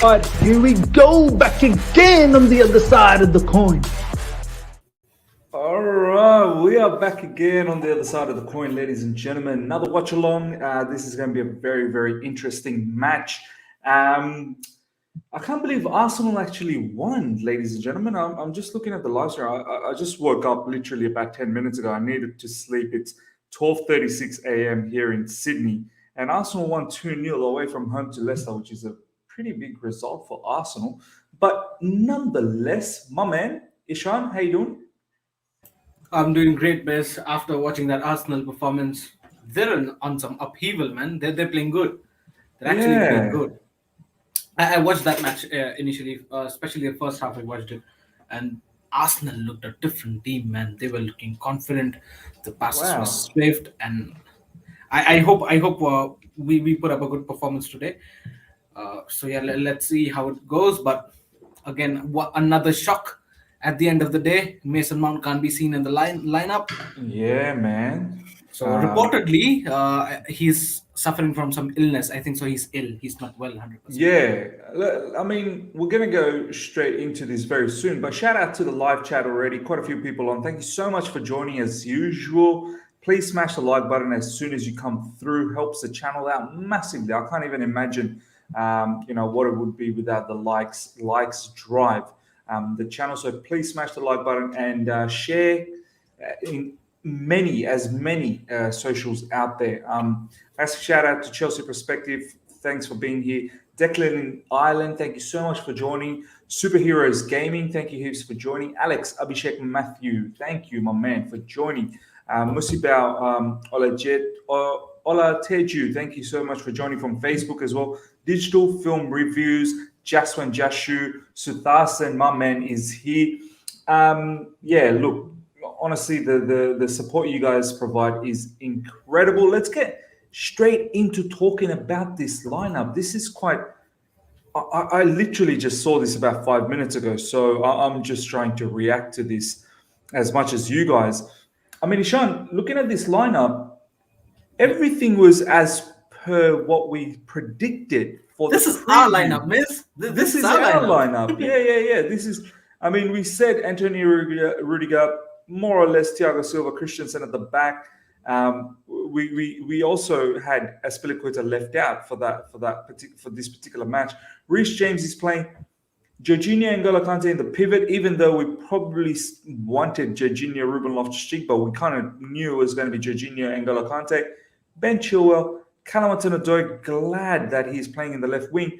But here we go, back again on the other side of the coin. All right, we are back again on the other side of the coin, ladies and gentlemen. Another watch along. This is going to be a very, very interesting match. Um, I can't believe Arsenal actually won, ladies and gentlemen. I'm just looking at the live stream. I just woke up literally about 10 minutes ago. I needed to sleep. It's 12:36 a.m. here in Sydney, and Arsenal won 2-0 away from home to Leicester, which is a pretty big result for Arsenal. But nonetheless, my man Ishan, how you doing? I'm doing great, Bess. After watching that Arsenal performance, they're on some upheaval, man. They're playing good. They're actually playing Yeah. good. I watched that match initially, especially the first half. I watched it, and Arsenal looked a different team, man. They were looking confident. The passes were Wow. swift, and I hope we put up a good performance today. So yeah, let's see how it goes. But again, another shock. At the end of the day, Mason Mount can't be seen in the lineup. Yeah, man. So Um, reportedly, he's suffering from some illness. I think so. He's ill. He's not well, 100%. yeah. I mean, we're going to go straight into this very soon, but shout out to the live chat already. Quite a few people on. Thank you so much for joining as usual. Please smash the like button as soon as you come through. Helps the channel out massively. I can't even imagine, what it would be without the likes drive the channel. So please smash the like button and share in many socials out there. Massive shout out to Chelsea Perspective. Thanks for being here. Declan in Ireland, thank you so much for joining. Superheroes Gaming, thank you heaps for joining. Alex Abhishek Matthew, thank you, my man, for joining. Musibao Ola Teju, thank you so much for joining from Facebook as well. Digital Film Reviews, Jaswan Jashu, Suthasan, my man, is here. Yeah, look, honestly, the support you guys provide is incredible. Let's get straight into talking about this lineup. This is quite. I literally just saw this about 5 minutes ago, so I'm just trying to react to this as much as you guys. I mean, Ishan, looking at this lineup, Yep. everything was as per what we predicted for the This is our preview. lineup, miss. This This is is our our lineup. lineup. Yeah. This is. I mean, we said Antonio Rudiger, more or less Thiago Silva, Christensen at the back. We also had Aspilicueta left out for this particular match. Reece James is playing. Jorginho and N'Golo Kante in the pivot, even though we probably wanted Jorginho, Ruben Loftus-Cheek, but we kind of knew it was going to be Jorginho and N'Golo Kante. Ben Chilwell, Callum Hudson-Odoi, glad that he's playing in the left wing.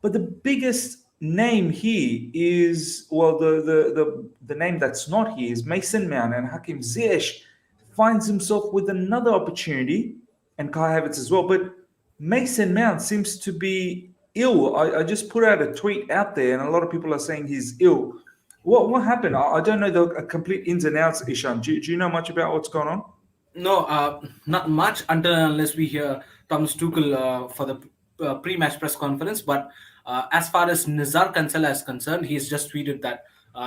But the biggest name here is, well, the name that's not here is Mason Mount, and Hakim Ziyech finds himself with another opportunity, and Kai Havertz as well. But Mason Mount seems to be ill. I just put out a tweet out there, and a lot of people are saying he's ill. What happened? I don't know the complete ins and outs, Ishan. Do you know much about what's going on? No, not much until unless we hear Thomas Tuchel for the pre-match press conference. But as far as Nizar Kansala is concerned, he's just tweeted that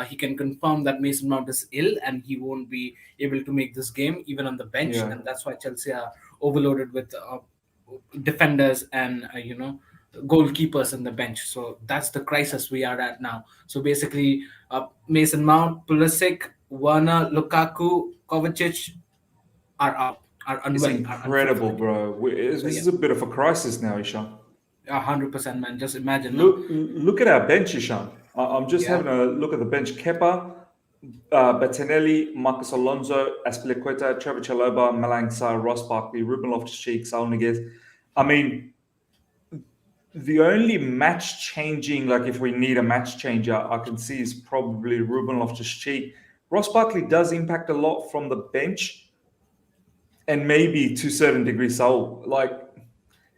he can confirm that Mason Mount is ill and he won't be able to make this game even on the bench, Yeah. and that's why Chelsea are overloaded with defenders and goalkeepers on the bench. So that's the crisis we are at now. So basically, Mason Mount, Pulisic, Werner, Lukaku, Kovacic are out, are It's unwell, are unfit for incredible, the game. bro. So This yeah, is a bit of a crisis now, Ishan. 100%, man. Just imagine now. Look at our bench, Ishan. I'm just Yeah, having a look at the bench. Kepa, Bettinelli, Marcus Alonso, Aspilicueta, Trevor Chalobah, Malang Sarr, Ross Barkley, Ruben Loftus-Cheek, Saul Niguez. I mean, the only match changing, like if we need a match changer, I can see is probably Ruben Loftus-Cheek. Ross Barkley does impact a lot from the bench, and maybe to a certain degree, Saul. Like,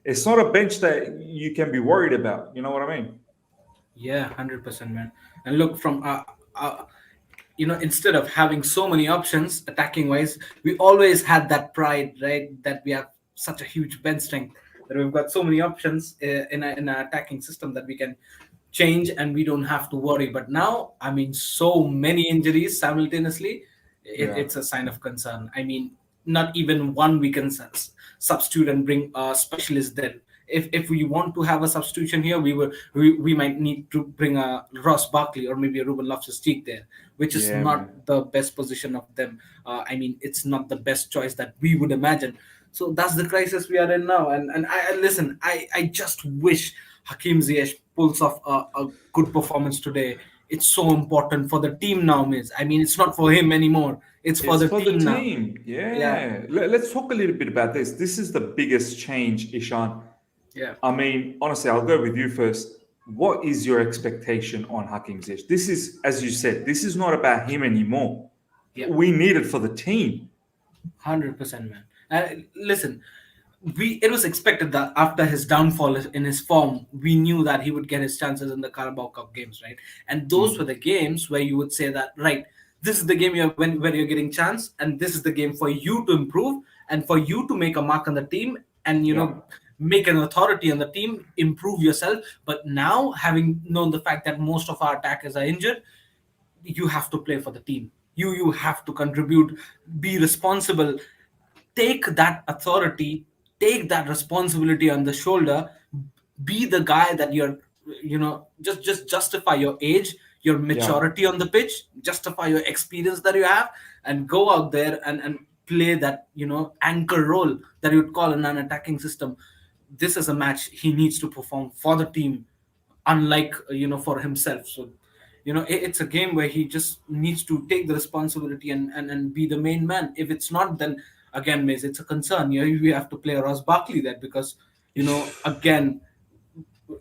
it's not a bench that you can be worried about. You know what I mean? yeah, 100%, man. And look, from instead of having so many options attacking wise, we always had that pride, right? That we have such a huge bench strength, that we've got so many options in an attacking system that we can change and we don't have to worry. But now, I mean, so many injuries simultaneously, Yeah. it's a sign of concern. I mean, not even one we can substitute and bring a specialist there. if we want to have a substitution here, we might need to bring a Ross Barkley or maybe a Ruben Loftus-Cheek there, which is Yeah, not man. the best position of them. I mean, it's not the best choice that we would imagine. So that's the crisis we are in now. And listen, I just wish Hakim Ziyech pulls off a good performance today. It's so important for the team now, Miz. I mean, it's not for him anymore. It's for It's the for the team now. team. Yeah, Yeah. Let's talk a little bit about this. This is the biggest change, Ishan. yeah, I mean, honestly, I'll go with you first. What is your expectation on Hakim Ziyech? This is, as you said, this is not about him anymore. yeah. We need it for the team. 100%, man. Listen, we it was expected that after his downfall in his form, we knew that he would get his chances in the Carabao Cup games, right? And those were Mm. the games where you would say that, right, this is the game where you're getting chance, and this is the game for you to improve and for you to make a mark on the team, and Yeah. make an authority on the team, improve yourself. But now, having known the fact that most of our attackers are injured, you have to play for the team. You have to contribute, be responsible, take that authority, take that responsibility on the shoulder, be the guy that you're, just justify your age, your Yeah. maturity on the pitch, justify your experience that you have, and go out there and play that, anchor role that you would call in an attacking system. This is a match he needs to perform for the team, unlike, for himself. So, it's a game where he just needs to take the responsibility and be the main man. If it's not, then again, Mace, it's a concern. You have to play Ross Barkley there, because, again,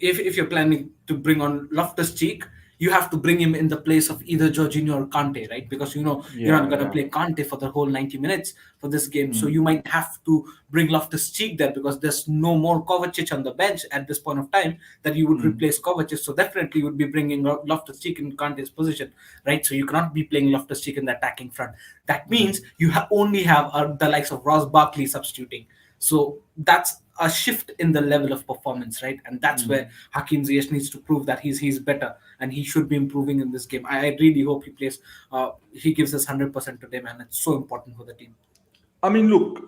if you're planning to bring on Loftus Cheek, you have to bring him in the place of either Jorginho or Kante, right? Because you're not Yeah. gonna Yeah. play Kante for the whole 90 minutes for this game. So Mm. you might have to bring Loftus Cheek there, because there's no more Kovacic on the bench at this point of time that you would Mm. replace Kovacic. So definitely you would be bringing Loftus Cheek in Kante's position, right? So you cannot be playing Loftus Cheek in the attacking front. That means Mm. you only have the likes of Ross Barkley substituting. So that's a shift in the level of performance, right? And that's Mm. where Hakim Ziyech needs to prove that he's better, and he should be improving in this game. I really hope he plays. He gives us 100% today, man. It's so important for the team. I mean, look,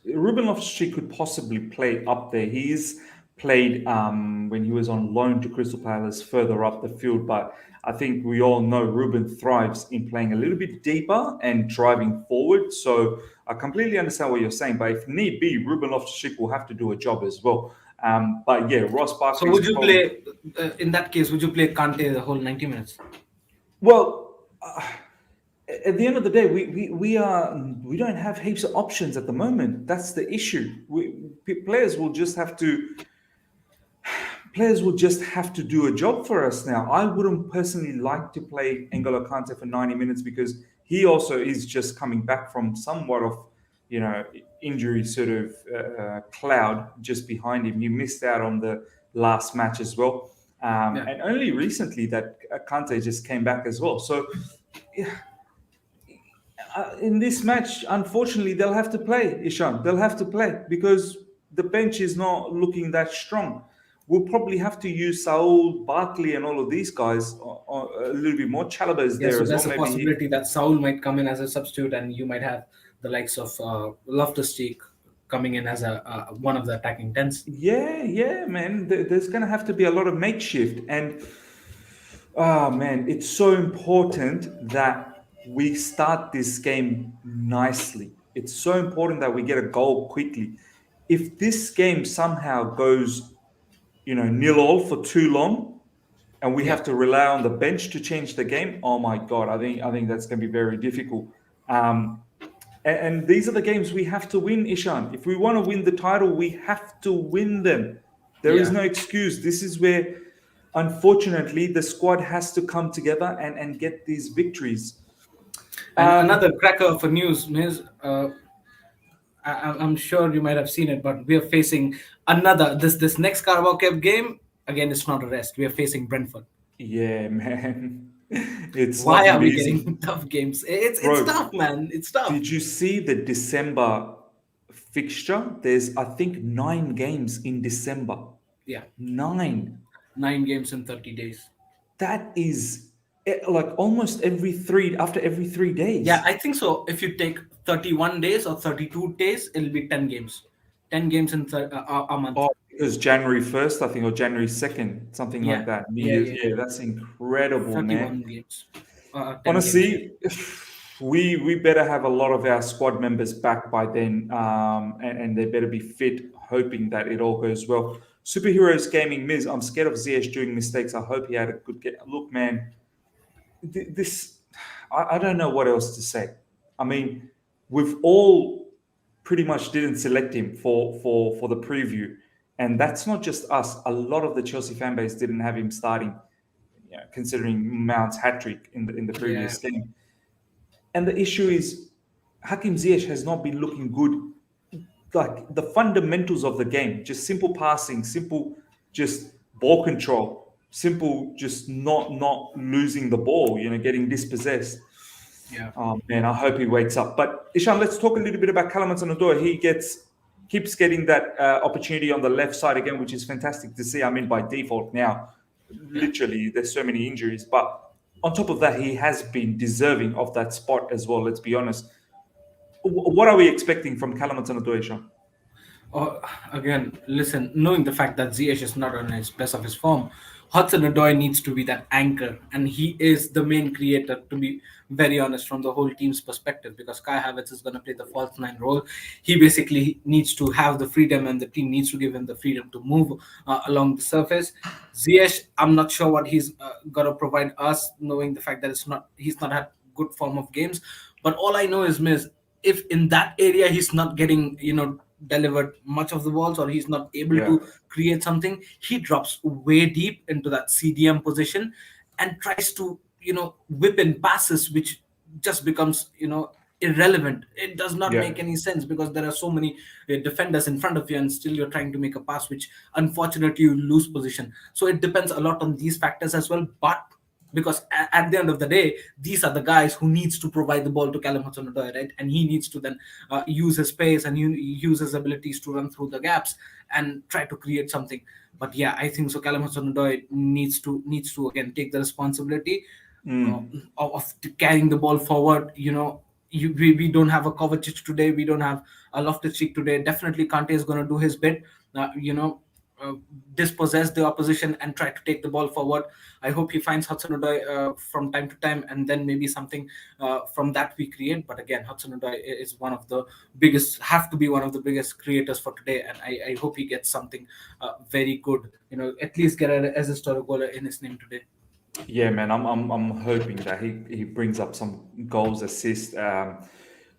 Ruben Loftus-Cheek could possibly play up there. He's played when he was on loan to Crystal Palace further up the field, but I think we all know Ruben thrives in playing a little bit deeper and driving forward. So I completely understand what you're saying, but if need be, Ruben Loftus-Cheek will have to do a job as well. But yeah, Ross So Barkley is would you probably play in that case? Would you play Kante the whole 90 minutes? well. At the end of the day, we don't have heaps of options at the moment. That's the issue. Players will just have to do a job for us now. I wouldn't personally like to play N'Golo Kante for 90 minutes because he also is just coming back from somewhat of injury sort of cloud just behind him. He missed out on the last match as well, Yeah. and only recently that Kante just came back as well. So. Yeah, in this match, unfortunately, they'll have to play, Ishan. They'll have to play because the bench is not looking that strong. We'll probably have to use Saul, Barkley, and all of these guys a little bit more. Chalaba is Yeah. there So as well. there's a Maybe he. possibility that Saul might come in as a substitute, and you might have the likes of Loftus Cheek coming in as a one of the attacking tens. Yeah, yeah, man. There's going to have to be a lot of makeshift. And, oh, man, it's so important that we start this game nicely. It's so important that we get a goal quickly. If this game somehow goes, 0-0 for too long, and we Yeah. have to rely on the bench to change the game, oh my God, I think that's going to be very difficult. And these are the games we have to win, Ishan. If we want to win the title, we have to win them. There is Yeah. no excuse. This is where, unfortunately, the squad has to come together and get these victories. And Um, another cracker for news, Miz. I'm sure you might have seen it, but we are facing another this next Carabao Cup game. Again, it's not a rest. We are facing Brentford. yeah, man, it's not Why been are we easy, getting tough games? It's bro. tough, man. It's tough. Did you see the December fixture? There's, I think, 9 games in December. Yeah, 9. 9 games in 30 days. That is like almost after every 3 days. Yeah, I think so. If you take 31 days or 32 days, it'll be 10 games. 10 games in a month. Oh, because January 1st, I think, or January 2nd, something like Yeah, that. New yeah, Year's. yeah. Yeah, that's incredible, man. 31 games, 10 games. Yeah, Honestly, we better have a lot of our squad members back by then, and they better be fit, hoping that it all goes well. Superheroes Gaming Miz, I'm scared of ZS doing mistakes. I hope he had a good get. Look, man, this, I don't know what else to say. I mean, we've all pretty much didn't select him for the preview, and that's not just us. A lot of the Chelsea fan base didn't have him starting, considering Mount's hat trick in the yeah, previous game. And the issue is, Hakim Ziyech has not been looking good. Like the fundamentals of the game, just simple passing, simple just ball control, simple just not losing the ball, getting dispossessed. yeah. Oh man, I hope he wakes up. But Ishan, let's talk a little bit about Kalaman Odoi. He keeps getting that opportunity on the left side again, which is fantastic to see. I mean, by default now, Yeah. literally, there's so many injuries. But on top of that, he has been deserving of that spot as well. Let's be honest. What are we expecting from Kalaman Odoi, Ishan? Oh, again, listen, knowing the fact that Ziyech is not on his best of his form, Hudson-Odoi needs to be that anchor, and he is the main creator, to be very honest, from the whole team's perspective, because Kai Havertz is going to play the false nine role. He basically needs to have the freedom, and the team needs to give him the freedom to move along the surface. Ziyech, I'm not sure what he's going to provide us, knowing the fact that he's not had good form of games. But all I know is, Miss, if in that area he's not getting, delivered much of the balls, or he's not able Yeah, to create something, he drops way deep into that CDM position and tries to, whip in passes, which just becomes, irrelevant. It does not yeah, make any sense, because there are so many defenders in front of you, and still you're trying to make a pass, which unfortunately you lose position. So it depends a lot on these factors as well. But because at the end of the day, these are the guys who needs to provide the ball to Callum Hudson-Odoi, right? And he needs to then use his pace and use his abilities to run through the gaps and try to create something. But yeah, I think so. Callum Hudson-Odoi needs to again take the responsibility uh, mm, of carrying the ball forward. We don't have a Kovacic today. We don't have a Loftus-Cheek today. Definitely, Kante is going to do his bit. Uh, dispossess the opposition and try to take the ball forward. I hope he finds Hudson-Odoi from time to time, and then maybe something from that we create. But again, Hudson-Odoi is have to be one of the biggest creators for today, and I hope he gets something very good. At least get an assist or a goal in his name today. yeah, man. I'm hoping that he brings up some goals, assists.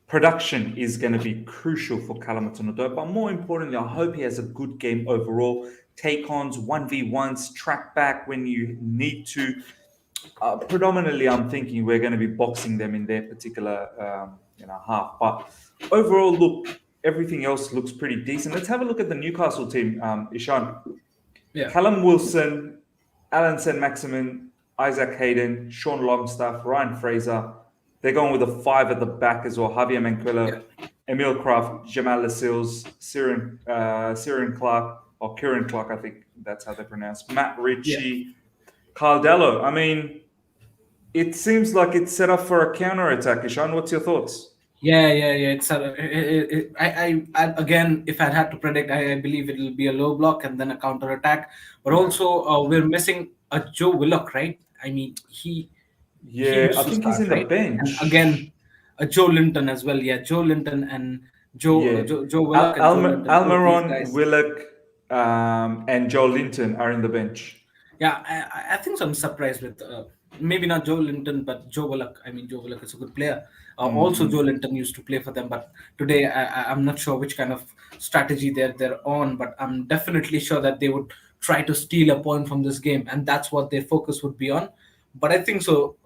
Production is going to be crucial for Kalaman Odoi, but more importantly, I hope he has a good game overall. Take-ons, 1v1s, track back when you need to. Predominantly, I'm thinking we're going to be boxing them in their particular half. But overall, look, everything else looks pretty decent. Let's have a look at the Newcastle team, Ishan. Yeah. Callum Wilson, Alan Saint-Maximin, Isaac Hayden, Sean Longstaff, Ryan Fraser. They're going with a five at the back as well. Javier Yeah. Manquillo, Emil Kraft, Jamal Lascelles, Ciaran Clark, or Kieran Clark, I think that's how they pronounce. Matt Yeah. Ritchie, Carl Dello. I mean, it seems like it's set up for a counter attack. Ishan, what's your thoughts? Yeah. I again, if I had to predict, I believe it will be a low block and then a counter attack. But Yeah. also, we're missing a Joe Willock, right? I mean, he Yeah, used I to think he's start, in the right? And bench. again, a Joe Linton as well. Yeah, Joe Linton and Yeah. Joe Willock and Joe Linton. Both these Almiron, guys. Willock, and Joe Linton are in the bench. Yeah, I think so. I'm surprised with maybe not Joe Linton, but Joe Willock. I mean, Joe Willock is a good player. Also, Joe Mm-hmm. Linton used to play for them, but today I'm not sure which kind of strategy they're on. But I'm definitely sure that they would try to steal a point from this game, and that's what their focus would be on. But I think so.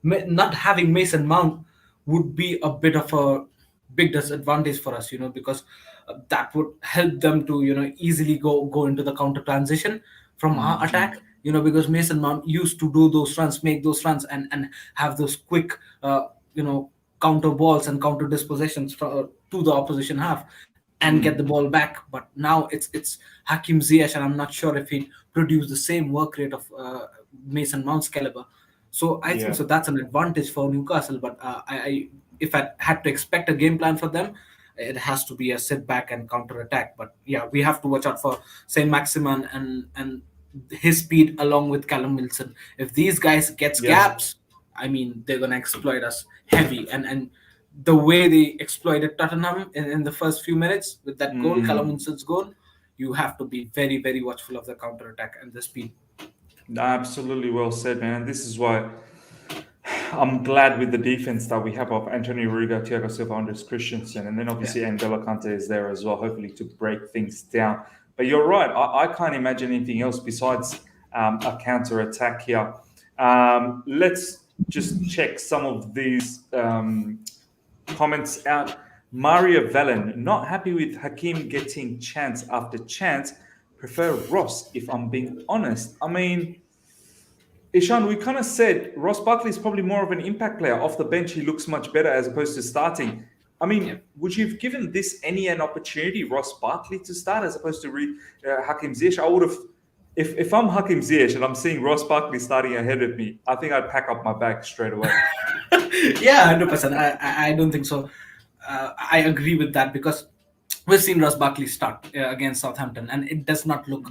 Not having Mason Mount would be a bit of a big disadvantage for us, because that would help them to easily go into the counter transition from our Mm-hmm. attack, because Mason Mount used to do those runs, make those runs, and have those quick counter balls and counter dispossessions to the opposition half and get the Mm. ball back. But now it's Hakim Ziyech, and I'm not sure if he'd produce the same work rate of Mason Mount's caliber. So I think Yeah. so that's an advantage for Newcastle. But if I had to expect a game plan for them, it has to be a sit back and counter attack. But yeah, we have to watch out for Saint Maximin and his speed along with Callum Wilson. If these guys gets Yeah. gaps, I mean, they're gonna exploit us heavy. And the way they exploited Tottenham in the first few minutes with that goal, Callum Wilson's goal, you have to be very, very watchful of the counter attack and the speed. Absolutely well said, man. This is why I'm glad with the defense that we have of Antonio Rudiger, Thiago Silva, Andres Christensen, and then obviously N'Golo Kante is there as well, hopefully to break things down. But you're right, I can't imagine anything else besides a counter attack here. Let's just check some of these comments out. Mario Velen, not happy with Hakim getting chance after chance. Prefer Ross, if I'm being honest. I mean, Ishan, we kind of said Ross Barkley is probably more of an impact player. Off the bench, he looks much better as opposed to starting. I mean, would you have given this an opportunity, Ross Barkley, to start as opposed to Hakim Ziyech? I would have, if I'm Hakim Ziyech and I'm seeing Ross Barkley starting ahead of me, I think I'd pack up my bag straight away. Yeah, 100%. I don't think so. I agree with that because we've seen Ross Barkley start against Southampton, and it does not look.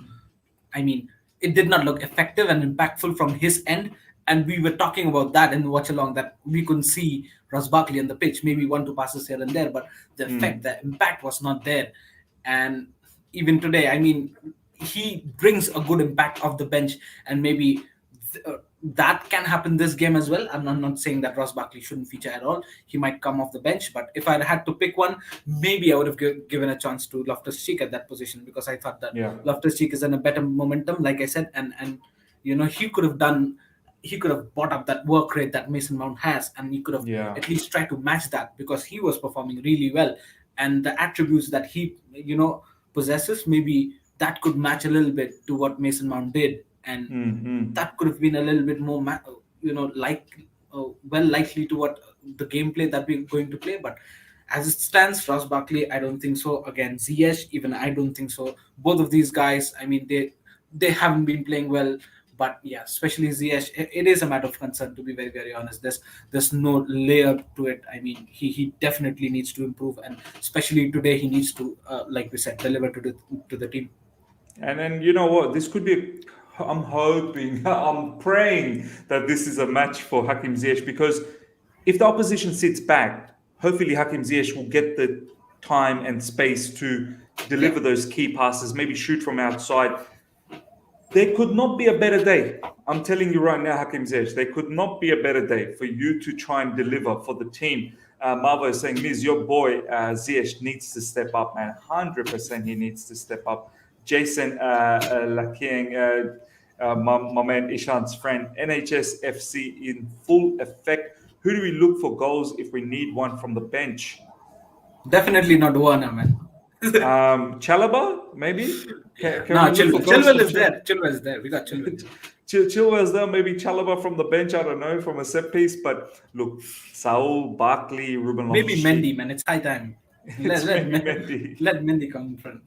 I mean, it did not look effective and impactful from his end. And we were talking about that in the watch along that we couldn't see Ross Barkley on the pitch, maybe 1-2 passes here and there, but the effect, the impact was not there. And even today, I mean, he brings a good impact off the bench, and maybe that can happen this game as well. I'm not saying that Ross Barkley shouldn't feature at all. He might come off the bench, but if I had to pick one, maybe I would have given a chance to Loftus-Cheek at that position because I thought that Loftus-Cheek is in a better momentum, like I said, and you know he could have brought up that work rate that Mason Mount has, and he could have at least tried to match that because he was performing really well, and the attributes that he possesses, maybe that could match a little bit to what Mason Mount did, and that could have been a little bit more likely to what the gameplay that we're going to play. But as it stands, Ross Barkley, I don't think so. Again, Ziyech, even I don't think so. Both of these guys, I mean, they haven't been playing well. But yeah, especially Ziyech, it is a matter of concern, to be very, very honest. There's no layer to it. I mean, he definitely needs to improve, and especially today, he needs to, like we said, deliver to the team. And then you know what? This could be. I'm hoping, I'm praying that this is a match for Hakim Ziyech, because if the opposition sits back, hopefully Hakim Ziyech will get the time and space to deliver those key passes, maybe shoot from outside. There could not be a better day. I'm telling you right now, Hakim Ziyech, there could not be a better day for you to try and deliver for the team. Marvo is saying, Miz, your boy Ziyech needs to step up, man. 100% he needs to step up. Jason Laking, my man Ishan's friend, NHS FC in full effect. Who do we look for goals if we need one from the bench? Definitely not Warner, man. Chalaba, maybe? Chilwell is there. Chilwell is there. We got Chilwell. Chilwell's there. Maybe Chalaba from the bench. I don't know, from a set piece. But look, Saul, Barkley, Ruben Maybe Mendy, man. It's high time. Let Mendy come in front.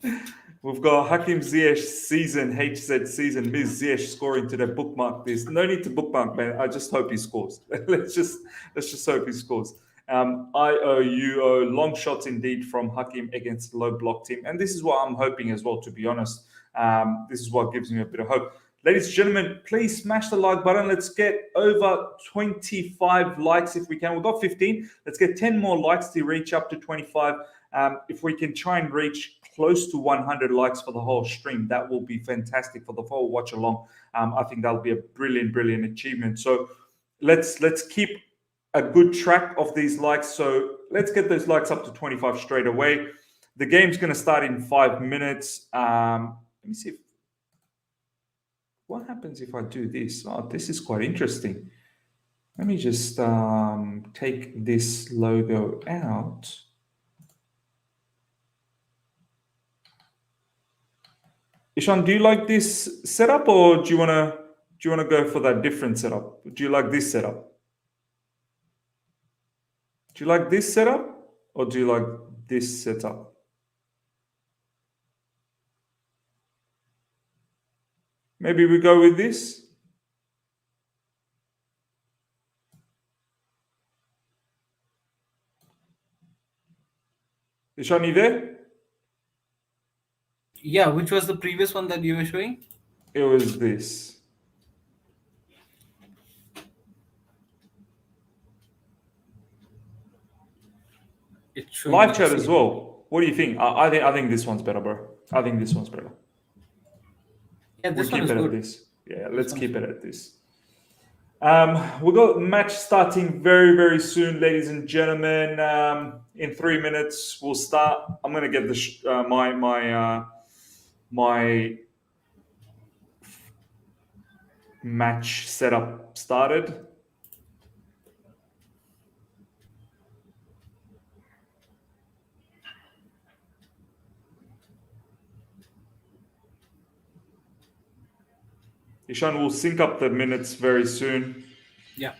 We've got Hakim Ziyech season, HZ season, Ms. Ziyech scoring today. Bookmark this. No need to bookmark, man. I just hope he scores. let's just hope he scores. IOUO, long shots indeed from Hakim against low block team. And this is what I'm hoping as well, to be honest. This is what gives me a bit of hope. Ladies and gentlemen, please smash the like button. Let's get over 25 likes if we can. We've got 15. Let's get 10 more likes to reach up to 25. If we can try and reach close to 100 likes for the whole stream, that will be fantastic for the whole watch along. I think that'll be a brilliant achievement. So let's keep a good track of these likes. So let's get those likes up to 25 straight away. The game's going to start in 5 minutes. Let me see what happens if I do this. Oh, this is quite interesting. Let me just take this logo out. Ishan, do you like this setup, or do you wanna go for that different setup? Do you like this setup? Do you like this setup, or do you like this setup? Maybe we go with this. Ishan, you there? Yeah, which was the previous one that you were showing? It was this. It's showing Live me the chat as same. well. What do you think? I think this one's better, bro. I think this one's better. Yeah, We this one keep is it at good. this. Yeah, This let's one is keep it good. at this. We got match starting very, very soon, ladies and gentlemen. In 3 minutes, we'll start. I'm gonna get my match setup started. Ishan will sync up the minutes very soon. Yeah.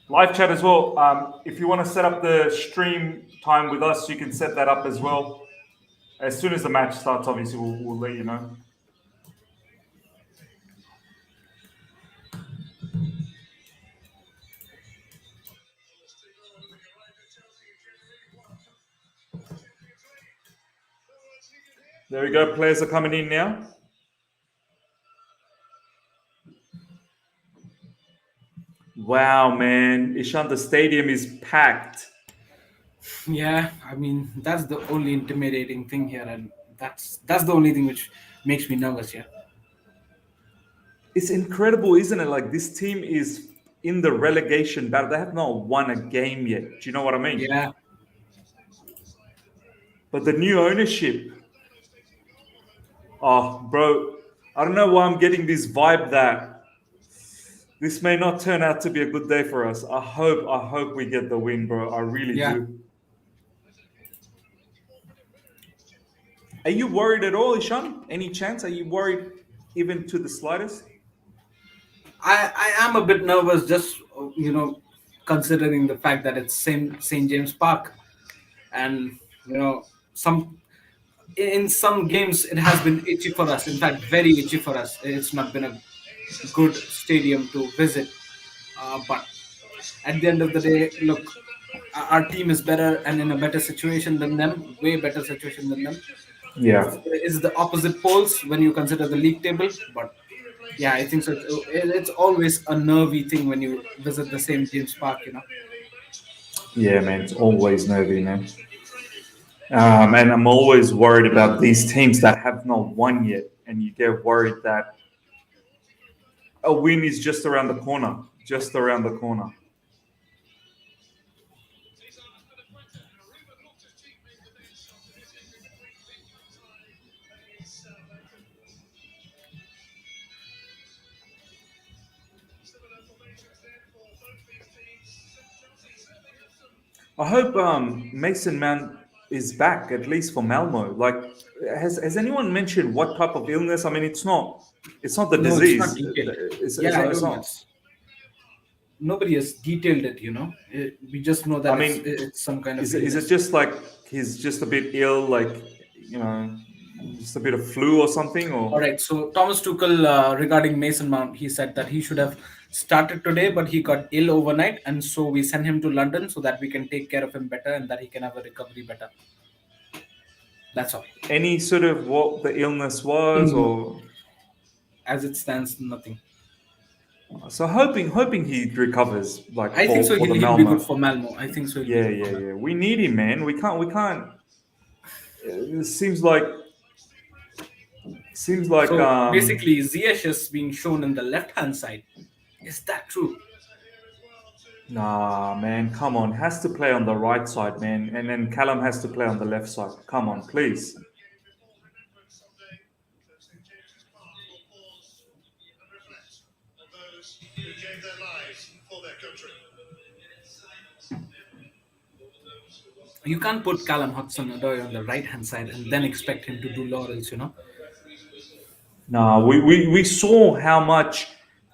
Live chat as well. If you want to set up the stream time with us, you can set that up as well. As soon as the match starts, obviously, we'll let you know. There we go. Players are coming in now. Wow, man. Ishan, the stadium is packed. Yeah, I mean that's the only intimidating thing here, and that's the only thing which makes me nervous here. It's incredible, isn't it? Like, this team is in the relegation battle. They have not won a game yet. Do you know what I mean? Yeah, But the new ownership, oh, bro, I don't know why I'm getting this vibe that this may not turn out to be a good day for us. I hope we get the win, bro. I really yeah. do. Are you worried at all, Ishan? Any chance? Are you worried even to the slightest? I am a bit nervous, just considering the fact that it's Saint James Park, and some in some games it has been itchy for us. In fact, very itchy for us. It's not been a good stadium to visit, but at the end of the day, look, our team is better and in a better situation than them, way better situation than them. Yeah. It's the opposite poles when you consider the league table, but yeah, I think so. It's always a nervy thing when you visit the same James Park, Yeah, man. It's always nervy, man. And I'm always worried about these teams that have not won yet. And you get worried that a win is just around the corner. Just around the corner. I hope Mason Mount is back, at least for Malmo. Like, has anyone mentioned what type of illness? I mean, it's not the No, it's not disease. detailed. It's Yeah, I not. It's don't know. not. Nobody has detailed it, we just know I that it's mean, it's some kind of is it illness. just like he's just a bit ill, like, you know, just a bit of flu or something, All or? right. So Thomas Tuchel, regarding Mason Mount, he said that he should have started today, but he got ill overnight, and so we sent him to London so that we can take care of him better and that he can have a recovery better. That's all. Any sort of what the illness was, No, or? as it stands, nothing. So hoping he recovers, like, I think so. for the He'll be good Malmo. for Malmo. I think so. He'll be Yeah, good for yeah, Malmo. yeah. We need him, man. We can't. It seems like So basically, Ziyech is being shown in the left-hand side. Is that true? nah, man. Come on, has to play on the right side, man, and then Callum has to play on the left side. Come on, please. You can't put Callum Hudson-Odoi on the right-hand side and then expect him to do laurels. Nah, we saw how much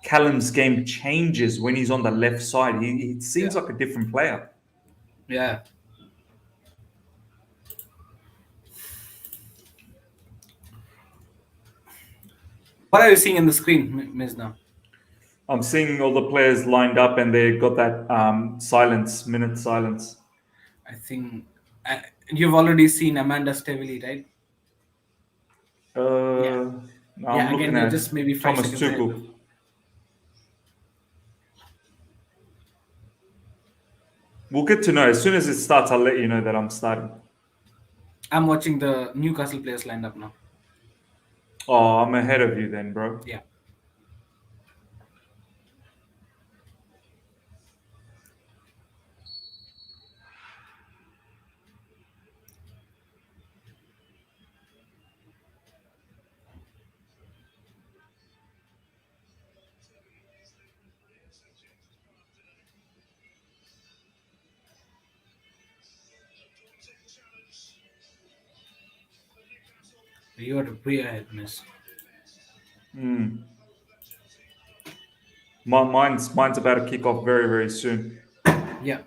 Callum's game changes when he's on the left side. He Yeah. seems like a different player. Yeah. What are you seeing in the screen, Ms. Now? I'm seeing all the players lined up and they got that minute silence. I think you've already seen Amanda Stavely, right? Yeah. No, Yeah, I'm looking again, at just maybe 5 seconds Thomas ahead. Tuchel. We'll get to know. As soon as it starts, I'll let you know that I'm starting. I'm watching the Newcastle players lined up now. Oh, I'm ahead of you then, bro. Yeah. You're way ahead, miss. Mine's about to kick off very, very soon. Yeah.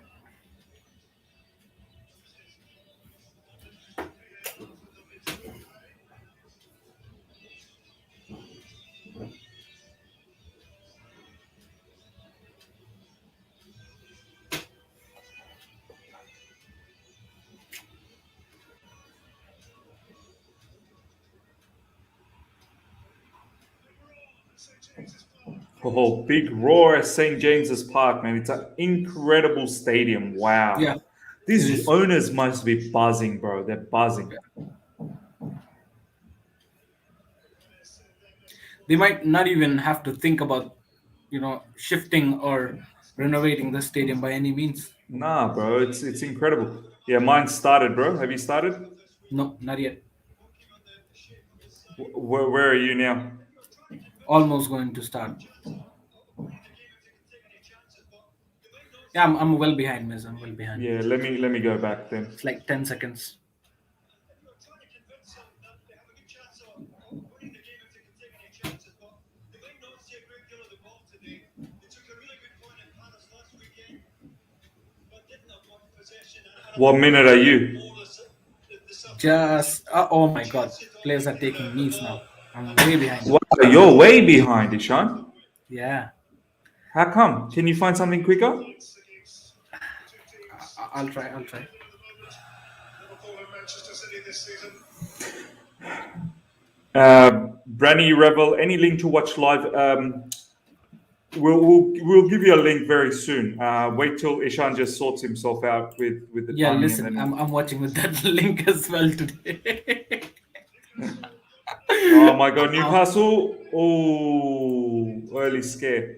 Oh, big roar at St. James's Park, man. It's an incredible stadium. Wow. Yeah. It These is. owners must be buzzing, bro. They're buzzing. They might not even have to think about, shifting or renovating the stadium by any means. Nah, bro. It's incredible. Yeah, mine started, bro. Have you started? No, not yet. Where are you now? Almost going to start. Yeah, I'm well behind, miss. I'm well behind. Yeah, let me go back then. It's like 10 seconds. What minute are you? Just oh my god, players are taking knees now. I'm way behind. Wow, you're way behind, Ishan. Yeah, How come? Can you find something quicker? I'll try. I'll try. Branny Rebel, any link to watch live? We'll give you a link very soon. Wait till Ishan just sorts himself out with the Yeah, timing. listen, And then... I'm watching with that link as well today. Oh my god, Newcastle! Oh, early scare.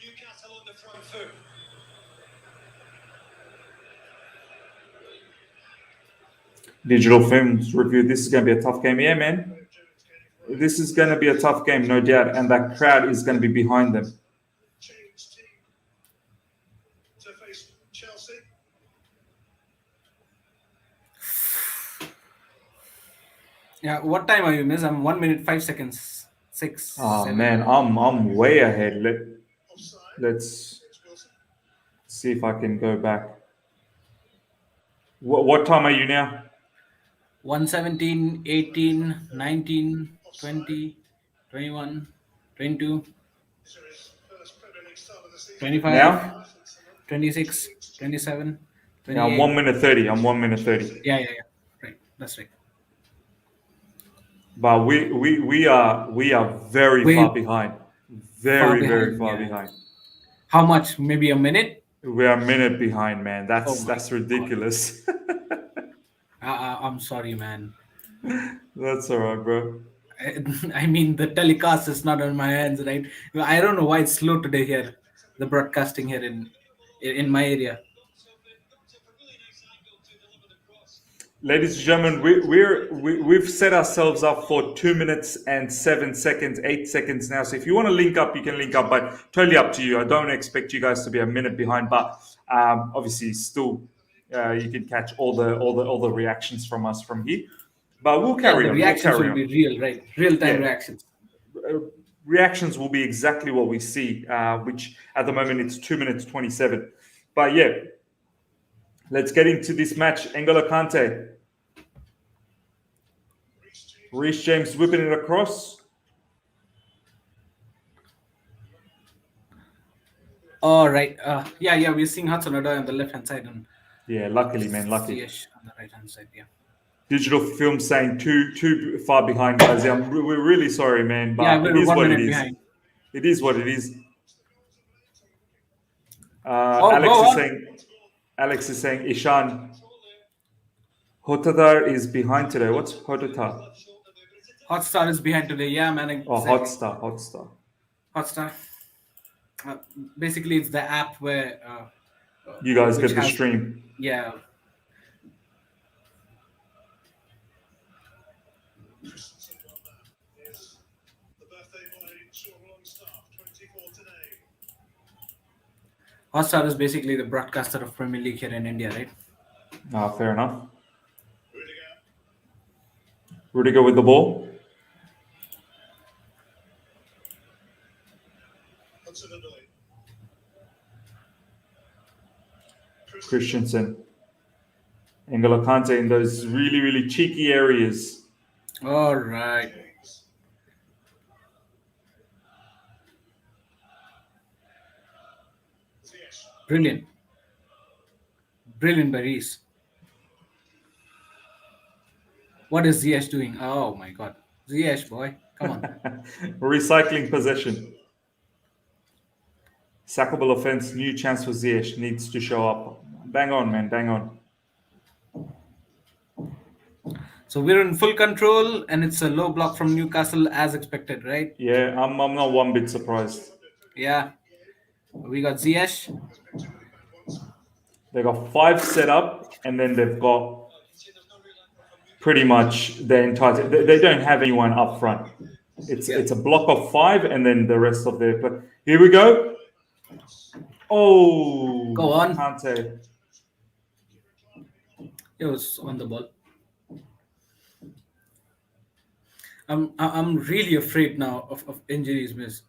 Newcastle on the front foot. Digital Films review. This is going to be a tough game. Yeah, man. This is going to be a tough game, no doubt. And that crowd is going to be behind them. To face Chelsea. Yeah, what time are you, miss? I'm 1 minute 5 seconds. 6. Oh 7. man, I'm way ahead. Let's see if I can go back. What time are you now? 117, 18, 19, 20, 21, 22, 25, Now? 26, 27, Yeah, I'm 28. 1 minute 30. I'm 1 minute 30. Yeah. Right. That's right. But we are very Way far behind. Very, behind, very far yeah. behind. How much? Maybe a minute? We are a minute behind, man. Oh my That's ridiculous. I'm sorry, man. That's all right, bro. I mean, the telecast is not on my hands, right? I don't know why it's slow today here. The broadcasting here in my area. Ladies and gentlemen, we've set ourselves up for 2 minutes and 7 seconds, 8 seconds now. So if you want to link up, you can link up, but totally up to you. I don't expect you guys to be a minute behind, but obviously still you can catch all the reactions from us from here. But we'll carry the on. reactions We'll will carry be real, right? Real-time Yeah. reactions. Reactions will be exactly what we see, which at the moment it's 2 minutes 27. But yeah, Let's get into this match. N'Golo Kante. Reece James whipping it across. All right. Yeah. We're seeing Hudson-Odoi on the left hand side and Yeah, luckily, man, lucky. Ziyech on the right hand side. Yeah. Digital film saying too far behind, guys. Yeah, we're really sorry, man, but Yeah, it we're is 1 what it minute is. behind. It is what it is. Oh, Alex go is on. saying. Alex is saying Ishan. Hotatar is behind today. What's Hotatar? Hotstar is behind today. Yeah, man. Oh, Exactly. Hotstar. Hotstar. Basically, it's the app where You guys which get the has- stream. Yeah. Christensen won that. Here's the birthday boy, Jorginho staff, 24 today. Hotstar is basically the broadcaster of Premier League here in India, right? Ah, fair enough. Rudiger. Rudiger with the ball. Hudson-Odoi. Christensen. N'Golo Kante in those really cheeky areas. All right. James. Ziyech. Brilliant. Brilliant by Reece. What is Ziyech doing? Oh my God. Ziyech, boy. Come on. Recycling possession. Sackable offense. New chance for Ziyech. Needs to show up. Bang on, man. Bang on. So we're in full control and it's a low block from Newcastle as expected, right? Yeah, I'm not one bit surprised. Yeah. We got Ziyech. They got 5 set up, and then they've got pretty much the entire. They don't have anyone up front. It's a block of 5, and then the rest of their. But here we go. Oh, Go on. Kante. It was on the ball. I'm really afraid now of injuries, miss.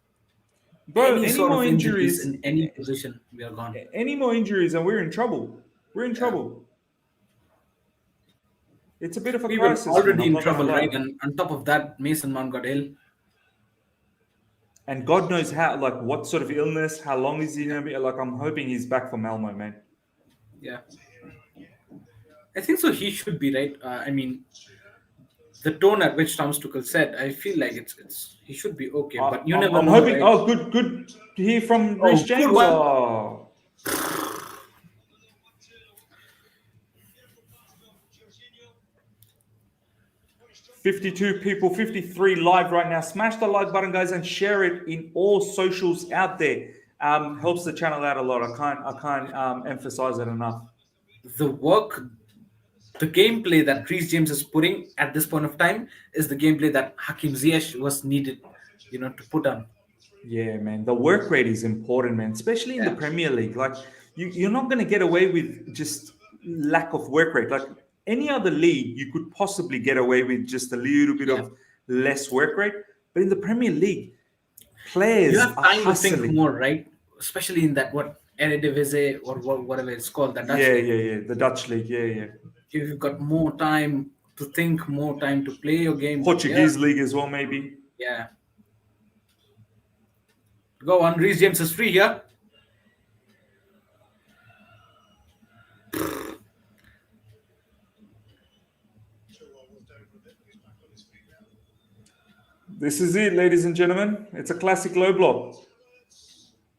Bro, Any any sort more of injuries injuries? in any position, we are gone. Any more injuries, and we're in trouble. We're in trouble. It's a bit of a We were crisis. man, already I'm in not gonna trouble, lie. right? And on top of that, Mason Mount got ill. And God knows how, like, what sort of illness, how long is he going to be? Like, I'm hoping he's back from Malmo, man. Yeah. I think so. He should be, right? I mean, the tone at which Thomas Tuchel said, I feel like it's he should be okay. But you never I'm know. hoping. Right? Oh, good to hear from Reece good James. one. Oh. 52 people, 53 live right now. Smash the like button, guys, and share it in all socials out there. Helps the channel out a lot. I can't emphasize it enough. The work, the gameplay that Reece James is putting at this point of time is the gameplay that Hakim Ziyech was needed, to put on. Yeah, man. The work rate is important, man, especially in the Premier League. Like, you're not going to get away with just lack of work rate. Like, any other league, you could possibly get away with just a little bit of less work rate. But in the Premier League, players You have are time to hustling. think more, right? Especially in that Eredivisie or whatever it's called, that Dutch league. Yeah. The Dutch league, yeah. You've got more time to think, more time to play your game. Portuguese league as well, maybe. Yeah. Go on, Reece James is free here. This is it, ladies and gentlemen. It's a classic low block.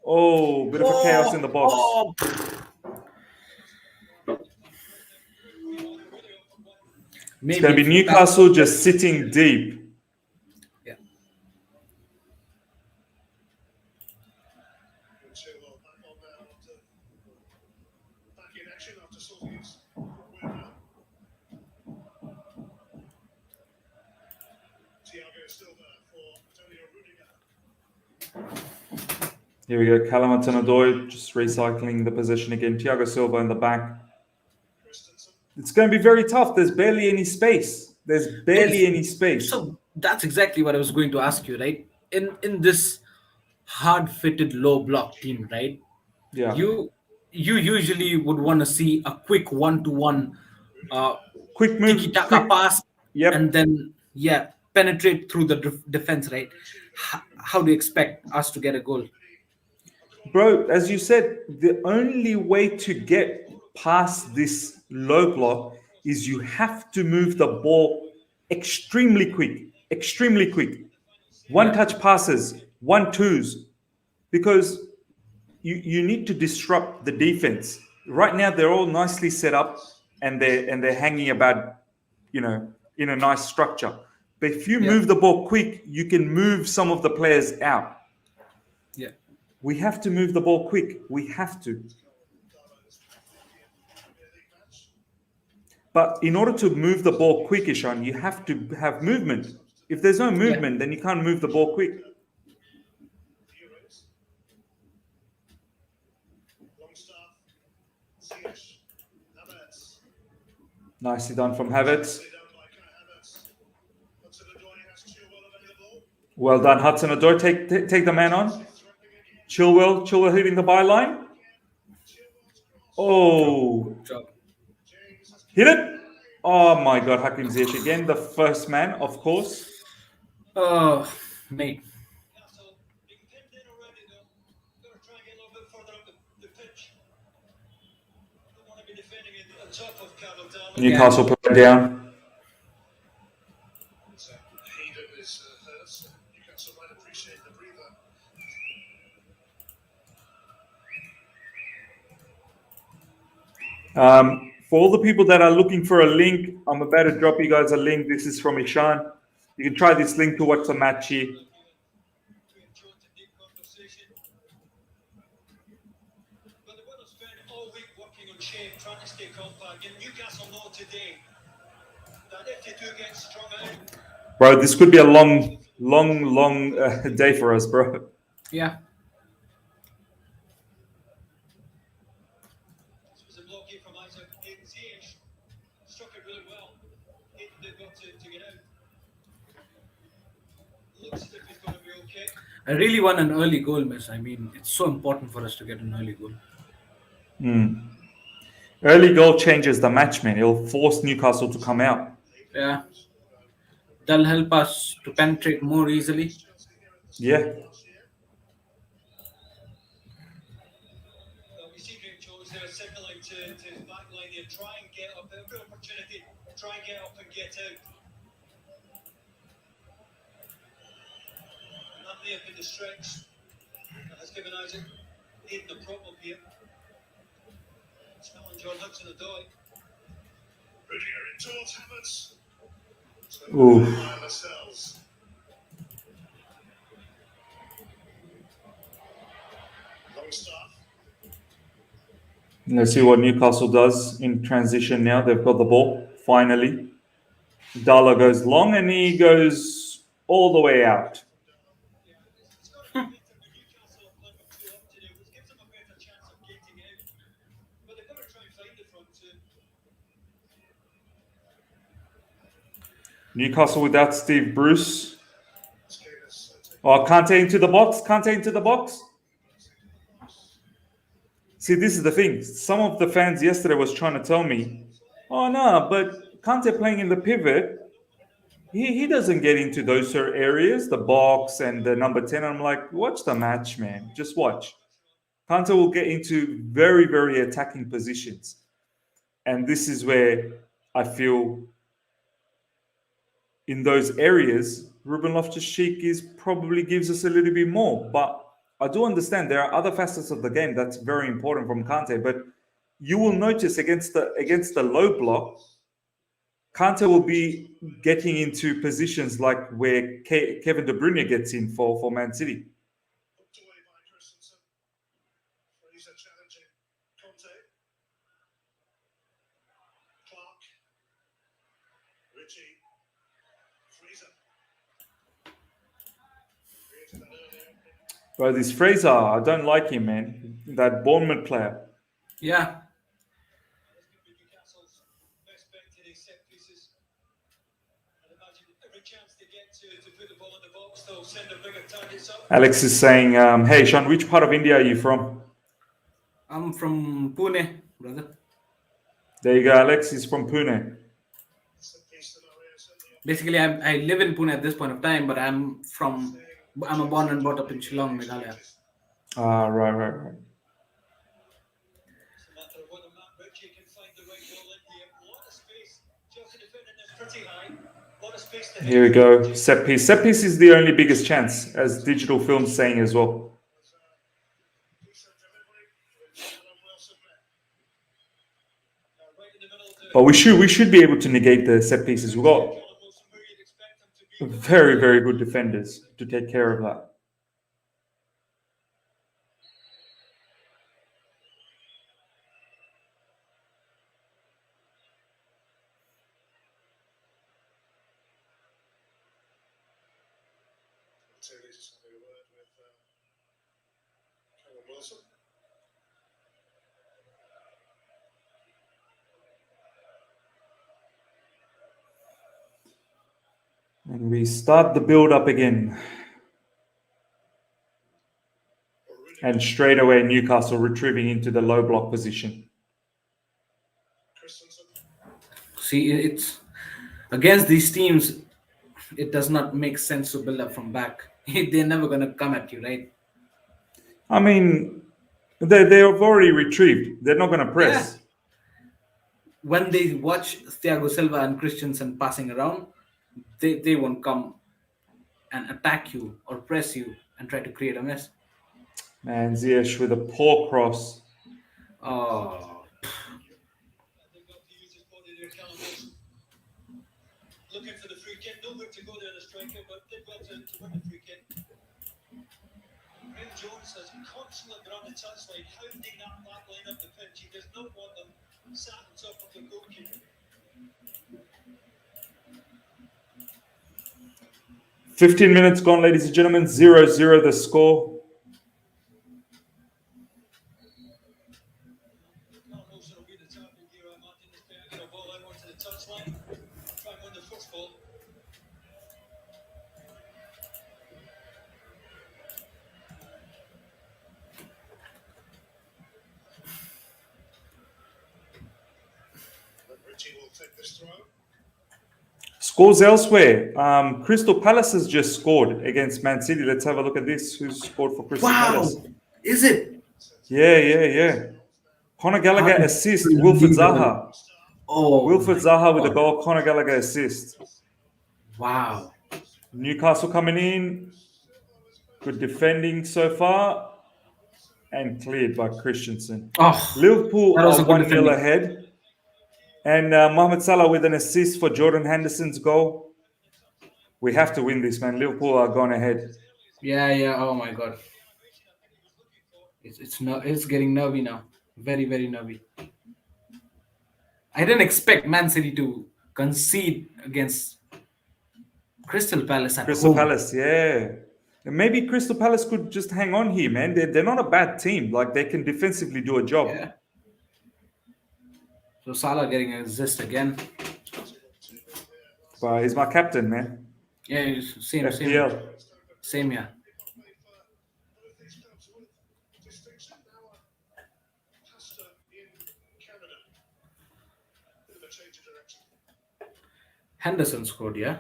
Oh, bit of a chaos in the box. Oh. It's going to be Newcastle just sitting deep. Yeah. Back in action after sorting his Thiago Silva for Antonio Rudiger. Here we go. Callum Hudson-Odoi just recycling the position again. Thiago Silva in the back. Christensen. It's going to be very tough. There's barely any space. There's barely any space. So that's exactly what I was going to ask you, right? In this hard-fitted low block team, right? Yeah. You you usually would want to see a quick one-to-one Quick move, tiki-taka quick. pass, Yep. and then penetrate through the defense, right? How do you expect us to get a goal? Bro, as you said, the only way to get past this low block is you have to move the ball extremely quick, extremely quick. One Yeah. touch passes, 1-2s, because you need to disrupt the defense. Right now, they're all nicely set up and they're hanging about, in a nice structure. But if you Yeah. move the ball quick, you can move some of the players out. Yeah. We have to move the ball quick. We have to. But in order to move the ball quick, Ishan, you have to have movement. If there's no movement, then you can't move the ball quick. Nicely done from Havertz. Well done, Hudson-Odoi. Take the man on. Chilwell hitting the byline. Oh, Good job. hit it. Oh my God, Hakim Ziyech again. The first man, of course. Oh, mate. Newcastle being pinned in already though. Got to try and get a little bit further up the pitch. Don't want to be defending it on top of Carlo Darwin. Newcastle put it down. Hayden is hurt, so Newcastle might appreciate the breather. For all the people that are looking for a link, I'm about to drop you guys a link. This is from Ishan. You can try this link to watch the match here. To enjoy the deep conversation. But they would have spent all week working on shape, trying to stay compact. And Newcastle know today that if they do get strung out, Bro, this could be a long day for us, bro. Yeah. this was a block here from Isaac. Hayden Ziyech struck it really well. Hayden did well to get out. Looks as if he's going to be okay. I really want an early goal, miss. I mean, it's so important for us to get an early goal. Early goal changes the match, man. It'll force Newcastle to come out. Yeah. That'll help us to penetrate more easily. Yeah. We see Graham Jones there signalling to his back line here, try and get up, every opportunity, try and get up and get out. And that may have been the stretch that has given Isaac Hayden the problem here. It's now on John Hudson-Odoi. Rudiger in towards Havertz. Ooh. Ourselves. Longstaff. Let's see what Newcastle does in transition now. They've got the ball, finally. Dala goes long and he goes all the way out. Yeah, it's got to be better with Newcastle playing with two up today, which gives them a better chance of getting out. But they've got to try and find the front two. Newcastle without Steve Bruce. Oh, Kante into the box. Kante into the box. See, this is the thing. Some of the fans yesterday was trying to tell me, oh, no, but Kante playing in the pivot, he doesn't get into those sort of areas, the box and the number 10. I'm like, watch the match, man. Just watch. Kante will get into very, very attacking positions. And this is where I feel in those areas, Ruben Loftus-Cheek probably gives us a little bit more. But I do understand there are other facets of the game that's very important from Kante. But you will notice against the low block, Kante will be getting into positions like where Kevin De Bruyne gets in for Man City. Hooked away by Christensen. Fraser challenging Conte. Clark. Richie. Fraser. Created that earlier. Bro, this Fraser, I don't like him, man. That Bournemouth player. Yeah. This could be Newcastle's best bet today, set pieces. I'd imagine every chance they get to put the ball in the box, they'll send their bigger targets up. Alex is saying, hey, Sean, which part of India are you from? I'm from Pune, brother. There you go, Alex. He's from Pune. Basically, I live in Pune at this point of time, but I'm a born and brought up in Shillong, Meghalaya. Ah, right. It's a matter of whether Matt Ritchie can find the right ball in here. A lot of space. Chelsea defending this pretty high. A lot of space to Here we go. Set piece. Set piece is the only biggest chance, as digital film's saying as well. Right in the middle of the But we should be able to negate the set pieces. We've got Callum Wilson, where you'd expect him to be. very, very good defenders to take care of that. Terry just having a word with Callum Wilson. And we start the build up again. And straight away, Newcastle retrieving into the low block position. Christensen. See, it's against these teams. It does not make sense to build up from back. They're never gonna come at you, right? I mean, they have already retrieved. They're not going to press. When they watch Thiago Silva and Christensen passing around, they won't come and attack you or press you and try to create a mess. Man, Ziyech with a poor cross. Oh, They've got to use his body there, Callum Wilson. Looking for the free kick. Nowhere to go there, the striker, but they've got to win the free kick. Graham Jones has constantly been on the touchline, hounding that back line up the pitch. He does not want them sat on top of the goalkeeper. 15 minutes gone, ladies and gentlemen. 0-0 the score. Callum Wilson will be the target here, Martin. This get a ball out onto the touchline. Try and win the first ball. Richie will take this throw. Scores elsewhere. Crystal Palace has just scored against Man City. Let's have a look at this. Who's scored for Crystal Palace? Is it? Yeah. Conor Gallagher assist. Wilfred Zaha. Oh, Wilfred my Zaha with a God. goal. Conor Gallagher assist. Wow. Newcastle coming in. Good defending so far. And cleared by Christensen. Oh, Liverpool that was are a good 1-0 defending. ahead. And Mohamed Salah with an assist for Jordan Henderson's goal. We have to win this, man. Liverpool are gone ahead. Yeah. Oh my God. It's getting nervy now. Very, very nervy. I didn't expect Man City to concede against Crystal Palace at Crystal home. Palace, yeah. And maybe Crystal Palace could just hang on here, man. They're not a bad team. Like, they can defensively do a job. Yeah. So Salah getting an assist again. But he's my captain, man. Yeah, same FPL. Same here. Henderson scored, yeah.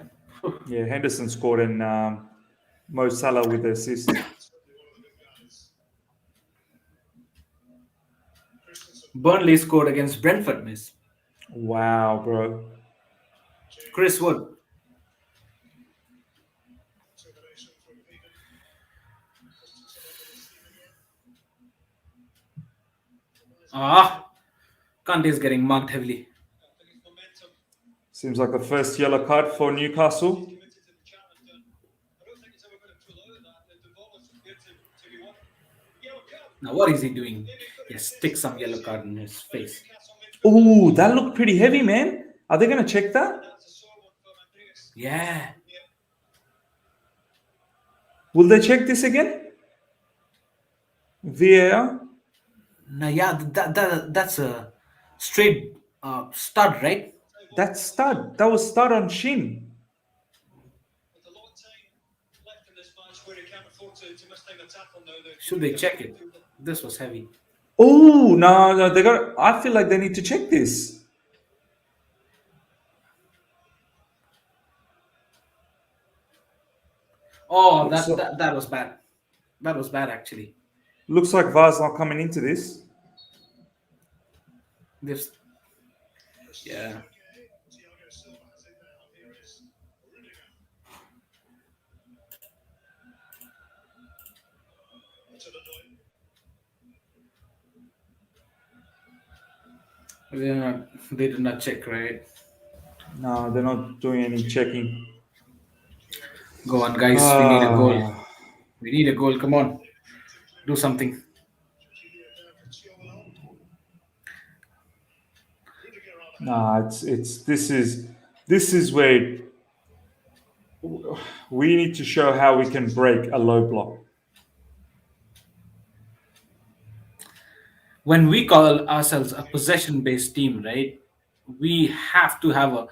Yeah, Henderson scored and Mo Salah with the assist. Burnley scored against Brentford, miss. Wow, bro. Chris Wood. Kante is getting marked heavily. Seems like the first yellow card for Newcastle. Now what is he doing? He stick some yellow card in his face. Ooh, that looked pretty heavy, man. Are they going to check that? Yeah. Will they check this again? VAR? Now, yeah, that's a straight stud, right? That's stud. That was stud on shin. With a lot of time left in this match where he can't afford to miss time a tackle now. Should they check it? This was heavy. Oh no, they got. I feel like they need to check this. Oh, Looks like, that was bad. That was bad actually. looks like VAR's not coming into this. This, yeah. Thiago Silva has it now. Here is Rudiger. They did not check, right? No, they're not doing any checking. Go on, guys. We need a goal. Ah, We need a goal. Come on, do something. Jorginho down for Thiago. Rudiger on. nah, it's this is where we need to show how we can break a low block. When we call ourselves a possession-based team, right? We have to have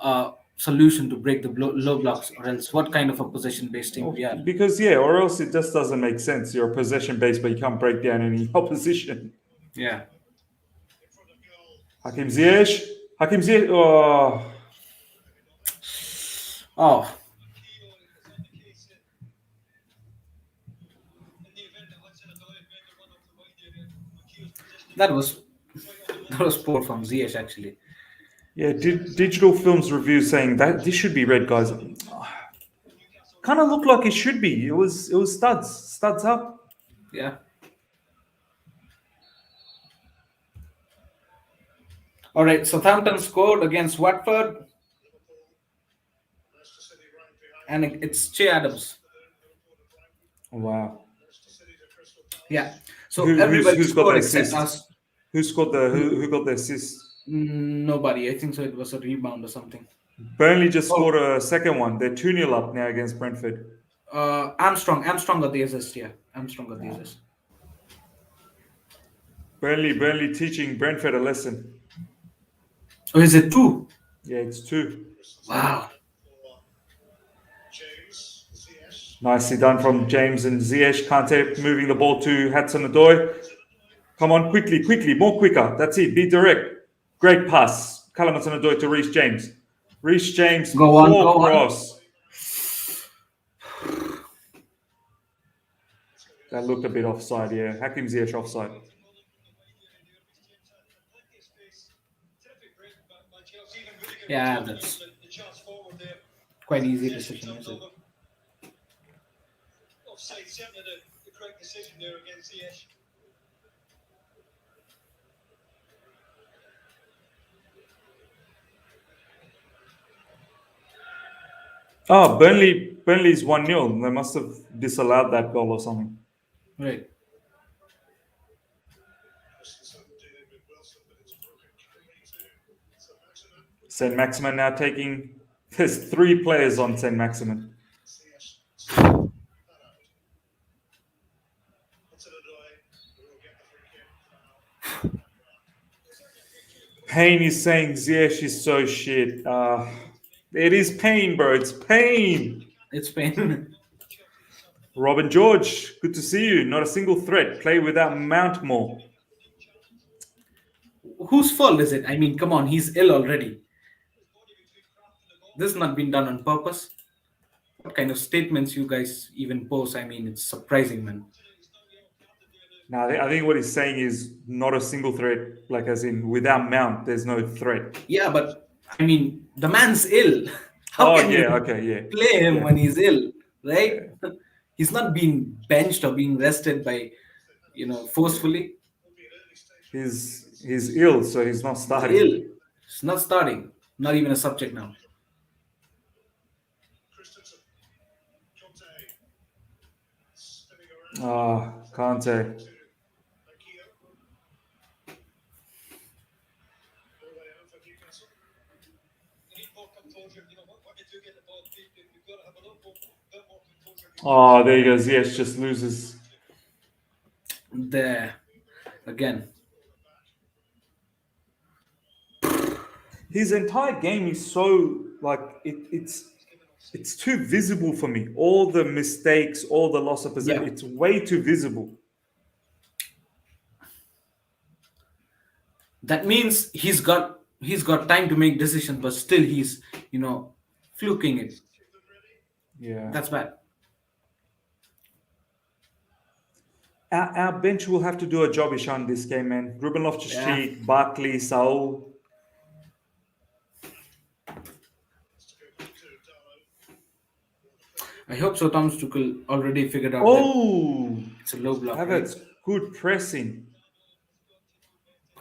a solution to break the low blocks, or else what kind of a possession-based team we are? Because yeah, or else it just doesn't make sense. You're possession based, but you can't break down any opposition. Yeah. In front of goal. Hakim Ziyech, Hakim Ziyech. Oh, Oh, Kilo is on the case in the event that Hudson-Odoi made the run up the wide area. Keel's positioning that was poor from Ziyech actually. yeah. Digital Films review saying that this should be red, guys. Kind of looked like it should be. It was studs up. Yeah. All right. Southampton scored against Watford, Leicester City right behind. and it's Che Adams. Wow. Leicester City to Crystal Palace. Yeah. So Who's everybody got scored the except assist? us. Who got the assist? Nobody. I think so. It was a rebound or something. Burnley just scored a second one. They're 2-0 up now against Brentford. Armstrong got the assist. Yeah, Armstrong got the assist. Burnley teaching Brentford a lesson. Oh, is it two? Yeah, it's 2. Wow. For James, Ziyech. Nicely done from James and Ziyech. Kante moving the ball to Hudson-Odoi. Come on, quickly, more quicker. That's it. Be direct. Great pass. Callum Hudson-Odoi to Reece James. Reece James, Go on, poor go on. cross. That looked a bit offside, yeah. Hakim Ziyech offside. Yeah, that's quite easy decision, is it? Offside, certainly the correct decision there against Ziyech. Oh, Burnley's 1-0. They must have disallowed that goal or something. Right. Dealing with Wilson, but it's broken clean to Saint-Maximin. St. Maximin now taking. There's 3 players on St. Maximin. Ziyech. That out. Hudson-Odoi will get the free kick. Payne is saying Ziyech is so shit. It is pain, bro. It's pain. It's pain. Robin George, good to see you. Not a single threat. Play without Mount more. Whose fault is it? I mean, come on, he's ill already. This has not been done on purpose. What kind of statements you guys even post? I mean, it's surprising, man. Now, I think what he's saying is not a single threat, like as in without Mount, there's no threat. Yeah, but I mean, the man's ill. How can you play him when he's ill, right? Yeah. He's not being benched or being rested by, forcefully. He's ill, so he's not starting. He's ill. He's not starting. Not even a subject now. Kante. Oh, there he goes. Yes, just loses. There. Again. His entire game is so, like, it's too visible for me. All the mistakes, all the loss of possession, it's way too visible. That means he's got time to make decisions, but still he's fluking it. Yeah. That's bad. Our bench will have to do a job, Ishan, this game, man. Ruben Yeah. Loftus-Cheek, Barkley, Saul. I hope so. Thomas Tuchel already figured out that Oh, it's a low block, right? Havertz, good pressing.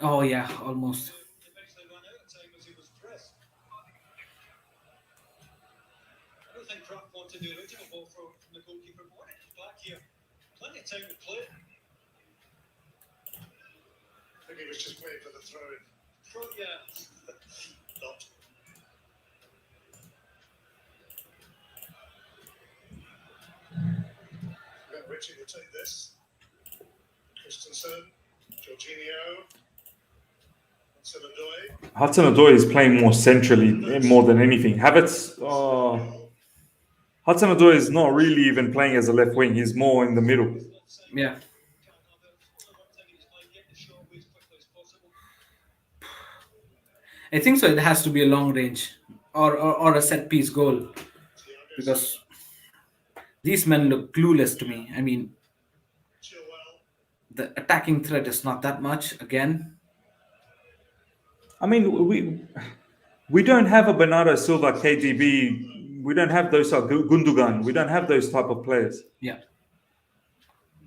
Oh yeah, almost. He eventually ran out of time as he was pressed. I don't think Kraft wanted the original ball from the goalkeeper, but when it's back here, plenty of time to play. I think he was just waiting for the throw in. Yeah. Not. We've got Richie to take this. Christensen, Jorginho, Hudson-Odoi. Hudson-Odoi is playing more centrally, more than anything. Havertz, Hudson-Odoi is not really even playing as a left wing. He's more in the middle. Yeah. I think so. It has to be a long range or a set piece goal, because these men look clueless to me. I mean, Chilwell. the attacking threat is not that much again. I mean, we don't have a Bernardo Silva, KDB. We don't have those Gundogan. We don't have those type of players. Yeah.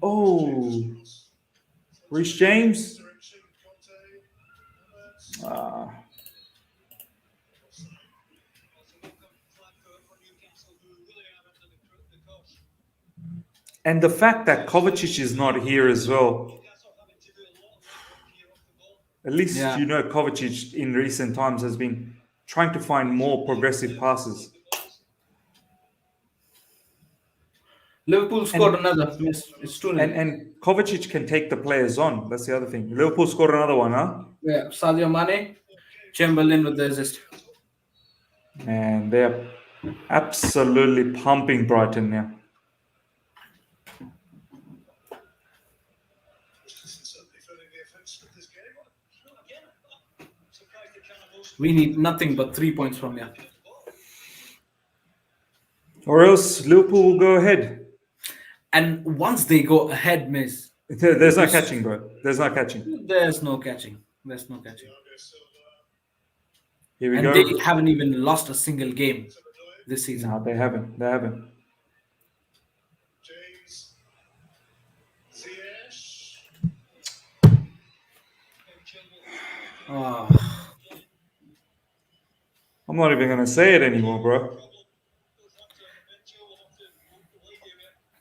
Oh, Reece James. Direction, Conte, Havertz. Uh, and the fact that Kovacic is not here as well. At least Yeah. Kovacic in recent times has been trying to find more progressive passes. Liverpool scored another miss. It's 2-0. And Kovacic can take the players on. That's the other thing. Liverpool scored another one, huh? Yeah, Sadio Mane, Chamberlain with the assist. And they're absolutely pumping Brighton now. Christensen certainly feeling the effects of this game. We need nothing but 3 points from here. Or else Liverpool will go ahead. And once they go ahead, miss, There's no catching, bro. There's no catching. there's no catching. There's no catching. Here we And go. they haven't even lost a single game this season. No, they haven't. They haven't. James. Ziyech. Oh, I'm not even going to say it anymore, bro.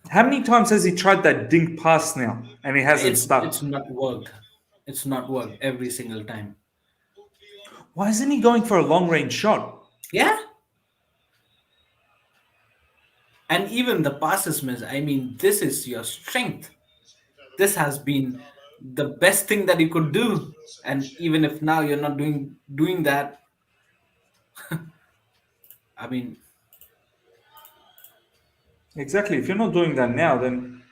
How many times has he tried that dink pass now and he hasn't stuck? it's not worked. It's not worked every single time. Why isn't he going for a long range shot? Yeah. And even the passes, miss. I mean, this is your strength. This has been the best thing that you could do. And even if now you're not doing that, I mean, Exactly. If you're not doing that now, then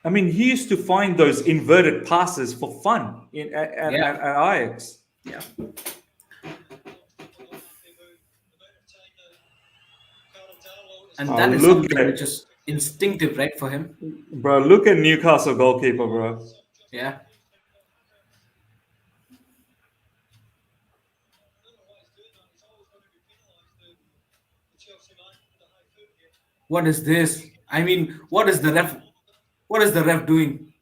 I mean, he used to find those inverted passes for fun at Ajax. yeah. And that is look something at- which is instinctive, right, for him. Bro, look at Newcastle goalkeeper, bro. Yeah. What is this? I mean, what is the ref? What is the ref doing?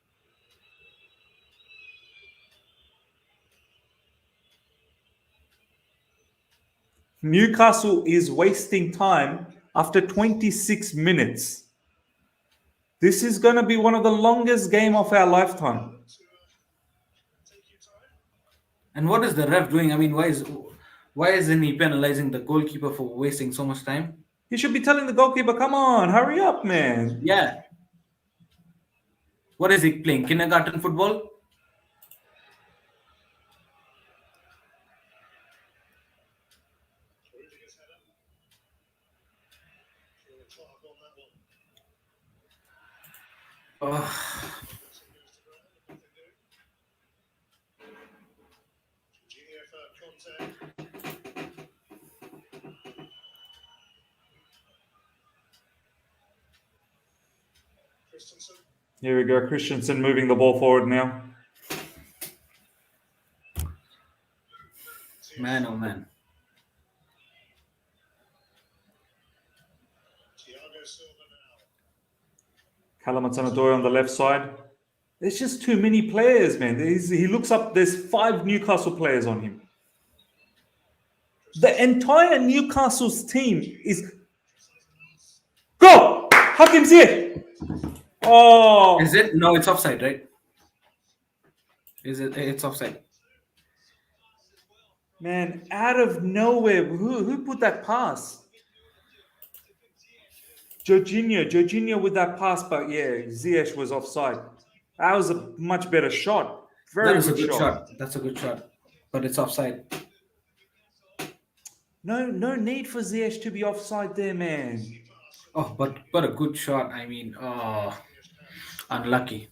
Newcastle is wasting time after 26 minutes. This is going to be one of the longest game of our lifetime. And what is the ref doing? I mean, why isn't he penalizing the goalkeeper for wasting so much time? He should be telling the goalkeeper, come on, hurry up, man. Yeah. What is he playing? Kindergarten football? Rudiger's header. Clark on that one. Wilson goes to ground, and what they do. Jorginho for contact. Christensen. Here we go. Christensen moving the ball forward now. Man, oh man. Thiago Silva now. Callum Hudson-Odoi on the left side. There's just too many players, man. He looks up, there's 5 Newcastle players on him. The entire Newcastle's team is... Go! Hakim's here! Oh! Is it? No, it's offside, right? Is it? It's offside. Man, out of nowhere, who put that pass? Jorginho with that pass, but yeah, Ziyech was offside. That was a much better shot. Very That is a good good shot. shot. That's a good shot. But it's offside. No need for Ziyech to be offside there, man. Oh, but a good shot. I mean, unlucky.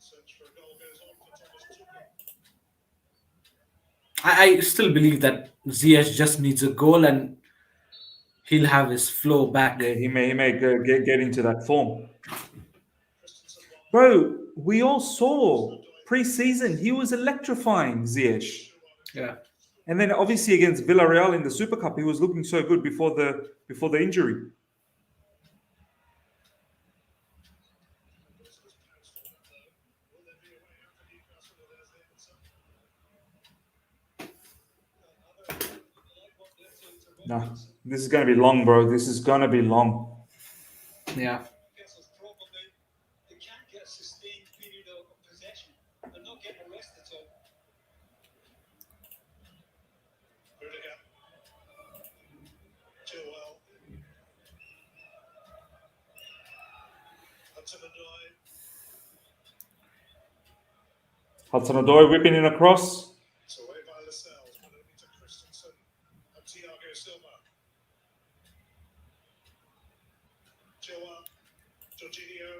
Search for a goal goes on for Thomas Tuchel. I still believe that Ziyech just needs a goal and he'll have his flow back. Yeah, he may get into that form. Bro, we all saw pre-season he was electrifying Ziyech. Yeah. And then obviously against Villarreal in the Super Cup, he was looking so good before the injury. Will there be a way out for Newcastle or there's the answer? No, this is going to be long, bro. This is going to be long. Yeah. Newcastle's problem, they can't get a sustained period of possession. They're not getting a rest at all. Rudiger. Chilwell. Hudson-Odoi. Hudson-Odoi whipping in across. It's away by Lascelles, but only to Christensen and Thiago Silva. Chilwell. Jorginho.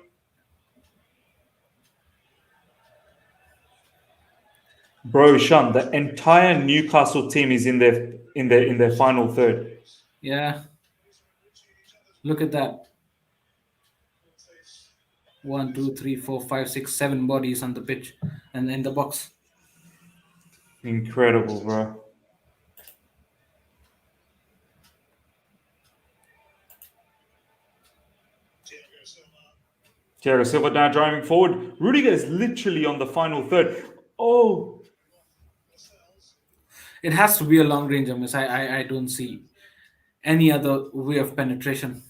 Bro, Ishan, the entire Newcastle team is in their final third. Yeah. Look at that. 1, 2, 3, 4, 5, 6, 7 bodies on the pitch and in the box. Incredible, bro. Thiago Silva. Thiago Silva now driving forward. Rudiger is literally on the final third. Oh, Lascelles. It has to be a long range miss. I don't see any other way of penetration.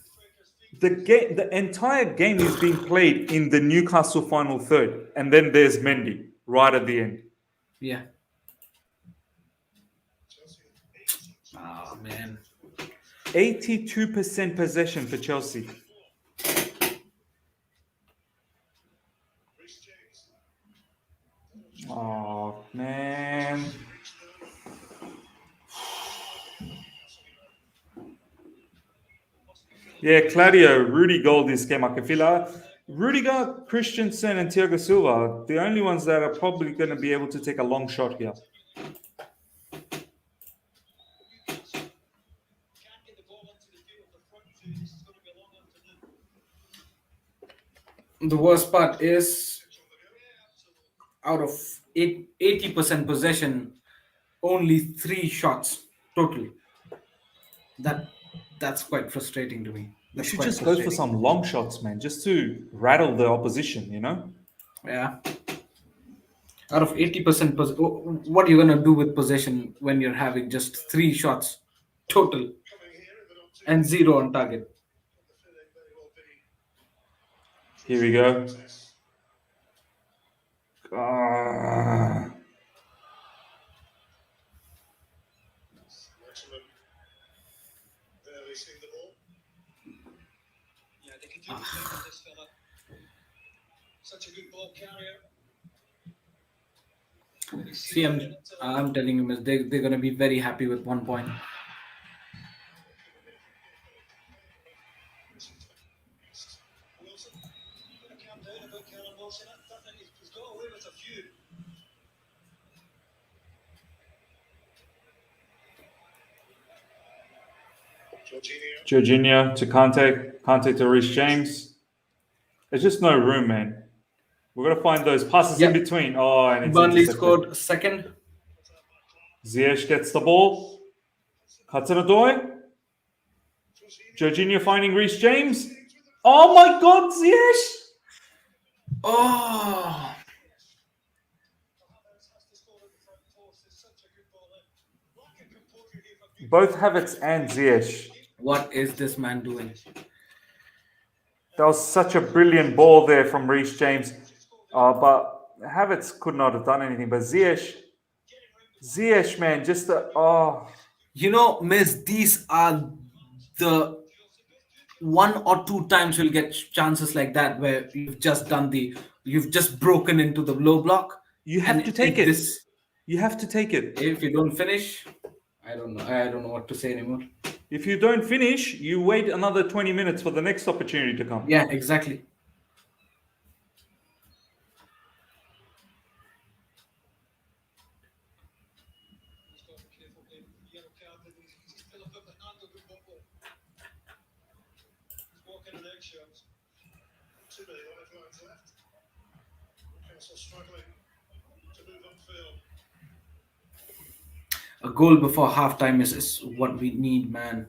the entire game is being played in the Newcastle final third, and then there's Mendy right at the end. Yeah. Oh man. 82% possession for Chelsea. Reece James. Oh man. Yeah, Claudio, Rudy Gold this game. I can feel Rudiger, Christensen, and Thiago Silva are the only ones that are probably going to be able to take a long shot here. Can't get the ball onto the field. The front two, this is going to be a long afternoon. The worst part is out of 80% possession, only 3 shots totally. That's quite frustrating to me. You That's should quite just go for frustrating. some long shots, man, just to rattle the opposition, you know? Yeah. Out of 80%, what are you gonna do with possession when you're having just 3 shots total Coming here in the not too and 0 on target? the feeling they will be Here we go. success. Ah. Watchalong barely seen the ball. Yeah, they can do the same with this fella. Such a good ball carrier. See, I'm telling you, miss, they're gonna be very happy with 1 point. Wilson. about Callum Wilson. I think he's got away with a few. Jorginho. Jorginho to Kante to Reece James. There's just no room, man. We've got to find those passes in Yeah. between. Oh, and it's Burnley intercepted. scored second. Ziyech gets the ball. Hudson-Odoi. Jorginho finding Reece James. Oh my God, Ziyech! Oh, Both Havertz and Ziyech. what is this man doing? That was such a brilliant ball there from Reece James. But Havertz could not have done anything. But Ziyech, man, just You know, Miss, these are the 1 or 2 times you'll get chances like that where you've just broken into the low block. you have And to take if it. You have to take it. If you don't finish, I don't know what to say anymore. If you don't finish, you wait another 20 minutes for the next opportunity to come. Yeah, exactly. He's got to be careful with the yellow card. He's still a bit behind the football. He's walking on eggshells. Too many lifelines left. Newcastle struggling to move upfield. A goal before halftime is what we need, man.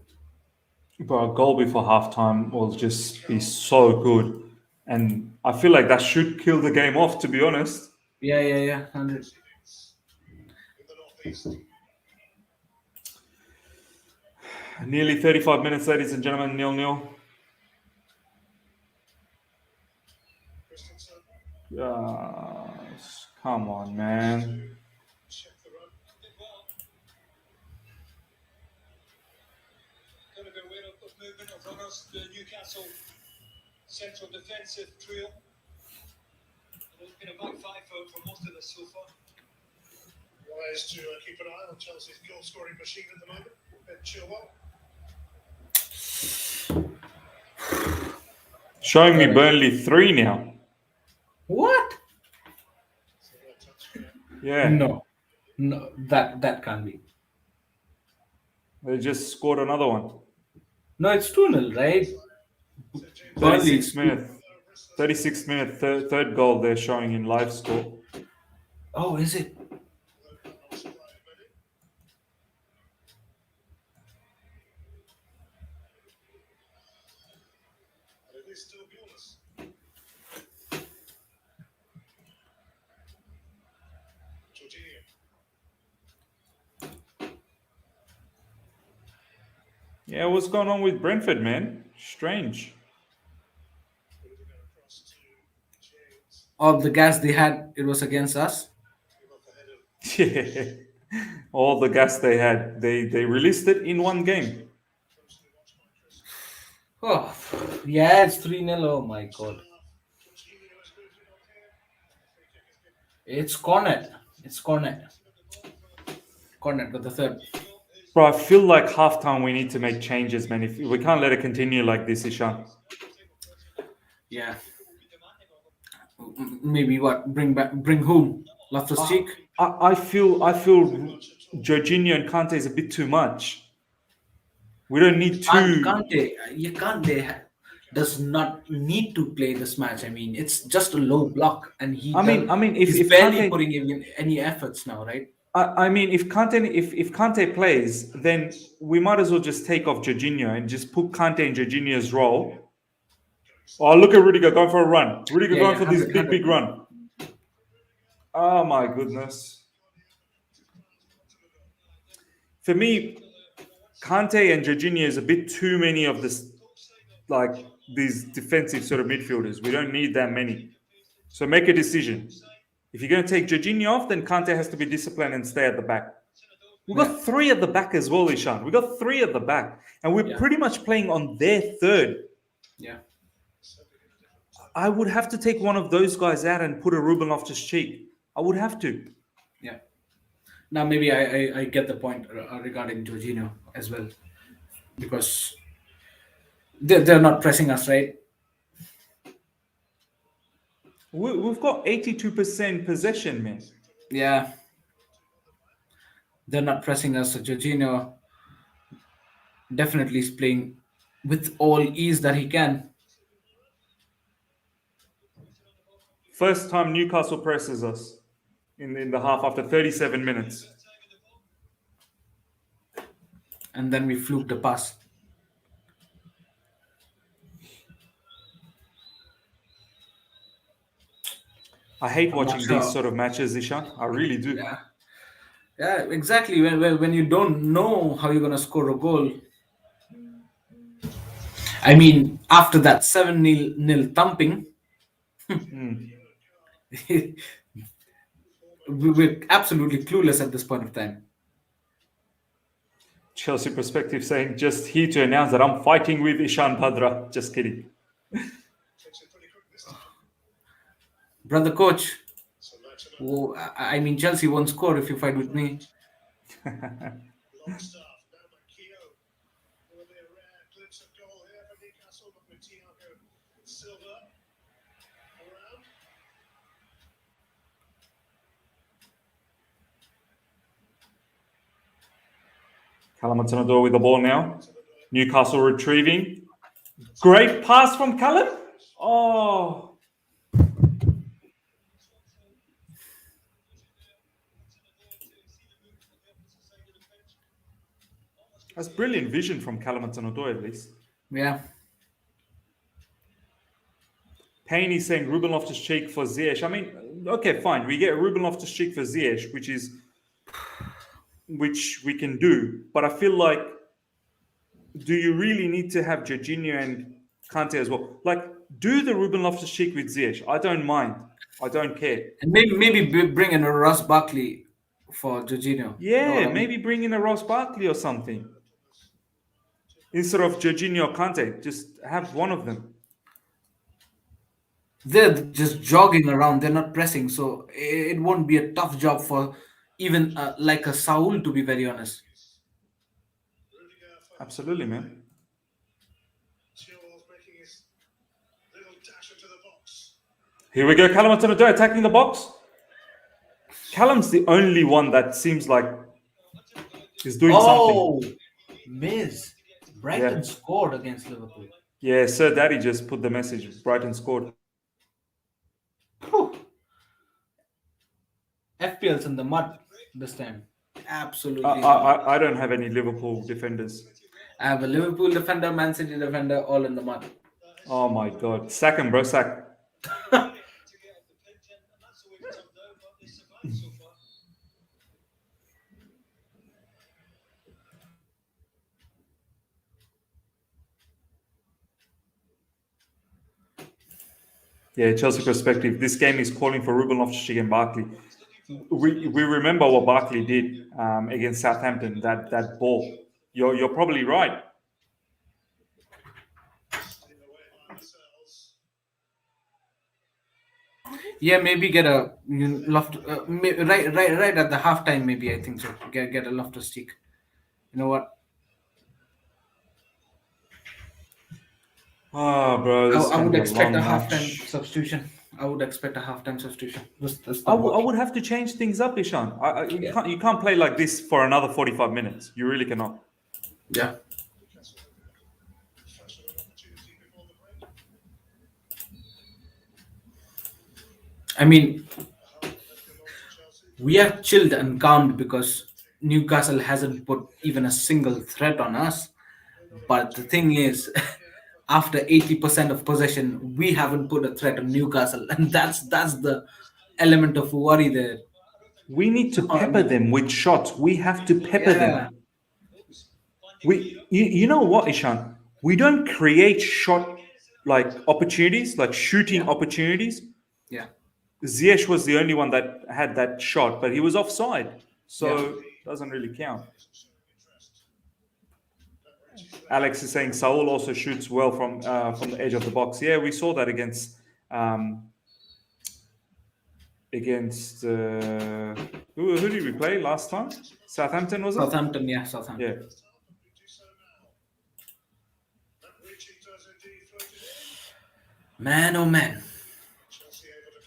But a goal before halftime will just be so good. And I feel like that should kill the game off, to be honest. Yeah, 100. In the northeast. Nearly 35 minutes, ladies and gentlemen, 0-0. Christensen. Yes. Come on, man. Check the run. Did well. Got to be aware of movement of runners. The Newcastle central defensive trio. There's been a back five for most of this so far. Wise to keep an eye on Chelsea's goal-scoring machine at the moment. Ben Chilwell. Showing me Burnley 3 now. What? So well touched. Yeah. No, that can't be. They just scored another one. No, it's 2-0, right? Burnley 36th minute. 36th minute, third goal they're showing in live score. Oh, is it? Not surprised, maybe. But it is still goalless. Jorginho. Yeah, what's going on with Brentford, man? Strange. Put it across to James. All the gas they had, it was against us. Came off the head of Yeah. All the gas they had. They released it in one game. closely watched by Chris. Oh, yeah, it's 3-0. Oh my god. Jorginho has moved it on here. Free kick is given. It's Cornet. Cornet with the third. Bro, I feel like halftime we need to make changes, man. If we can't let it continue like this, Ishan. Yeah. Maybe what? Bring whom? Loftus-Cheek? I feel Jorginho and Kante is a bit too much. We don't need two. Kante does not need to play this match. I mean, it's just a low block, and he's if barely Kante, putting in any efforts now, right? I mean, if Kante plays, then we might as well just take off Jorginho and just put Kante in Jorginho's role. Oh, look at Rudiger going for a run. Rudiger going for this 100. big run. Oh my goodness. For me, Kante and Jorginho is a bit too many of this, like these defensive sort of midfielders. We don't need that many. So make a decision. If you're going to take Jorginho off, then Kante has to be disciplined and stay at the back. We've got 3 at the back as well, Ishan. We've got 3 at the back. And we're pretty much playing on their third. Yeah. I would have to take one of those guys out and put a Ruben Loftus-Cheek. I would have to. Yeah. Now maybe I get the point regarding Jorginho as well, because they're not pressing us, right? We've got 82% possession, man. Yeah. They're not pressing us. So Jorginho definitely is playing with all ease that he can. First time Newcastle presses us in the half after 37 minutes. And then we fluke the pass. I hate I'm not watching sure. these sort of matches, Ishan. I really do. Yeah, exactly. When you don't know how you're gonna score a goal. I mean, after that 7-0 thumping, we're absolutely clueless at this point of time. Chelsea Perspective saying, just here to announce that I'm fighting with Ishan Bhadra. Just kidding. Takes it pretty quick this time. Brother coach, So Maximin, oh, I mean, Chelsea won't score if you fight with me. Longstaff, now Makio. Will be a rare glimpse of goal here for Newcastle, but with Thiago Silva around. Callum Hudson-Odoi with the ball now. Newcastle retrieving. Great pass from Callum. Oh. That's brilliant vision from Callum Hudson-Odoi at least. Yeah. Payne is saying Ruben Loftus-Cheek for Ziyech. I mean, okay, fine. We get Ruben Loftus-Cheek for Ziyech, which we can do. But I feel like, do you really need to have Jorginho and Kante as well? Like, do the Ruben Loftus-Cheek with Ziyech. I don't mind. I don't care. And maybe bring in a Ross Barkley for Jorginho. Yeah, maybe bring in a Ross Barkley or something. Instead of Jorginho or Kante, just have one of them. They're just jogging around. They're not pressing, so it won't be a tough job for even like a Saul, to be very honest. Absolutely, man. Chilwell's making his little dash into the box. Here we go. Callum Hudson-Odoi attacking the box. Callum's the only one that seems like is doing something. Miz. Brighton Yeah. scored against Liverpool. Yeah, Sir Daddy just put the message. Brighton scored. Whew. FPL's in the mud this time. Absolutely. I don't have any Liverpool defenders. I have a Liverpool defender, Man City defender, all in the mud. Oh my God. Sack him, bro. Sack. Yeah, Chelsea Perspective. This game is calling for Ruben Loftus-Cheek and Barkley. We remember what Barkley did against Southampton. That ball. You're probably right. Yeah, maybe get a right at the halftime. Maybe I think so. Get a Loftus-Cheek. You know what? Oh, bro. This I would expect a halftime halftime substitution. I would expect a halftime substitution. I would have to change things up, Ishan. You can't play like this for another 45 minutes. You really cannot. Yeah. I mean, we are chilled and calmed because Newcastle hasn't put even a single threat on us. But the thing is, after 80% of possession, we haven't put a threat on Newcastle, and that's the element of worry there. We need to pepper them with shots. We have to pepper them. You know what, Ishan? We don't create shot like opportunities, like shooting opportunities. Yeah. Ziyech was the only one that had that shot, but he was offside, so doesn't really count. Alex is saying Saul also shoots well from the edge of the box. Yeah, we saw that against who did we play last time? Southampton, was it? Southampton, yeah, Southampton. Yeah. Man, oh man. Chelsea able to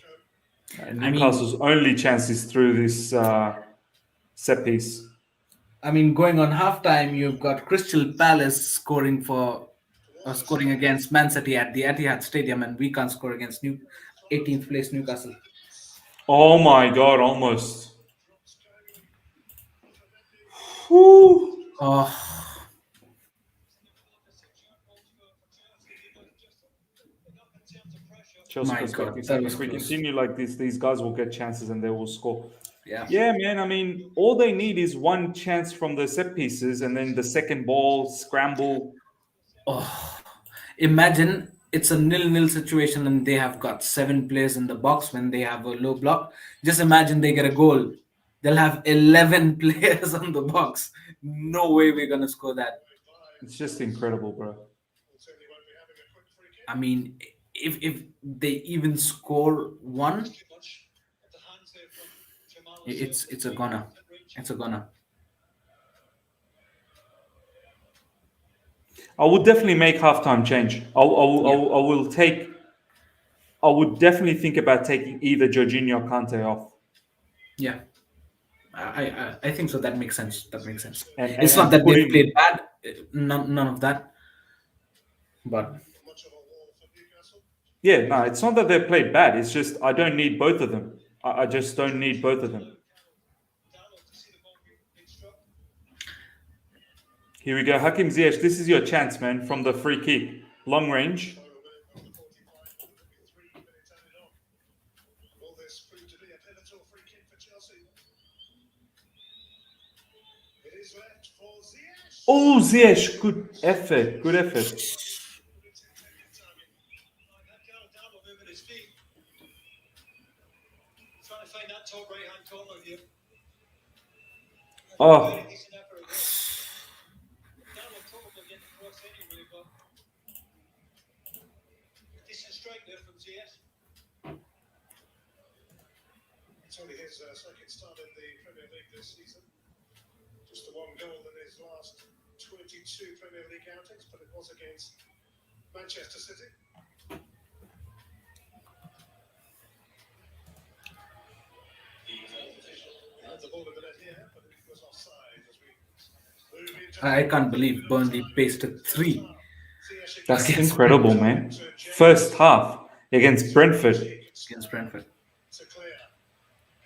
Newcastle's only chance is through this set piece. I mean, going on halftime, you've got Crystal Palace scoring against Man City at the Etihad Stadium, and we can't score against 18th place Newcastle. Oh my God, almost. Whew. Oh, Chelsea My perspective God, that saying was if we close. continue like this, these guys will get chances and they will score. yeah. Yeah, man. I mean, all they need is one chance from the set pieces and then the second ball, scramble. Oh, imagine it's a nil-nil situation and they have got 7 players in the box when they have a low block. Just imagine they get a goal. They'll have 11 players on the box. No way we're gonna score that. It's just incredible, bro. Certainly won't be having a quick free kick. I mean, if they even score one, Too much at the hands there from Jamal. it's a goner. It's a goner. I would definitely make halftime change. I would definitely think about taking either Jorginho or Kante off. Yeah. I think so. That makes sense. That makes sense. And- It's and not that put they've in- played bad. None of that. But Much of a wall for Newcastle. Yeah, no, it's not that they played bad. It's just I don't need both of them. I just don't need both of them. Darlow to see the ball being struck. Here we go. Hakim Ziyech, this is your chance, man, from the free kick. Long range. On the 45, but it'll be 3 minutes added on. Will this prove to be a pivotal free kick for Chelsea? It is left for Ziyech. Oh, Ziyech, good effort. Good effort. Darlow moving his feet. Trying to find that top right hand corner here. Oh. Very decent effort again. Darlow probably getting across anyway, but decent strike there from CS. It's only his second start in the Premier League this season. Just the one goal in his last 22 Premier League outings, but it was against Manchester City. He had the ball in the net here, but it was offside as we move into I can't believe Burnley pasted 3. Ziyech That's again. incredible, man. First half against Brentford. Against Brentford. To clear.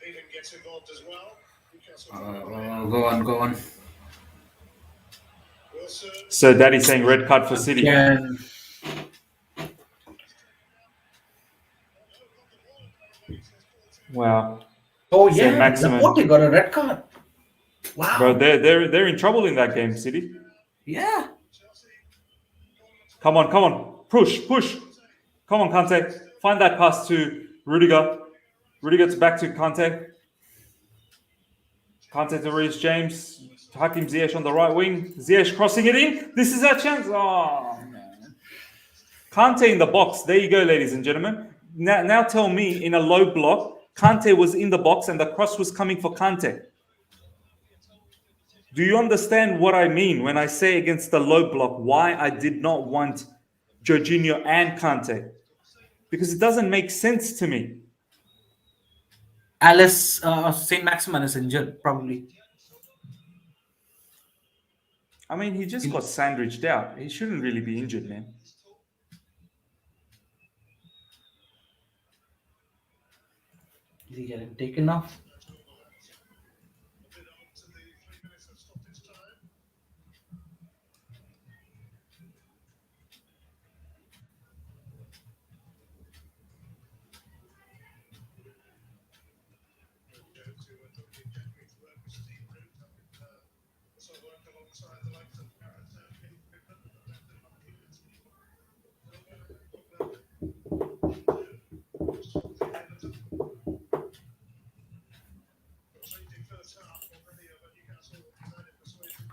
Hayden gets involved as well. Newcastle Go on. Wilson. So Daddy saying red card for City. Again. Wow. Oh Say yeah, maximum. Laporte got a red card. Wow. Bro, they're in trouble in that game, City. Yeah. Come on. Push. Come on, Kante. Find that pass to Rudiger. Rudiger's back to Kante. Kante to Reece James. Hakim Ziyech on the right wing. Ziyech crossing it in. This is our chance. Oh, man. Kante in the box. There you go, ladies and gentlemen. Now tell me, in a low block, Kante was in the box and the cross was coming for Kante. Do you understand what I mean when I say against the low block why I did not want Jorginho and Kante? Because it doesn't make sense to me. Alice Saint Maximin is injured, probably. I mean, he just got sandwiched out. He shouldn't really be injured, man. Is he getting taken off? To the 3 minutes of stoppage time. Also work alongside the likes of Gareth Frustrating first half already of a Newcastle United persuasion.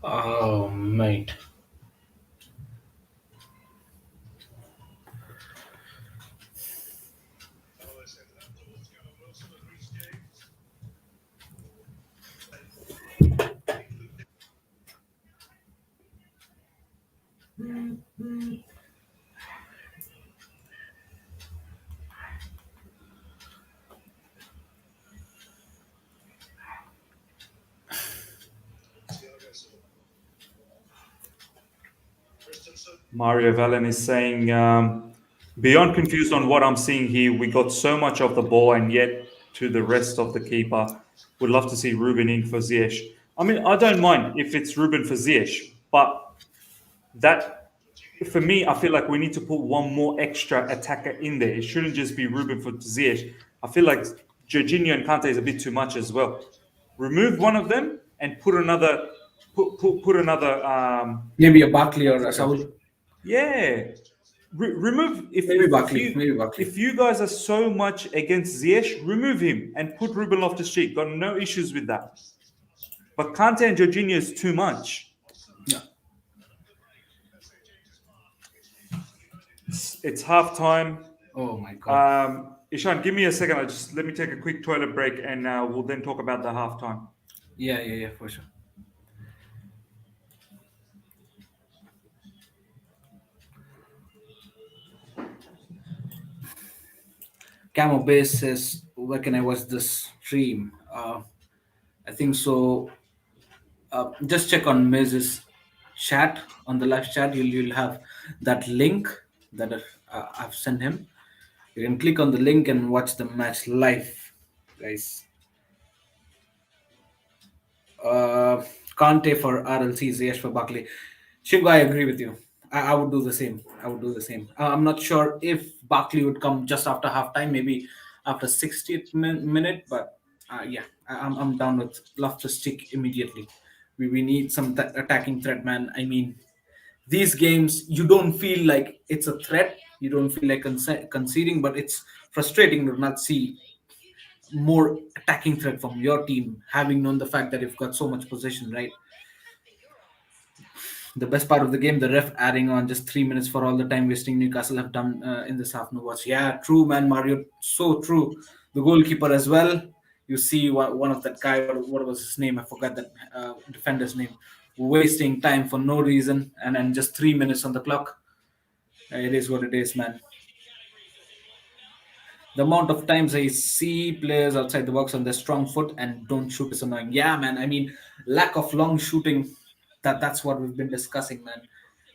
Oh, mate. Well, they said that was Callum Wilson and Reece James. Thiago Silva. Christensen. Mario Valen is saying, beyond confused on what I'm seeing here, we got so much of the ball and yet to the rest of the keeper. Would love to see Ruben in for Ziyech. I mean, I don't mind if it's Ruben for Ziyech, but that, for me, I feel like we need to put one more extra attacker in there. It shouldn't just be Ruben for Ziyech. I feel like Jorginho and Kante is a bit too much as well. Remove one of them and put another, put another. Maybe a Barkley or a Saul. Yeah. Remove Maybe Barkley. Maybe Barkley. if you guys are so much against Ziyech, remove him and put Ruben Loftus-Cheek. Got no issues with that. But Kante and Jorginho is too much. Yeah. It's half time. Oh my god. Ishan, give me a second. Let me take a quick toilet break and we'll then talk about the half time. Yeah, for sure. Camo Base says, where can I watch this stream? I think so. Just check on Miz's chat, on the live chat. You'll have that link that I've sent him. You can click on the link and watch the match live, guys. Kante for RLC, Ziyech for Barkley. Shingo, I agree with you. I would do the same. I'm not sure if Barkley would come just after halftime, maybe after 60th minute, but yeah, I'm down with Loftus-Cheek immediately. We need some attacking threat, man. I mean, these games, you don't feel like it's a threat. You don't feel like conceding, but it's frustrating to not see more attacking threat from your team, having known the fact that you've got so much possession, right? The best part of the game, the ref adding on just 3 minutes for all the time wasting Newcastle have done in this half. No watch. Yeah, true, man, Mario. So true. The goalkeeper as well. You see one of that guy, what was his name? I forgot that defender's name. Wasting time for no reason, and then just 3 minutes on the clock. It is what it is, man. The amount of times I see players outside the box on their strong foot and don't shoot is annoying. Yeah, man. I mean, lack of long shooting. That's what we've been discussing, man.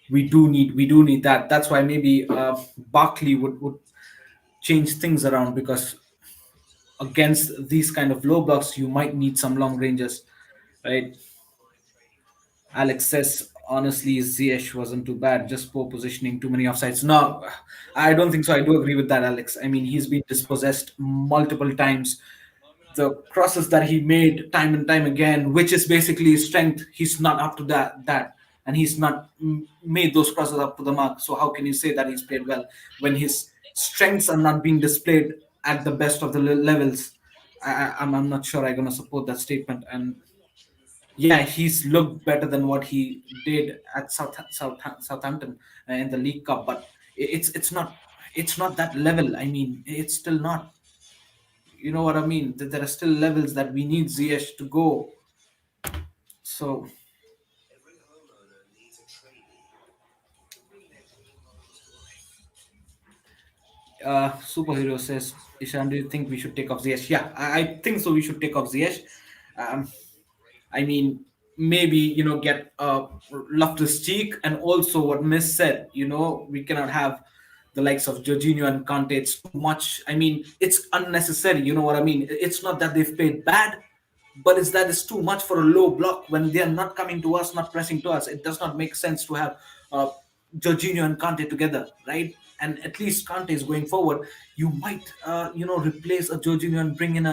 We do need that. That's why maybe Barkley would change things around, because against these kind of low blocks, you might need some long ranges, right? Alex says, honestly, Ziyech wasn't too bad, just poor positioning, too many offsides. No, I don't think so. I do agree with that, Alex. I mean, he's been dispossessed multiple times. The crosses that he made time and time again, which is basically his strength, he's not up to that. And he's not made those crosses up to the mark. So how can you say that he's played well when his strengths are not being displayed at the best of the levels? I'm not sure I'm going to support that statement. And yeah, he's looked better than what he did at Southampton in the League Cup, but it's not that level. I mean, it's still not. You know what I mean? There are still levels that we need Ziyech to go. So Superhero says, Ishan, do you think we should take off Ziyech? Yeah, I think so. We should take off Ziyech. Um, I mean, maybe get Loftus-Cheek, and also what Miss said. We cannot have the likes of Jorginho and Kante. It's too much. I mean, it's unnecessary. You know what I mean? It's not that they've played bad, but it's too much for a low block when they are not coming to us, not pressing to us. It does not make sense to have Jorginho and Kante together, right? And at least Kante is going forward. You might, replace a Jorginho and bring in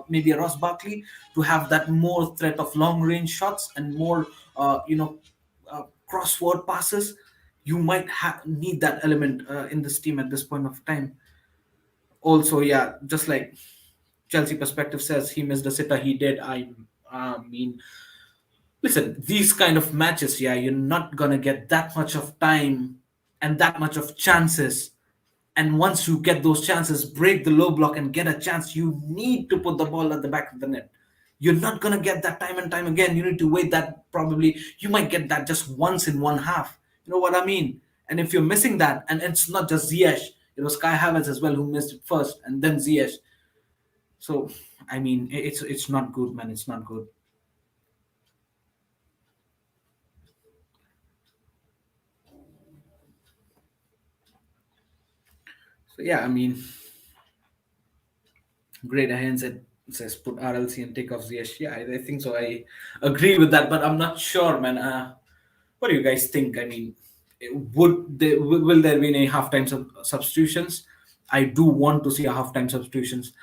maybe a Ross Barkley to have that more threat of long range shots and more, crossword passes. You might need that element in this team at this point of time. Also, yeah, just like Chelsea perspective says, he missed the sitter. He did. I mean, Listen, these kind of matches, yeah, you're not gonna get that much of time and that much of chances. And once you get those chances, break the low block and get a chance, you need to put the ball at the back of the net. You're not gonna get that time and time again. You need to wait that probably you might get that just once in one half. You know what I mean? And if you're missing that, and it's not just Ziyech, it was Kai Havertz as well who missed it first, and then Ziyech. So I mean, it's not good, man. It's not good. So yeah, I mean, great hands it says put RLC and take off Ziyech. Yeah, I think so. I agree with that, but I'm not sure, man. What do you guys think? I mean, will there be any halftime substitutions? I do want to see a halftime substitutions.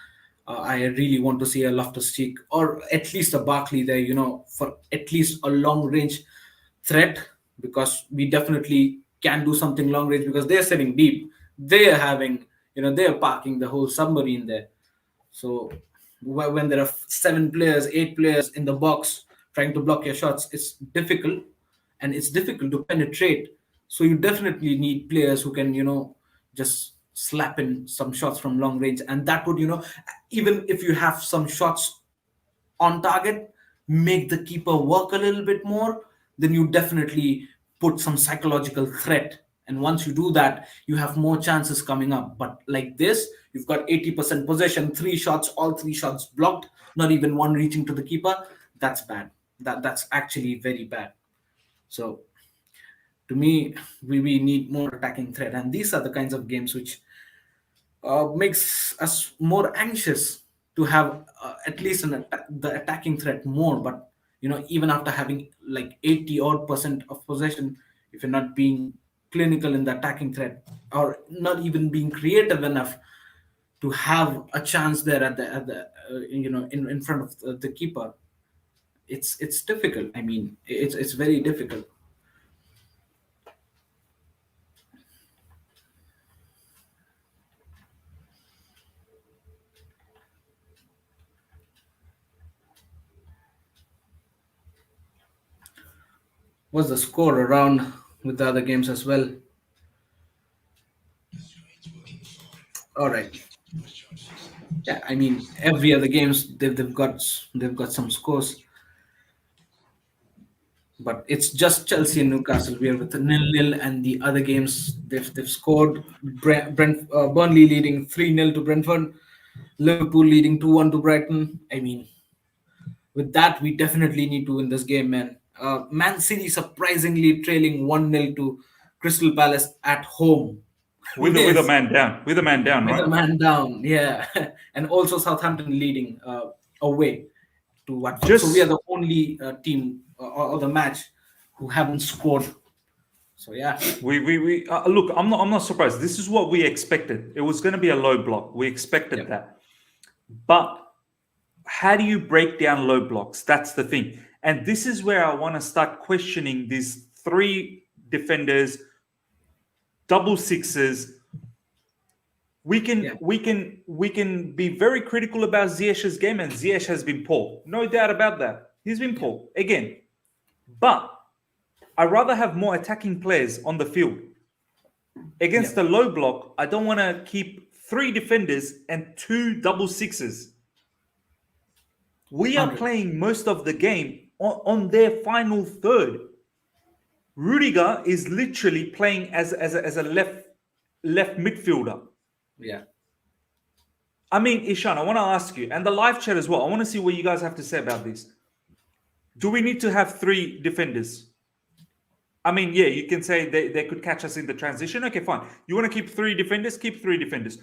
I really want to see a Loftus Cheek or at least a Barkley there, for at least a long range threat, because we definitely can do something long range because they're sitting deep. They are having, they're parking the whole submarine there. So when there are 7 players, 8 players in the box trying to block your shots, it's difficult, and it's difficult to penetrate. So you definitely need players who can, just slap in some shots from long range, and that would, even if you have some shots on target, make the keeper work a little bit more, then you definitely put some psychological threat. And once you do that, you have more chances coming up. But like this, you've got 80% possession, 3 shots, all 3 shots blocked, not even one reaching to the keeper. That's bad. That's actually very bad. So to me, we need more attacking threat. And these are the kinds of games which makes us more anxious to have at least the attacking threat more. But even after having like 80 odd percent of possession, if you're not being clinical in the attacking threat or not even being creative enough to have a chance there at the in front of the keeper, it's difficult. I mean, it's very difficult. What's the score around with the other games as well? All right. Yeah, I mean every other games they've got some scores, but it's just Chelsea and Newcastle. We are with a 0-0, and the other games they've scored. Burnley leading 3-0 to Brentford, Liverpool leading 2-1 to Brighton. I mean, with that we definitely need to win this game, man. Man City surprisingly trailing 1-0 to Crystal Palace at home. With a Yes. man down, With right? a man down, yeah. And also Southampton leading away to Watford. So we are Just the only team or the match who haven't scored. So yeah, we look. I'm not surprised. This is what we expected. It was going to be a low block. We expected Yep. that. But how do you break down low blocks? That's the thing. And this is where I want to start questioning these 3 defenders, double sixes. We can Yeah. we can be very critical about Ziyech's game, and Ziyech has been poor. No doubt about that. He's been poor again. But I'd rather have more attacking players on the field. Against Yeah. the low block, I don't want to keep 3 defenders and 2 double sixes. We are 100. playing most of the game on their final third. Rudiger is literally playing as a left midfielder. Yeah. I mean, Ishan, I want to ask you, and the live chat as well. I want to see what you guys have to say about this. Do we need to have 3 defenders? I mean, yeah, you can say they could catch us in the transition. Okay, fine. You want to keep 3 defenders? Keep 3 defenders.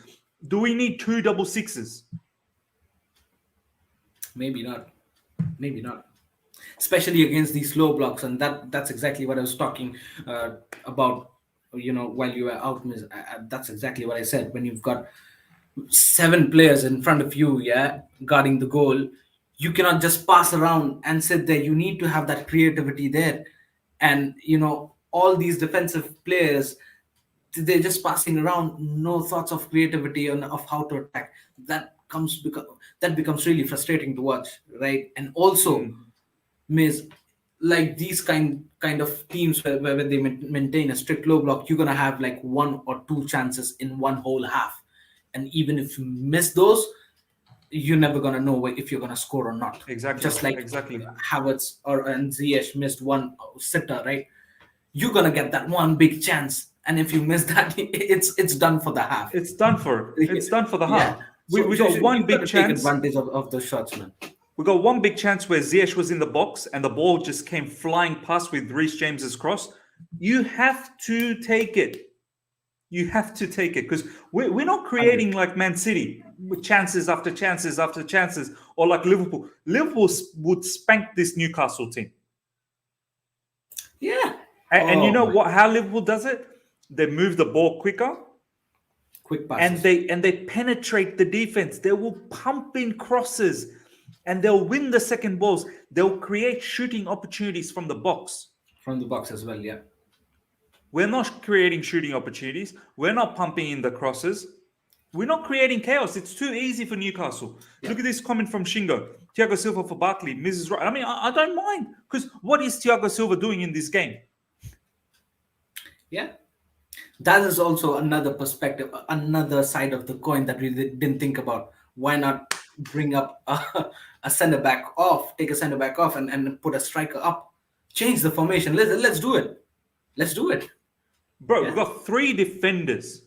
Do we need 2 double sixes? Maybe not. Maybe not. Especially against these low blocks, and that's exactly what I was talking about. While you were out, Miss, that's exactly what I said. When you've got 7 players in front of you, yeah, guarding the goal, you cannot just pass around and sit there. You need to have that creativity there, and all these defensive players, they're just passing around, no thoughts of creativity and of how to attack. That becomes really frustrating to watch, right? And also, Mm. Miss, like these kind of teams where they maintain a strict low block, you're gonna have like one or two chances in one whole half, and even if you miss those, you're never gonna know if you're gonna score or not. Exactly, Just like exactly. Havertz and Ziyech missed one sitter, right? You're gonna get that one big chance, and if you miss that, it's done for the half. It's done for. It's done for the Yeah. half. So, We got one you got big to take chance. advantage of those shots, man. We got one big chance where Ziyech was in the box and the ball just came flying past with Reece James's cross. You have to take it. You have to take it because we're not creating like Man City with chances after chances after chances, or like Liverpool. Liverpool would spank this Newcastle team. Yeah. And you know man. what? How Liverpool does it? They move the ball quicker, Quick passes. and they penetrate the defense. They will pump in crosses, and they'll win the second balls. They'll create shooting opportunities from the box. From the box as well, yeah. We're not creating shooting opportunities. We're not pumping in the crosses. We're not creating chaos. It's too easy for Newcastle. Yeah. Look at this comment from Shingo. Thiago Silva for Barkley. Mrs. Right. I mean, I don't mind because what is Thiago Silva doing in this game? Yeah. That is also another perspective, another side of the coin that we didn't think about. Why not bring up a center back off, take a center back off, and put a striker up? Change the formation. Let's do it. Let's do it. Bro, Yeah. we've got 3 defenders.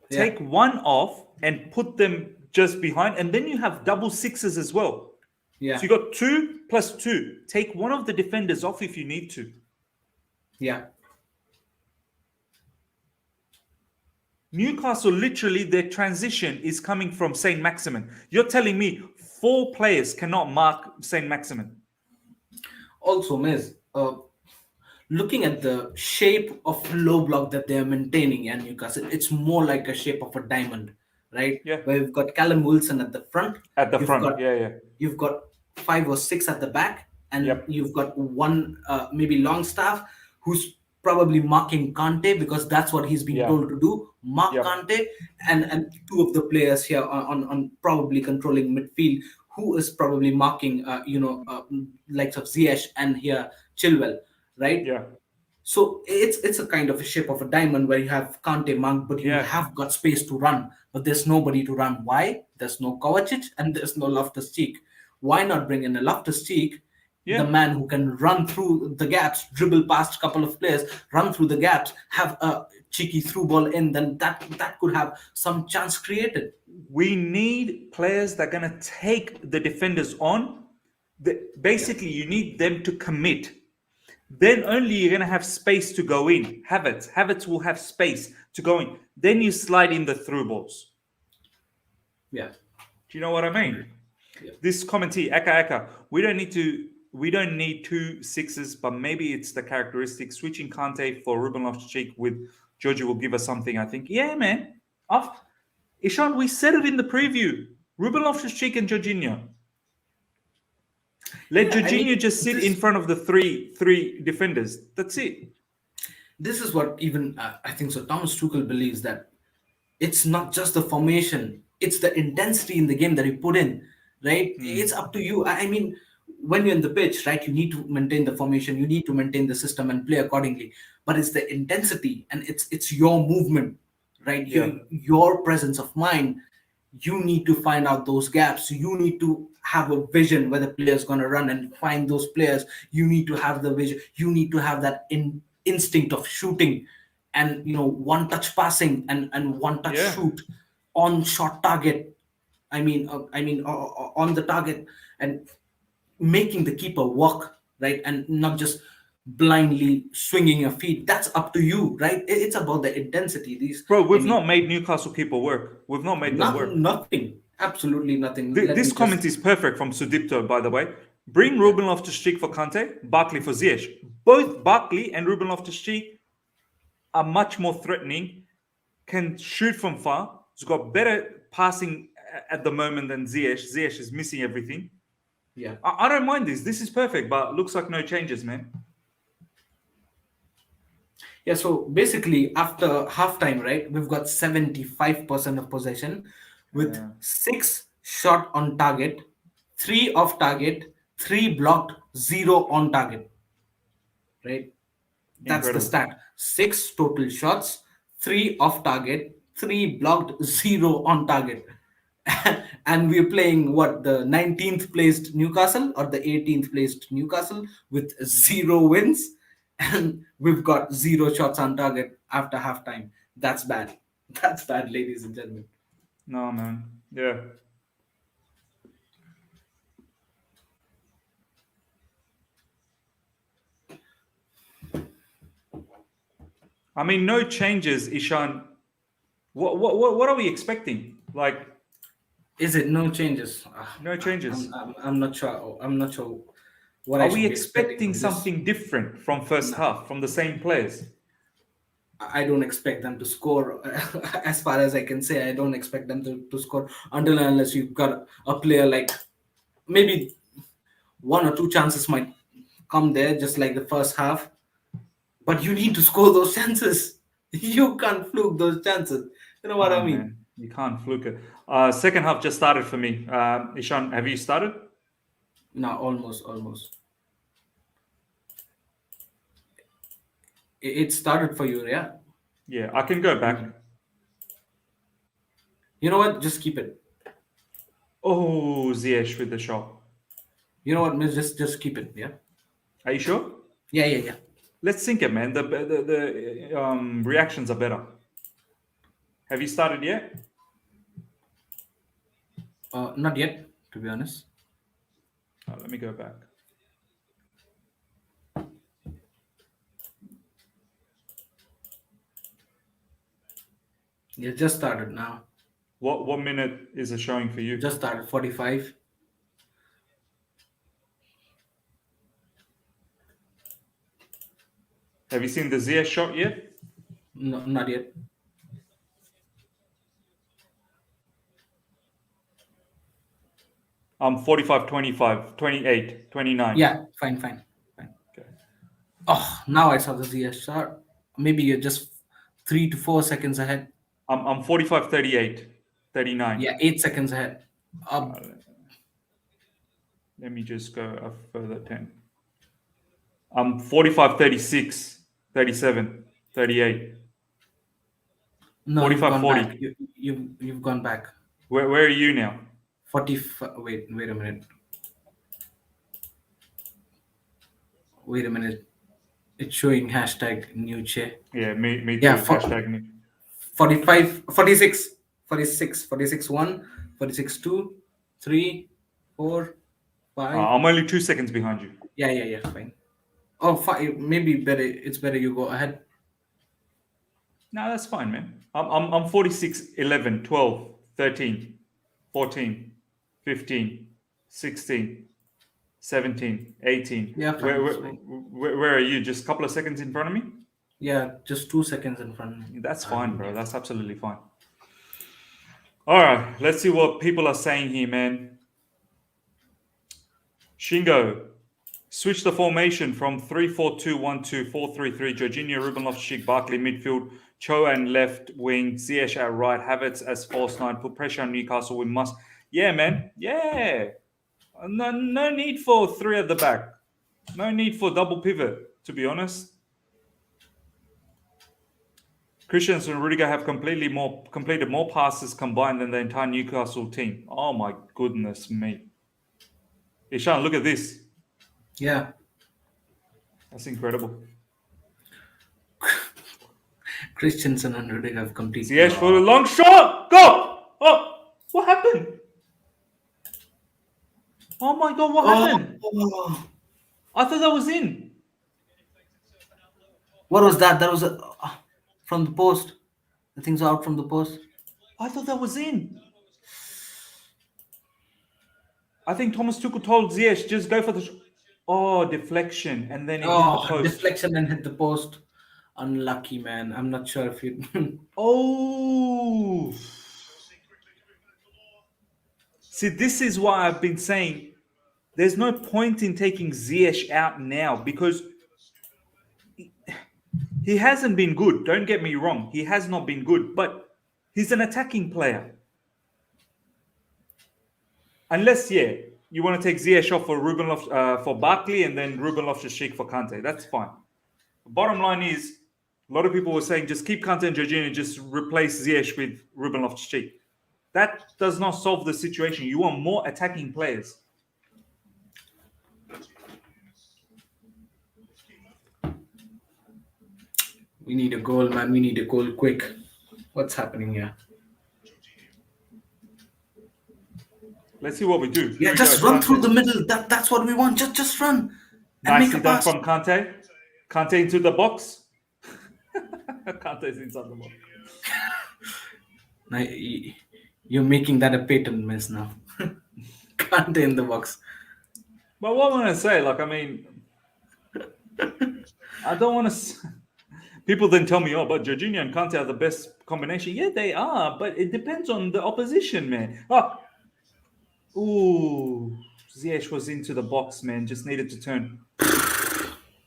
Yeah. Take one off and put them just behind, and then you have double sixes as well. Yeah. So you got 2 plus 2. Take one of the defenders off if you need to. Yeah. Newcastle, literally, their transition is coming from Saint Maximin. You're telling me 4 players cannot mark Saint Maximin? Also, Miz, looking at the shape of low block that they're maintaining in Newcastle, it's more like a shape of a diamond, right? Yeah. Where we've got Callum Wilson at the front. At the You've front, got- yeah. You've got 5 or 6 at the back, and Yep. you've got one maybe Longstaff who's probably marking Kante because that's what he's been Yeah. told to do. Mark Yep. Kante, and 2 of the players here on probably controlling midfield, who is probably marking likes of Ziyech and here Chilwell, right? Yeah. So it's a kind of a shape of a diamond where you have Kante marked, but you Yeah. have got space to run, but there's nobody to run. Why? There's no Kovacic and there's no Loftus-Cheek. Why not bring in a Loftus-Cheek, Yeah. the man who can run through the gaps, dribble past a couple of players, run through the gaps, have a cheeky through ball in, then that could have some chance created. We need players that are going to take the defenders on. Basically, you need them to commit. Then only you're going to have space to go in. Havertz will have space to go in. Then you slide in the through balls. Yeah. Do you know what I mean? Yeah. This commentee, Aka, we don't need 2 sixes, but maybe it's the characteristic. Switching Kante for Ruben Loftus-Cheek with Georgie will give us something, I think. Yeah, man. Ishan, we said it in the preview. Ruben Loftus-Cheek and Jorginho. Let Jorginho just sit in front of the three defenders. That's it. This is what even I think so. Thomas Tuchel believes that it's not just the formation; it's the intensity in the game that you put in. Right? It's up to you. I mean, when you're in the pitch, right, you need to maintain the formation, you need to maintain the system and play accordingly. But it's the intensity and it's your movement, right? Yeah. Your presence of mind. You need to find out those gaps. You need to have a vision where the player's going to run and find those players. You need to have the vision. You need to have that instinct of shooting and, one touch passing and one touch Yeah. shoot on short target. On the target and making the keeper walk, right? And not just blindly swinging your feet. That's up to you, right? It's about the intensity. Bro, not made Newcastle keeper work. We've not made them work. Nothing. Absolutely nothing. This comment is perfect from Sudipto, by the way. Bring Ruben Loftus-Cheek for Kante, Barkley for Ziyech. Both Barkley and Ruben Loftus-Cheek are much more threatening, can shoot from far. He's got better passing at the moment than Ziyech. Ziyech is missing everything. Yeah. I don't mind this. This is perfect, but looks like no changes, man. Yeah, so basically after halftime, right, we've got 75% of possession with 6 shot on target, 3 off target, 3 blocked, 0 on target. Right? That's the Incredible. stat. 6 total shots, 3 off target, 3 blocked, 0 on target. And we're playing what, the 19th placed Newcastle or the 18th placed Newcastle with 0 wins, and we've got 0 shots on target after halftime. That's bad. That's bad, ladies and gentlemen. No, man. Yeah. I mean, no changes, Ishan. What are we expecting? Like, Is it no changes? no changes. I'm not sure. I'm not sure what I Are should we be expecting expecting from this. something different from first No. half from the same players? I don't expect them to score. As far as I can say, I don't expect them to score until and unless you've got a player like, maybe 1 or 2 chances might come there, just like the first half. But you need to score those chances. You can't fluke those chances. You know what I mean? Man, you can't fluke it. Second half just started for me. Ishan, have you started? No, almost. It started for you, yeah. Yeah, I can go back. You know what? Just keep it. Oh, Ziyech with the shot. You know what, miss? Just keep it. Yeah. Are you sure? Yeah. Let's sync it, man. The reactions are better. Have you started yet? Not yet, to be honest. Let me go back. Yeah, just started now. What minute is it showing for you? Just started 45. Have you seen the Ziyech shot yet? No, not yet. I'm 45, 25, 28, 29. Yeah, fine. Okay. Oh, now I saw the ZS shot. Maybe you're just 3 to 4 seconds ahead. I'm 45, 38, 39. Yeah, 8 seconds ahead. Let me just go a further 10. I'm 45, 36, 37, 38. No, 45, you've gone 40. back. You've gone back. Where are you now? 45. Wait a minute. Wait a minute. It's showing hashtag new chair. Yeah, me too. Yeah, Hashtag me. 45, 46, 1, 46, 2, 3, 4, 5. I'm only 2 seconds behind you. Yeah, fine. Oh, maybe better. It's better you go ahead. No, that's fine, man. I'm 46, 11, 12, 13, 14, 15, 16, 17, 18. Yeah, fine, it's fine. Where are you? Just a couple of seconds in front of me? Yeah, just 2 seconds in front of me. That's fine, bro. That's absolutely fine. All right, let's see what people are saying here, man. Shingo, switch the formation from 3-4-2-1 to 4-3-3. Jorginho, Ruben Loftus-Cheek, Barkley midfield, Cho and left wing, Ziyech at right, Havertz as false nine. Put pressure on Newcastle. We must. Yeah, man. Yeah. No need for 3 at the back. No need for double pivot, to be honest. Christensen and Rudiger have completed more passes combined than the entire Newcastle team. Oh my goodness me. Ishan, look at this. Yeah. That's incredible. Christensen and Rudiger have completed. Ziyech for the long shot. Go! Oh, what happened? Oh my God, what happened? Oh. I thought that was in. What was that? That was from the post. The things are out from the post. I thought that was in. I think Thomas Tuchel told Ziyech, just go for the deflection, and then it hit the post. Deflection and hit the post. Unlucky, man. I'm not sure if you. Oh. See, this is why I've been saying there's no point in taking Ziyech out now, because he hasn't been good. Don't get me wrong. He has not been good, but he's an attacking player. Unless, you you want to take Ziyech off for Barkley and then Ruben Loftus-Cheek for Kante. That's fine. The bottom line is, a lot of people were saying just keep Kante and Jorginho and just replace Ziyech with Ruben Loftus-Cheek. That does not solve the situation. You want more attacking players. We need a goal, man. We need a goal quick. What's happening here? Let's see what we do. Yeah, Here we just go. run Kante. through the middle. That's what we want. Just run and Nicely make a done pass. from Kante. Kante into the box. Kante is inside the box. Now, you're making that a patent mess now. Kante in the box. But what I want to say, like, I mean, I don't want to. People then tell me, oh, but Jorginho and Kante are the best combination. Yeah, they are, but it depends on the opposition, man. Oh, ooh, Ziyech was into the box, man. Just needed to turn.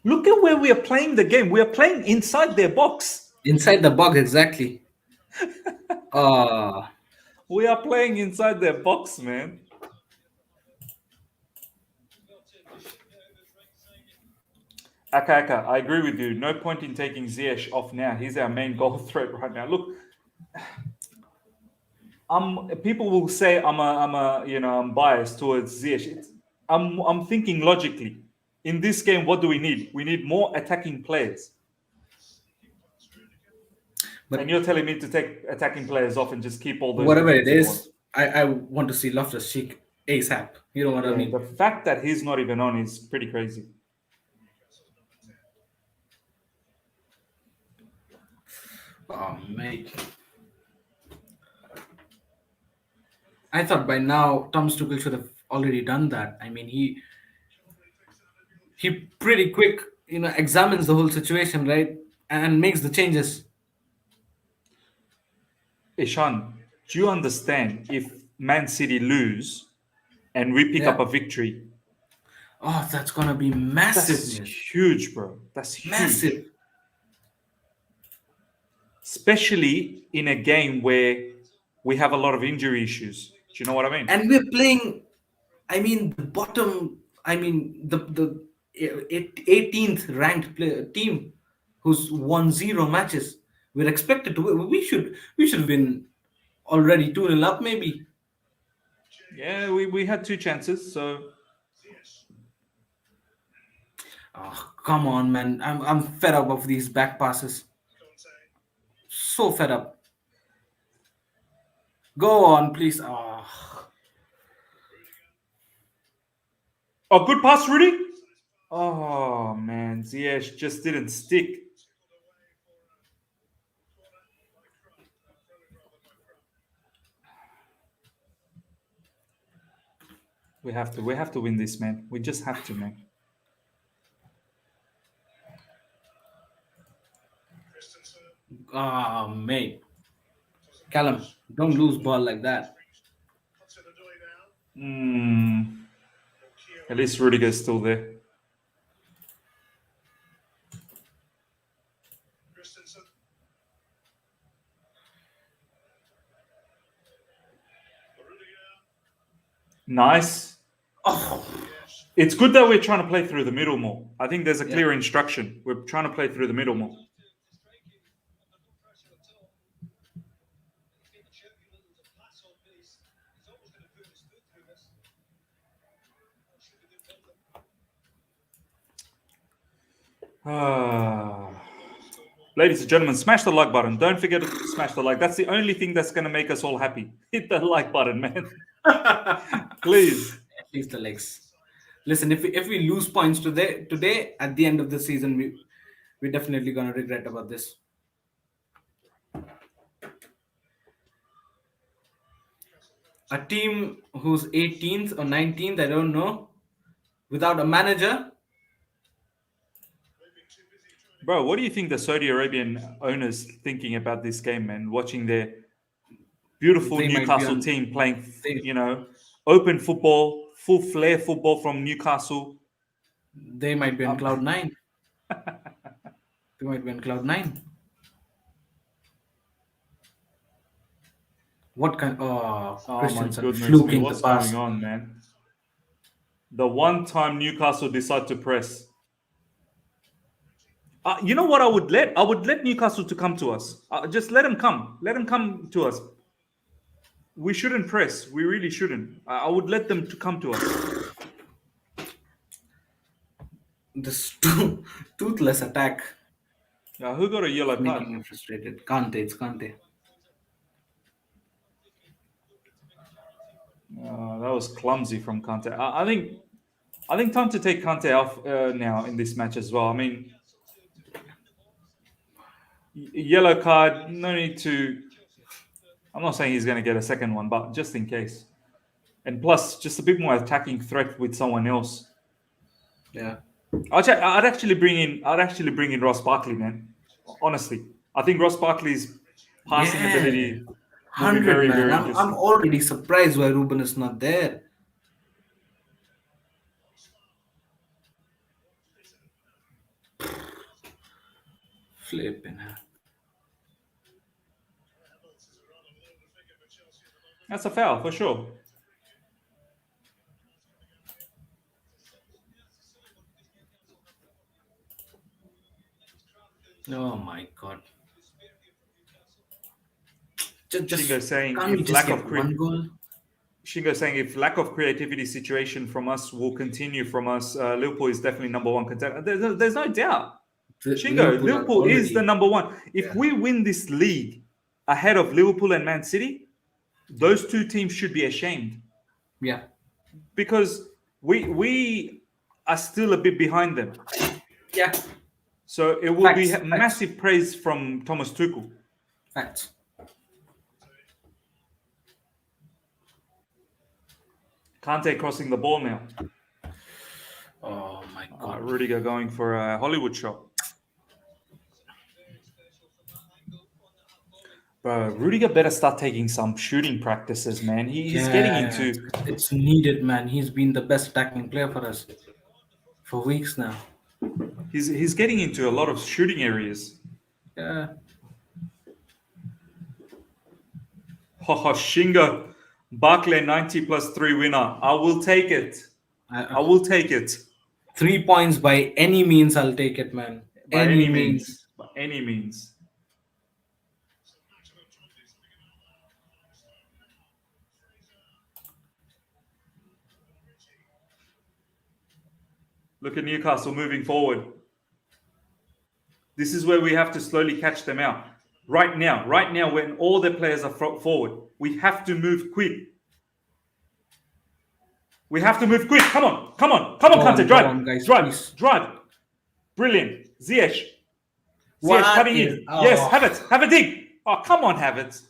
Look at where we are playing the game. We are playing inside their box. Inside the box, exactly. We are playing inside their box, man. Aka, I agree with you. No point in taking Ziyech off now. He's our main goal threat right now. Look, people will say I'm biased towards Ziyech. I'm thinking logically. In this game, what do we need? We need more attacking players. But and you're telling me to take attacking players off and just keep all those. Whatever it defensive is, I want to see Loftus-Cheek ASAP. You know what I mean? The fact that he's not even on is pretty crazy. Oh, mate. I thought by now Thomas Tuchel should have already done that. I mean, he pretty quick, examines the whole situation, right? And makes the changes. Ishan, do you understand if Man City lose and we pick up a victory? Oh, that's going to be massive. That's huge, bro. That's huge. Massive. Especially in a game where we have a lot of injury issues. Do you know what I mean? And we're playing, the bottom, the 18th ranked team who's won 0 matches. We're expected to win. We should win already 2-0 up, maybe. Yeah, we had 2 chances, so. Oh, come on, man. I'm fed up of these back passes. So fed up. Go on, please. Oh, good pass, Rudy. Oh, man. Ziyech just didn't stick. We have to win this, man. We just have to, man. Oh, mate. Callum, don't lose ball like that. At least Rudiger's still there. Nice. Oh. It's good that we're trying to play through the middle more. I think there's a clear instruction. We're trying to play through the middle more. Ladies and gentlemen, smash the like button. Don't forget to smash the like. That's the only thing that's going to make us all happy. Hit the like button, man. Please. At least the legs. Listen, if we lose points today, at the end of the season, we're definitely going to regret about this. A team who's 18th or 19th, I don't know, without a manager. Bro, what do you think the Saudi Arabian owners thinking about this game, man? Watching their beautiful Newcastle team playing, open football, full flair football from Newcastle. They might be on cloud 9. They might be on cloud 9. What kind? Oh my Christiansen goodness, fluking what's the pass. going on, man? The one time Newcastle decide to press. You know what I would let? I would let Newcastle to come to us. Just let them come. Let them come to us. We shouldn't press. We really shouldn't. I would let them to come to us. This toothless attack Who got a yellow card? making him frustrated. Kante, it's Kante. That was clumsy from Kante. I think time to take Kante off now in this match as well. I mean, yellow card. No need to. I'm not saying he's going to get a second one, but just in case. And plus, just a bit more attacking threat with someone else. Yeah. I'd actually bring in Ross Barkley, man. Honestly, I think Ross Barkley's passing ability will be 100, very, man. very I'm interesting. already surprised why Ruben is not there. Flipping hell. That's a foul for sure. Oh my god. Just Shingo saying can't we if just lack get of one goal? Shingo saying if lack of creativity situation from us will continue from us, Liverpool is definitely number one contender. There's no doubt. Shingo, Liverpool is the number one. If we win this league ahead of Liverpool and Man City, those two teams should be ashamed. Yeah. Because we are still a bit behind them. Yeah. So it will be Facts. massive praise from Thomas Tuchel. Facts. Kante crossing the ball now. Oh my god. Rudiger going for a Hollywood shot. Bro, Rudiger better start taking some shooting practices, man. He's getting into... It's needed, man. He's been the best attacking player for us for weeks now. He's getting into a lot of shooting areas. Yeah. Shingo. Barkley 90 plus 3 winner. I will take it. I will take it. 3 points by any means, I'll take it, man. By any means. By any means. Look at Newcastle moving forward. This is where we have to slowly catch them out. Right now, when all the players are forward, we have to move quick. We have to move quick. Come on, Kante, drive, guys, drive. Brilliant. Ziyech cutting in. Yes, have a dig. Oh, come on, have it.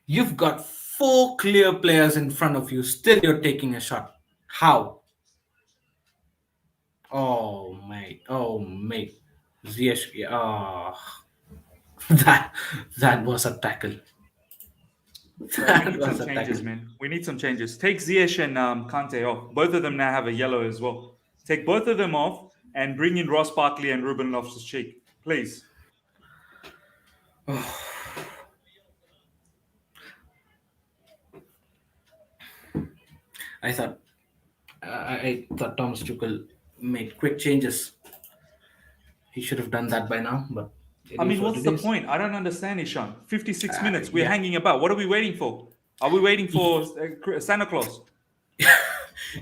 You've got 4 clear players in front of you. Still, you're taking a shot. How? Oh, mate. Ziyech. That was a tackle. We need some changes, man. We need some changes. Take Ziyech and Kante off. Both of them now have a yellow as well. Take both of them off and bring in Ross Barkley and Ruben Loftus-Cheek, please. I thought Thomas Tuchel made quick changes. He should have done that by now, but what's the point? I don't understand, Ishan. 56 minutes. We're hanging about. What are we waiting for? Are we waiting for Santa Claus?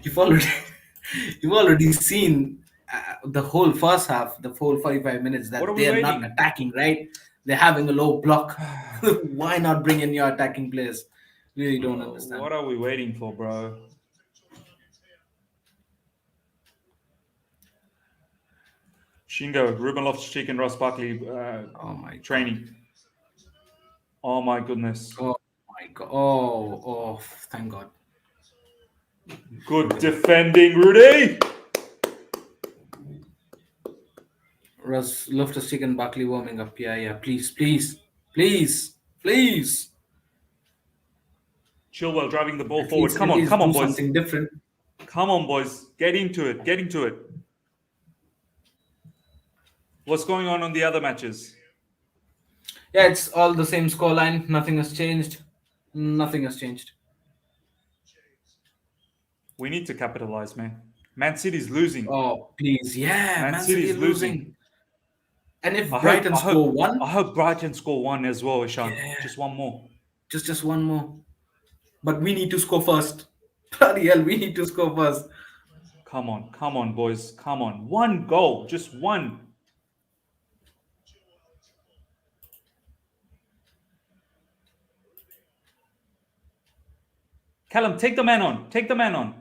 You've already seen the whole first half, the whole 45 minutes that they're not attacking, right? They're having a low block. Why not bring in your attacking players? Really don't understand. What are we waiting for, bro? Shingo, Ruben Loftus-Cheek and Ross Barkley training. Oh my goodness. Oh my god. Oh, thank God. Good defending, Rudy. Ross Loftus-Cheek and Barkley warming up. Yeah. Please. Chilwell driving the ball forward. Come on, boys. Something different. Come on, boys. Get into it. What's going on the other matches? Yeah, it's all the same scoreline. Nothing has changed. We need to capitalize, man. Man City's losing. Oh, please. Yeah, Man Man City City's are losing. losing. And if I Brighton hope, I score hope, one, I hope Brighton score one as well, Ishan. Yeah. Just one more. just one more. But we need to score first. Bloody hell, we need to score first. Come on, boys. Come on. One goal. Just one. Callum, take the man on. Take the man on.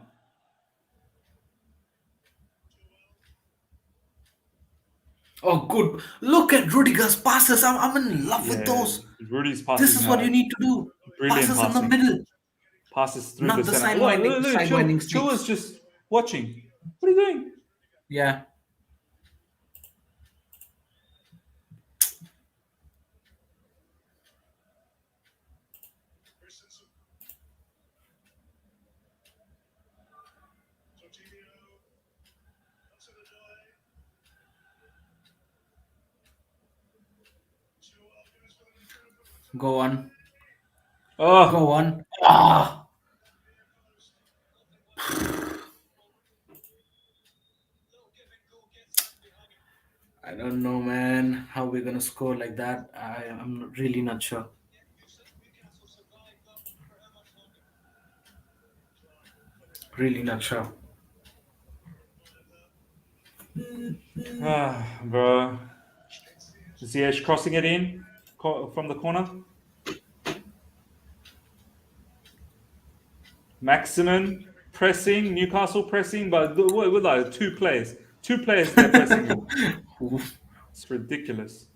Oh, good. Look at Rudiger's passes. I'm in love with Yeah, those. Rudy's passing. This is what you need to do. Brilliant Passes in the passing. middle. Passes through Not the the center. sidewinding Chill is sneaks. just watching. What are you doing? Yeah. Christensen. Jorginho. Onto the die. Chilwell goes for the improvement. Go on. Oh, Go on. Ah. I don't know, man, how we're gonna score like that. I'm really not sure. Newcastle survived that for how much longer? Really not sure. bro. Ziyech crossing it in from the corner. Maximum pressing, Newcastle pressing, but with like two players they're pressing him. Oof. It's ridiculous.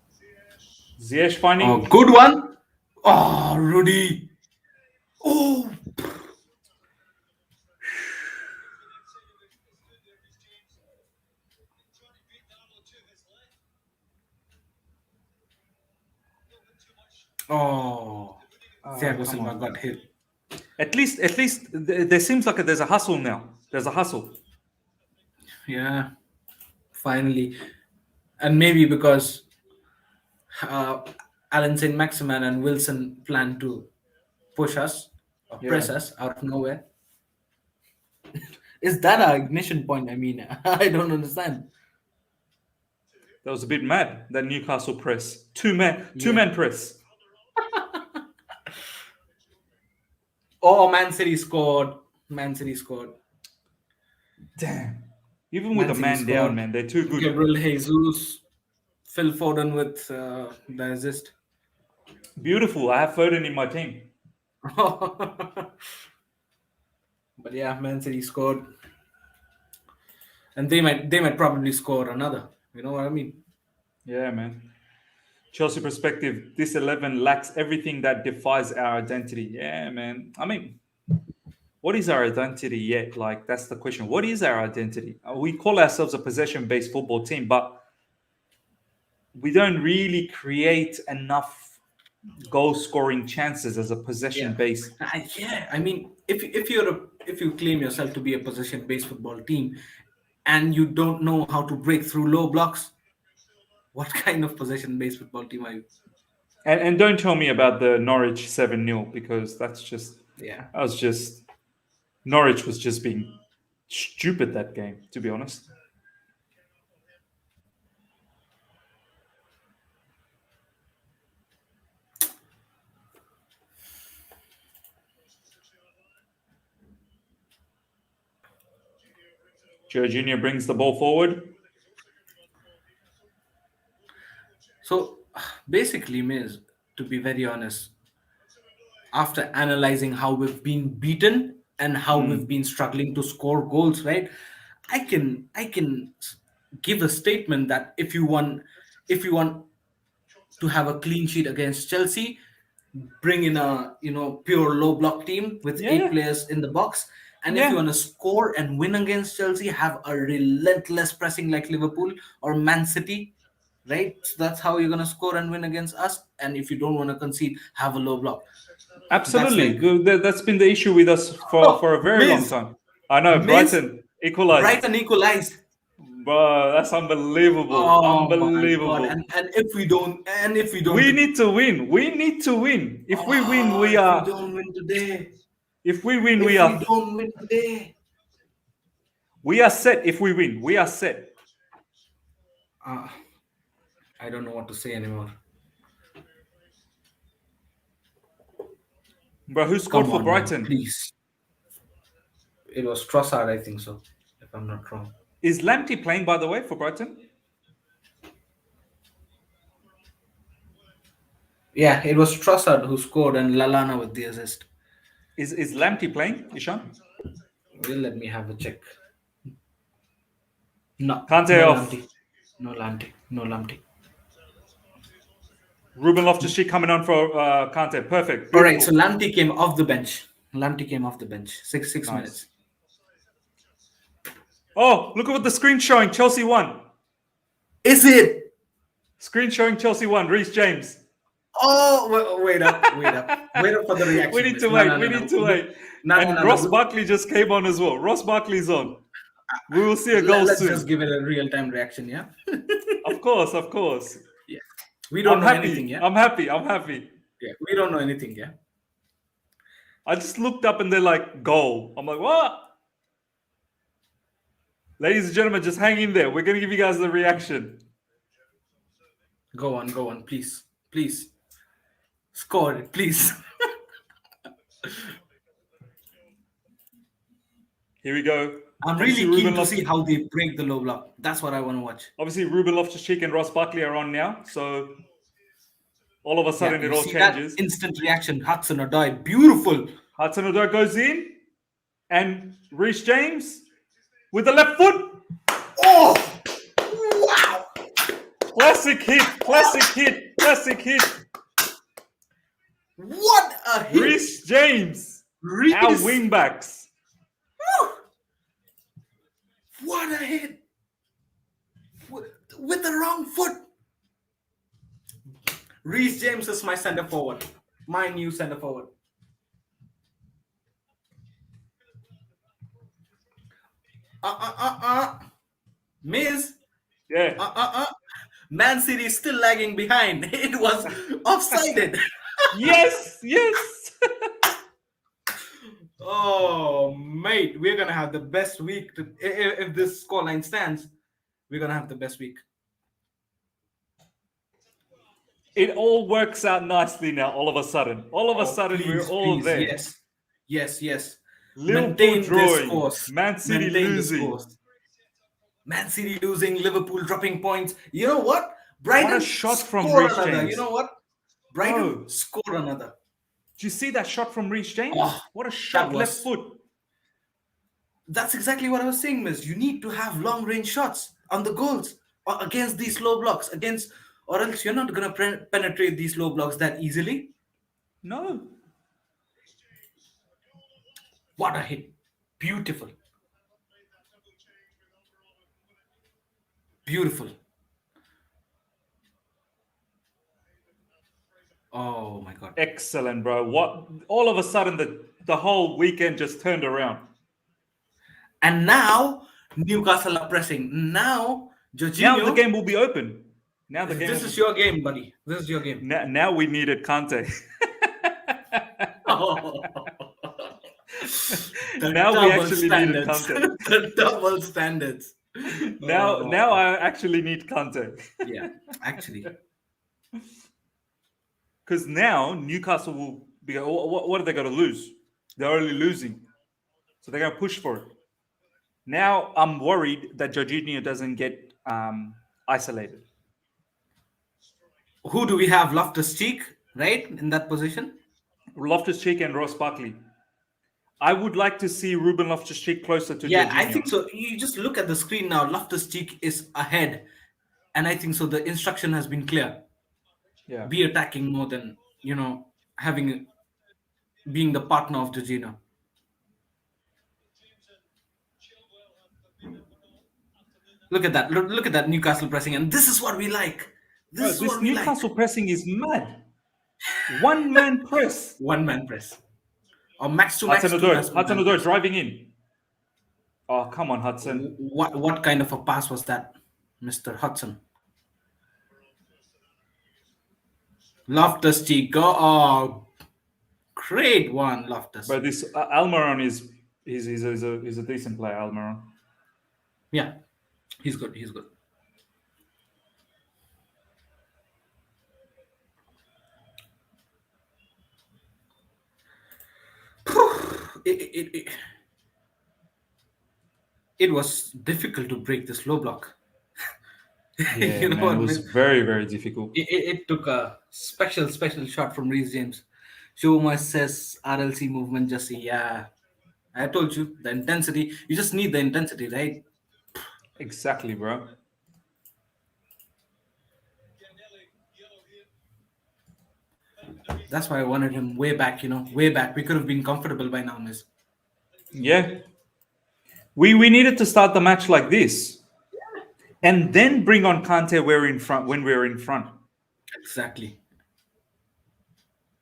Ziyech finding. Oh, good one. Oh, Rudy. Oh, Trying to beat Darlow to his left. A little bit too much. oh. Thiago come Silva on. got hit. At least there seems like there's a hustle now. There's a hustle. Yeah, finally. And maybe because Alan St. Maximan and Wilson plan to push us or press Yeah. us out of nowhere. Is that our ignition point? I mean, I don't understand. That was a bit mad. That Newcastle press. Two man press. Oh, Man City scored. Man City scored. Damn. Even with Man a City man scored. down, man, they're too good. Gabriel Jesus, Phil Foden with the assist. Beautiful. I have Foden in my team. But yeah, Man City scored, and they might probably score another. You know what I mean? Yeah, man. Chelsea perspective, this 11 lacks everything that defies our identity. Yeah, man. I mean, what is our identity yet? Like, that's the question. What is our identity? We call ourselves a possession-based football team, but we don't really create enough goal-scoring chances as a possession-based. Yeah. I mean, if you claim yourself to be a possession-based football team, and you don't know how to break through low blocks, what kind of possession-based football team are you? And don't tell me about the Norwich 7-0 because that's just Yeah. Norwich was just being stupid that game, to be honest. Jorginho brings the ball forward. So basically, Miz, to be very honest, after analyzing how we've been beaten and how we've been struggling to score goals, right? I can give a statement that if you want to have a clean sheet against Chelsea, bring in a pure low block team with Yeah, 8 yeah. players in the box. And if Yeah. you want to score and win against Chelsea, have a relentless pressing like Liverpool or Man City, right? So that's how you're gonna score and win against us. And if you don't want to concede, have a low block. Absolutely. That's Good. That's been the issue with us for a very long Miz. time. I know. Miz. Brighton equalized. Brighton equalized. Bro, that's unbelievable. Oh Unbelievable. my god! And if we don't, We need to win. We need to win. If we win, we if are. we don't win today, If we win, if we are. we don't win today, We are set if we win. We are set. I don't know what to say anymore. Bro, who scored Come for on, man, Brighton? please. It was Trossard, I think so, if I'm not wrong. Is Lamptey playing, by the way, for Brighton? Yeah, it was Trossard who scored and Lallana with the assist. Is Lamptey playing, Ishan? Well, let me have a check. No, Kante no off. Lamptey. No Lamptey. No Lamptey. Ruben Loftus-Cheek coming on for Kante. Perfect. All right, so Beautiful. Lamptey came off the bench. Lamptey came off the bench. Six Nice. minutes. Oh, look at what the screen showing. Chelsea won. Is it? Screen showing Chelsea won. Reece James. Oh, wait up for the reaction. We need to No, wait. no, We no, need no. to wait. No, And no, no, Ross no. Barkley just came on as well. Ross Barkley's on. We will see a goal Let's soon. just give it a real-time reaction, yeah? Of course, of course. Yeah. We don't I'm know happy. anything, yeah? I'm happy. I'm happy. Yeah, we don't know anything, yeah? I just looked up and they're like, goal. I'm like, what? Ladies and gentlemen, just hang in there. We're going to give you guys the reaction. Go on, please. Please. Score it, please. Here we go. I'm Obviously, really keen Ruben to see how they break the low block. That's what I want to watch. Obviously, Ruben Loftus-Cheek and Ross Barkley are on now. So all of a sudden, Yeah, it you all see changes. that instant reaction. Hudson-Odoi, beautiful. Hudson-Odoi goes in. And Reece James with the left foot. Oh! Wow! Classic hit. Classic hit. Classic hit. What a hit! Reece James. Reece. Our wing backs. Woo! What a hit! With the wrong foot. Reece James is my center forward. My new center forward. Miz. Yeah. Man City is still lagging behind. It was offsided. Yes. Yes. Oh, mate, we're gonna have the best week. If this scoreline stands, we're gonna have the best week. It all works out nicely now, all of a sudden. All of a sudden, Please, we're all please, there. Yes. Liverpool Maintain this drawing. course. Man City Maintain this losing. course. Man City losing, Liverpool dropping points. You know what? Brighton What a shot from score Reece another. James. You know what? Brighton Oh. score another. Did you see that shot from Reece James? Oh, What a shot, that left was- foot. That's exactly what I was saying, Miss. You need to have long range shots on the goals or against these low blocks, or else you're not gonna penetrate these low blocks that easily. No. What a hit! Beautiful. Beautiful. Oh my god. Excellent, bro. What? All of a sudden, the whole weekend just turned around. And now Newcastle are pressing. Now Jorginho. Now the game will be open. Now the game. This will is be- your game, buddy. This is your game. Now we needed Kante. The Now we double actually needed standards. Kante. The double standards. Now I actually need Kante. Yeah, actually. Because now Newcastle will be. What are they going to lose? They're only losing, so they're going to push for it. Now I'm worried that Jorginho doesn't get isolated. Who do we have? Loftus-Cheek, right? In that position? Loftus-Cheek and Ross Barkley. I would like to see Ruben Loftus-Cheek closer to Yeah, Jorginho. I think so. You just look at the screen now. Loftus-Cheek is ahead. And I think so. The instruction has been clear. Yeah. Be attacking more than, being the partner of Jorginho. Look at that. Look at that Newcastle pressing. And this is what we like. Bro, This is this what we Newcastle like. pressing is mad. One man press. One man press. Or max to max. Hudson-Odoi driving in. Oh, come on, Hudson. What kind of a pass was that, Mr. Hudson? Loftus-Cheek. Oh, great one, Loftus. But this Almiron is a decent player, Almiron. Yeah, he's good. He's good. It, it was difficult to break this low block. Yeah, You know man, it what, was miss? very, very difficult. It took a special shot from Reece James. Show my says RLC movement. Just say, yeah. I told you the intensity. You just need the intensity, right? Exactly, bro. Yeah, nearly yellow here. Back with the That's restart. why I wanted him way back. Way back. We could have been comfortable by now, miss. Yeah, we needed to start the match like this, and then bring on Kante where in front when we were in front. Exactly.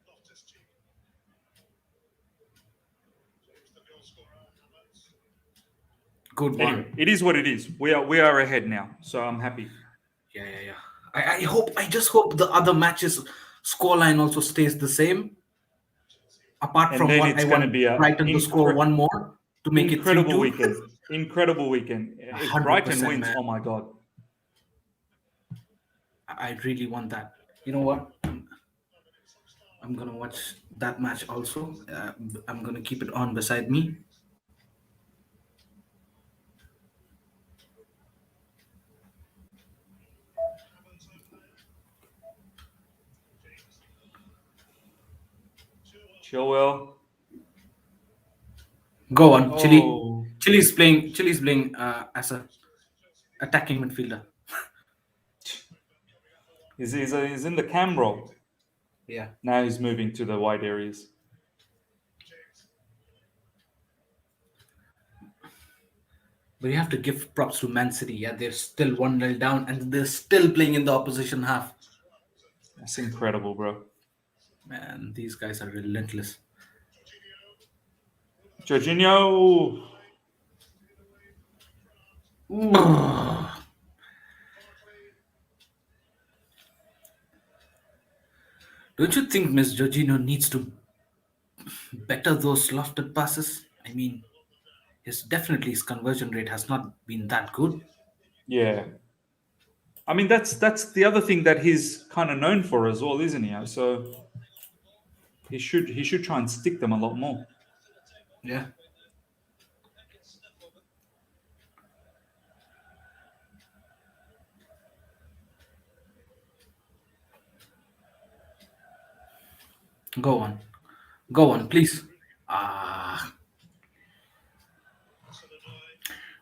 Loftus Cheek. James, the goal scorer. And that's Good Anyway, one. it is what it is. We are ahead now, so I'm happy. Yeah. I just hope the other matches scoreline also stays the same. Apart And from then what I it's going to want be a Brighton to score one more to make it incredible 3-2. weekend. Incredible weekend. If Brighton 100%, wins, man. oh my god. I really want that. You know what? I'm gonna watch that match also. I'm gonna keep it on beside me. Havertz over there. James. Chilwell. Chilwell. Go on, Chile. Oh, Chile's playing as a attacking midfielder. he's in the cam role. Yeah, Now he's moving to the wide areas. James. but you have to give props to Man City. Yeah, they're still 1-0 down and they're still playing in the opposition half. That's incredible, bro. Man, these guys are relentless. Jorginho. Don't you think Miss Jorginho needs to better those lofted passes? I mean, his conversion rate has not been that good. Yeah. I mean that's the other thing that he's kind of known for as well, isn't he? So he should try and stick them a lot more. Yeah. Go on. Go on, please. Ah.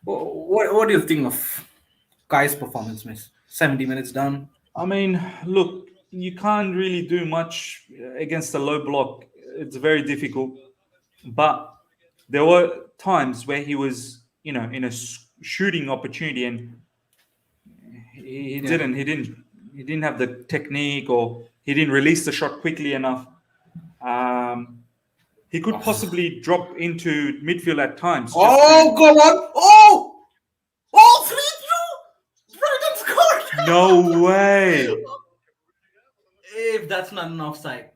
What do you think of Kai's performance, miss? 70 minutes down. I mean, look, you can't really do much against a low block. It's very difficult. But there were times where he was, in a shooting opportunity, and he Yeah. didn't, he didn't, he didn't have the technique, or he didn't release the shot quickly enough. He could possibly drop into midfield at times. Just Oh, go on. Oh, 3-2. Brighton scored. no way. If that's not an offside.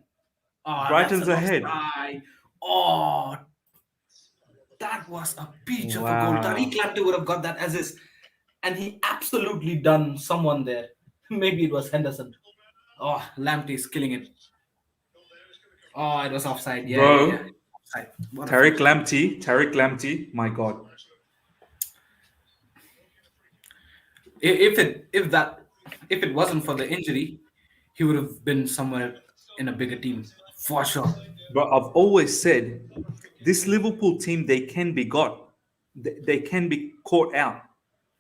Oh, that's Brighton's an ahead. offside. Oh, that was a peach of a goal. Wow. Tariq Lamptey would have got that as is. And he absolutely done someone there. Maybe it was Henderson. Oh, Lamptey is killing it. Oh, it was offside. Yeah. Bro, Offside. What a Tariq Lamptey, my God. If it wasn't for the injury, he would have been somewhere in a bigger team for sure. But I've always said this Liverpool team, they can be got. They can be caught out.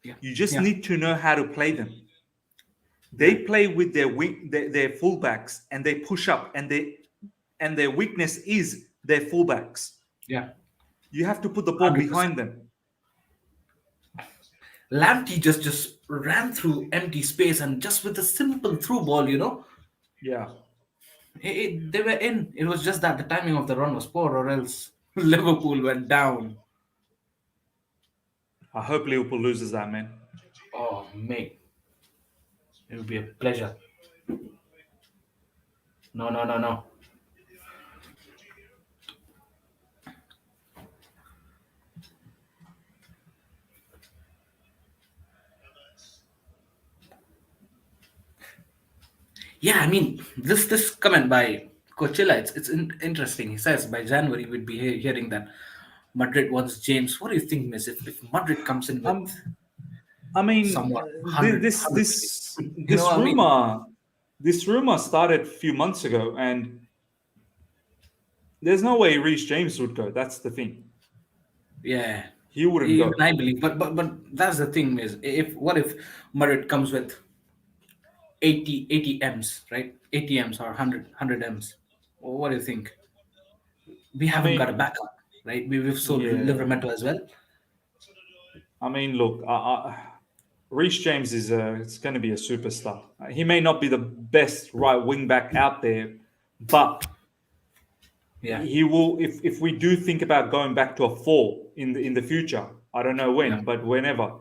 Yeah. You just Yeah. need to know how to play them. They play with their fullbacks, and they push up, and their weakness is their fullbacks. Yeah. You have to put the ball 100%. behind them. Lamptey just ran through empty space and just with a simple through ball. Yeah. They were in. It was just that the timing of the run was poor, or else Liverpool went down. I hope Liverpool loses that, man. Oh, mate. It would be a pleasure. No. Yeah, I mean, this comment by Coachella, it's interesting. He says by January we'd be hearing that Madrid wants James. What do you think, Miss? If Madrid comes in with Um, I mean, somewhat 100, this 100 this you know this what I mean? rumor started a few months ago, and there's no way Reece James would go. That's the thing. Yeah, He wouldn't even go. I believe. But that's the thing, Miss. If what if Madrid comes with 80 M's, right? 80 M's or 100 M's. What do you think? We I haven't got a mean, backup, right? We've sold yeah. Livramento as well. I mean, look, Reece James is it's going to be a superstar. He may not be the best right wing back out there, but Yeah, he will. If we do think about going back to a four in the future, I don't know yeah, when, but whenever,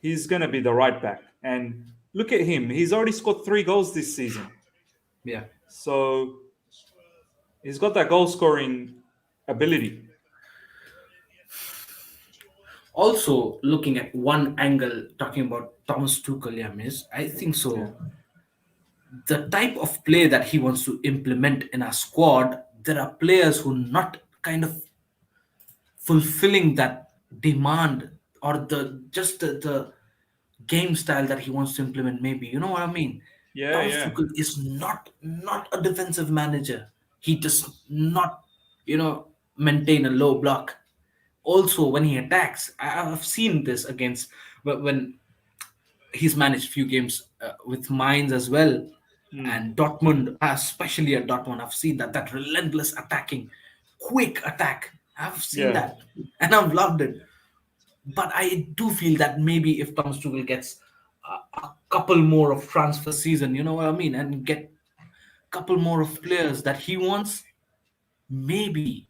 he's going to be the right back. And look at him; he's already scored 3 goals this season. yeah. So he's got that goal scoring ability. Also, looking at one angle, talking about Thomas Tuchel, yeah, Miss, I think Yeah. so. The type of play that he wants to implement in our squad, there are players who not kind of fulfilling that demand or the game style that he wants to implement. Maybe you know what I mean. Yeah, Thomas yeah. Tuchel is not a defensive manager. He does not, maintain a low block. Also, when he attacks, I've seen this against when he's managed few games with Mainz as well, Hmm. and Dortmund, especially at Dortmund, I've seen that relentless attacking, quick attack. I've seen Yeah. that, and I've loved it. But I do feel that maybe if Thomas Tuchel gets a couple more of transfer season, you know what I mean, and get couple more of players that he wants, maybe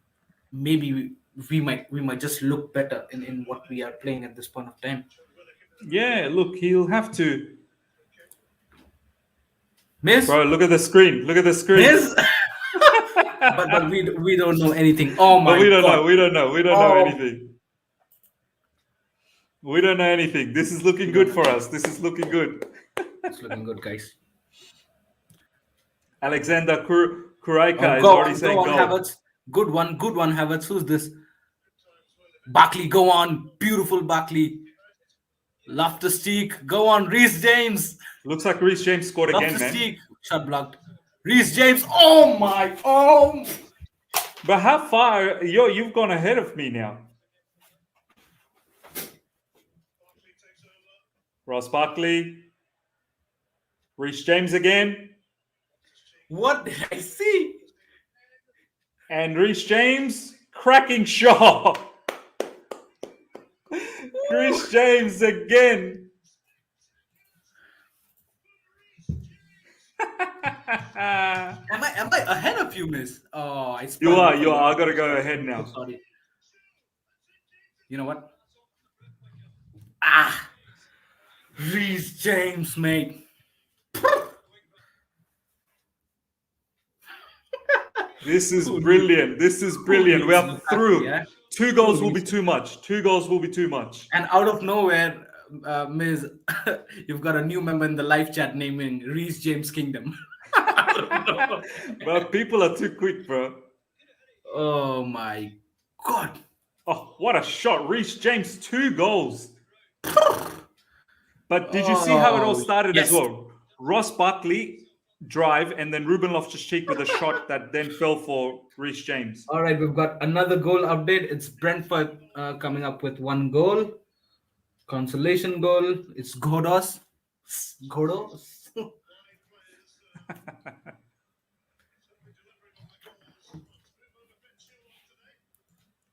we might just look better in what we are playing at this point of time. Yeah, look, he'll have to. Miss, Bro, look at the screen. Look at the screen. Miss, but we don't know anything. Oh But my we don't know. god! We don't know. We don't know Oh, anything. We don't know anything. This is looking we good don't for know. us. This is looking good. It's looking good, guys. Alexander Oh, Kuraika is go already on, go saying on, goal. Havertz. Good one, Havertz. Who's this? Barkley, go on, beautiful Barkley. Loftus Cheek, go on, Reece James. Looks like Reece James scored again, Loftus man. Cheek, shot blocked. Reece James, oh my, oh. But how far? You've gone ahead of me now. Ross Barkley. Reece James again. What did I see? And Reece James. Cracking shot. Reece James again. Am I ahead of you, Miss? Oh, I You spoiled are. it for You you. are. I gotta go ahead I'm now. so sorry. You know what? Reece James, mate. This is Who brilliant. This is brilliant. We needs are Lukaku, through. yeah? 2 goals Who will be needs too much. 2 goals will be too much. And out of nowhere, Miz, you've got a new member in the live chat naming Reece James Kingdom. But people are too quick, bro. Oh my god. Oh, what a shot. Reece James, 2 goals. But did you see how it all Oh, started as yes. well? Ross Barkley drive and then Ruben Loftus-Cheek with a shot that then fell for Reece James. All right, we've got another goal update. It's Brentford coming up with 1 goal. Consolation goal. It's Godos. Godos.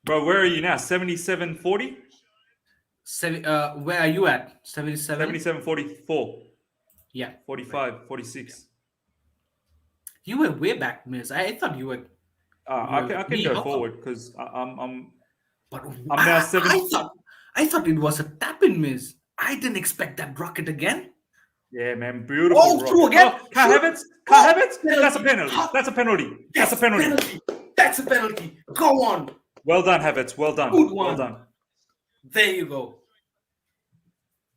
Bro, where are you now? 77-40? Where are you at? 77? 77-44. Yeah. 45, 46. You were way back, Miss. I thought you were. I can Me, go how come? forward because I'm But now 70. I thought it was a tap in, Miss. I didn't expect that rocket again. Yeah, man, beautiful. Oh, rock. through again. Oh, Kai Shoot. Havertz? Kai Oh, Havertz? That's a penalty. penalty. That's a penalty. That's a penalty. That's a penalty. Go on. Well done, Havertz. Well done. Good Well one. done. There you go.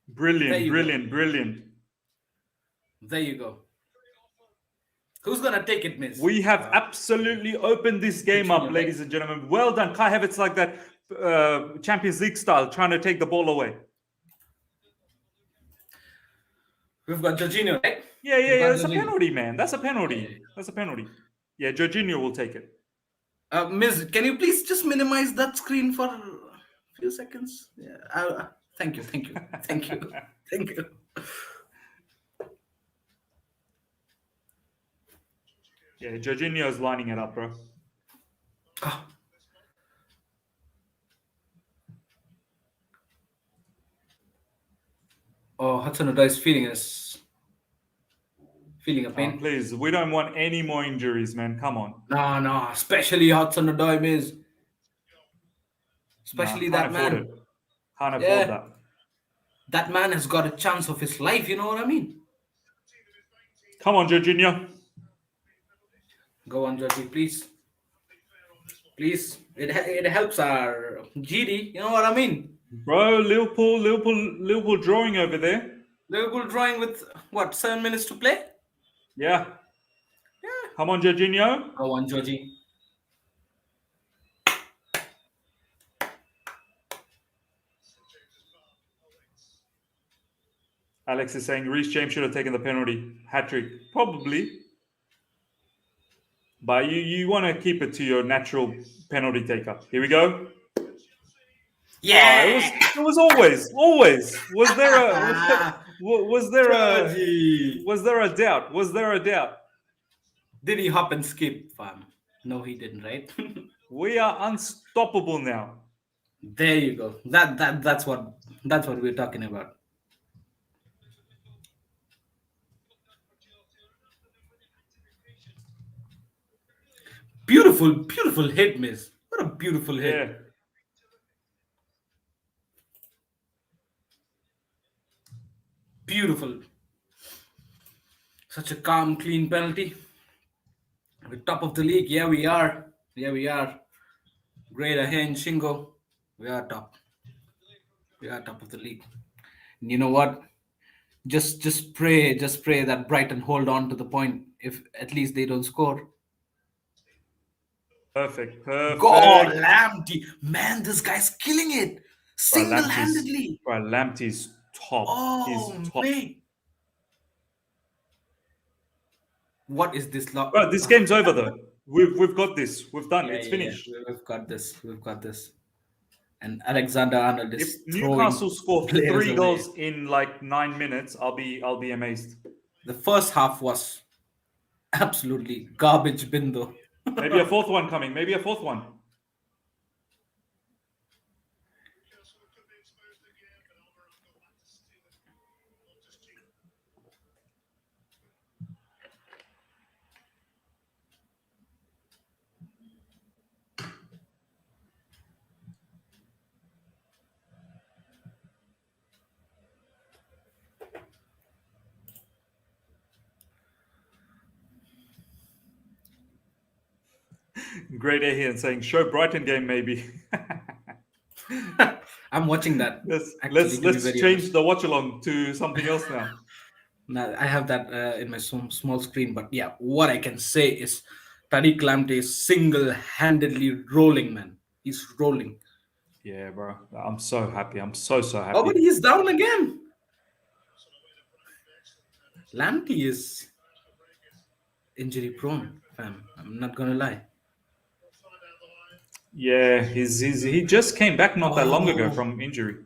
There Brilliant, you brilliant, brilliant. There you go. Who's gonna take it, Miss? We have absolutely opened this game up, Jorginho, ladies and gentlemen. Well done. Kai Havertz like that Champions League style, trying to take the ball away. We've got Jorginho, right? Yeah. We've got That's a Jorginho. penalty, man. That's a penalty. Yeah. That's a penalty. Yeah, Jorginho will take it. Miss, can you please just minimize that screen for a few seconds? Yeah. Thank you. Thank you. Yeah, Jorginho is lining it up, bro. Oh, Hudson-Odoi is feeling a pain. Please, we don't want any more injuries, man. Come on. No, especially Hudson-Odoi, Miss. Especially that man. Can't afford that. That man has got a chance of his life, you know what I mean? Come on, Jorginho. Go on, Georgie, please. Please. It helps our GD, you know what I mean? Bro, Liverpool drawing over there. Liverpool drawing with, 7 minutes to play? Yeah. Come on, Jorginho. Go on, Georgie. Alex is saying Reece James should have taken the penalty. Hat-trick. Probably. But you want to keep it to your natural penalty taker. Here we go. Yeah! It was always. Was there a doubt? Was there a doubt? Did he hop and skip, fam? No, he didn't, right? We are unstoppable now. There you go. That's what we're talking about. Beautiful hit, Miss. What a beautiful hit. Yeah. Beautiful. Such a calm, clean penalty. We're top of the league. Yeah, we are. Great Ahen Shingo. We are top. We are top of the league. And you know what? Just pray that Brighton hold on to the point if at least they don't score. Perfect. God, Lamptey. Man, this guy's killing it. Single-handedly. Bro, Lamptey's top. Oh, He's top. man. What is this? Bro, this game's over though. We've got this. We've done. It's finished. Yeah. We've got this. And Alexander-Arnold is If Newcastle score players 3 away. goals in like 9 minutes, I'll be amazed. The first half was absolutely garbage bin though. Maybe a fourth one coming. Maybe a fourth one. Newcastle could be exposed again, but Almiron got back to steal it. Not just cheap. Great Ahian saying, show Brighton game maybe. I'm watching that. Let's change the Watchalong to something else now. Now, I have that in my small screen, but yeah, what I can say is Tariq Lamptey is single-handedly rolling, man. He's rolling. Yeah, bro. I'm so happy. I'm so happy. Oh, but he's down again. Lamptey is injury-prone, fam. I'm not gonna lie. Yeah, he just came back not that long ago from injury.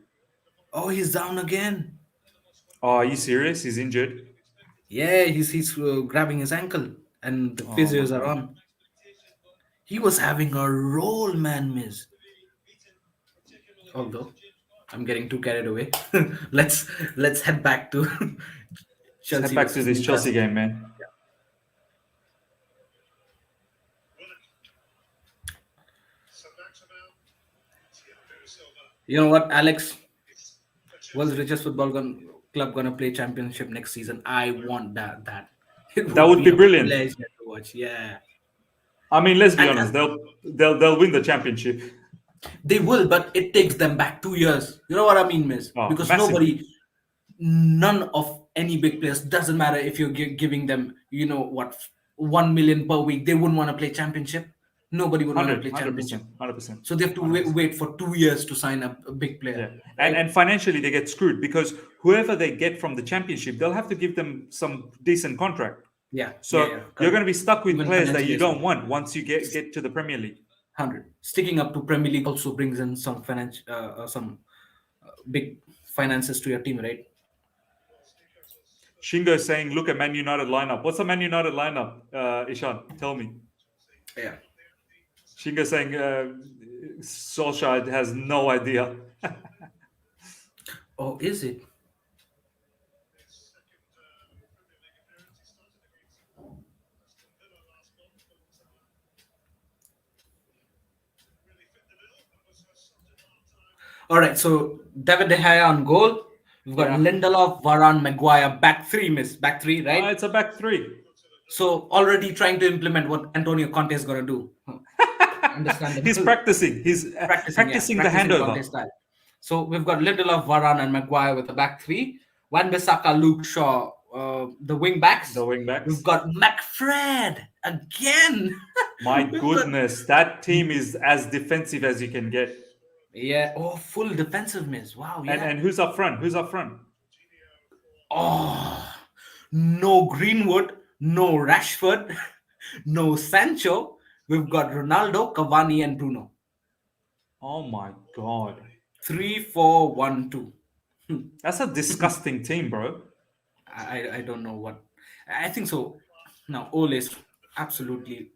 Oh, he's down again. Oh, are you serious? He's injured. Yeah, he's grabbing his ankle, and the physios are on. He was having a roll, man, Miz. Although I'm getting too carried away. let's head back to Chelsea. Head back to this Chelsea game, man. You know what, Alex? World's richest football club gonna play championship next season. I want that. That would be brilliant. Pleasure to watch. Yeah. I mean, let's be honest. They'll win the championship. They will, but it takes them back 2 years. You know what I mean, Miss? Oh, because massively. none of any big players, doesn't matter if you're giving them, 5 1 million per week, they wouldn't want to play championship. Nobody would want to play 100%, championship. 100%. So they have to wait for 2 years to sign a big player. Yeah, right? and financially they get screwed because whoever they get from the championship, they'll have to give them some decent contract. yeah. So yeah, you're correct. going to be stuck with Even players that financially you as don't well. want once you get to the Premier League. 100. Sticking up to Premier League also brings in some big finances to your team, right? Shingo saying, "Look at Man United lineup. What's the Man United lineup, Ishan? Tell me." Yeah. Shingo saying, "Solskjaer has no idea." Oh, is it? All right, so David De Gea on goal. We've got Yeah. Lindelof, Varane, Maguire, back three, right? It's a back three. So already trying to implement what Antonio Conte is going to do. Understandable. He's practicing. He's practicing the handover. Conte style. So we've got Lindelof, Varane, and Maguire with the back three. Wan-Bissaka, Luke Shaw, the wing backs. The wing backs. We've got McFred again. My goodness, that team is as defensive as you can get. Yeah. Oh, full defensiveness. Wow. Yeah. And who's up front? Oh, no Greenwood, no Rashford, no Sancho. We've got Ronaldo, Cavani, and Bruno. Oh my god. 3-4-1-2. That's a disgusting team, bro. I don't know what. I think so. Now Ole is absolutely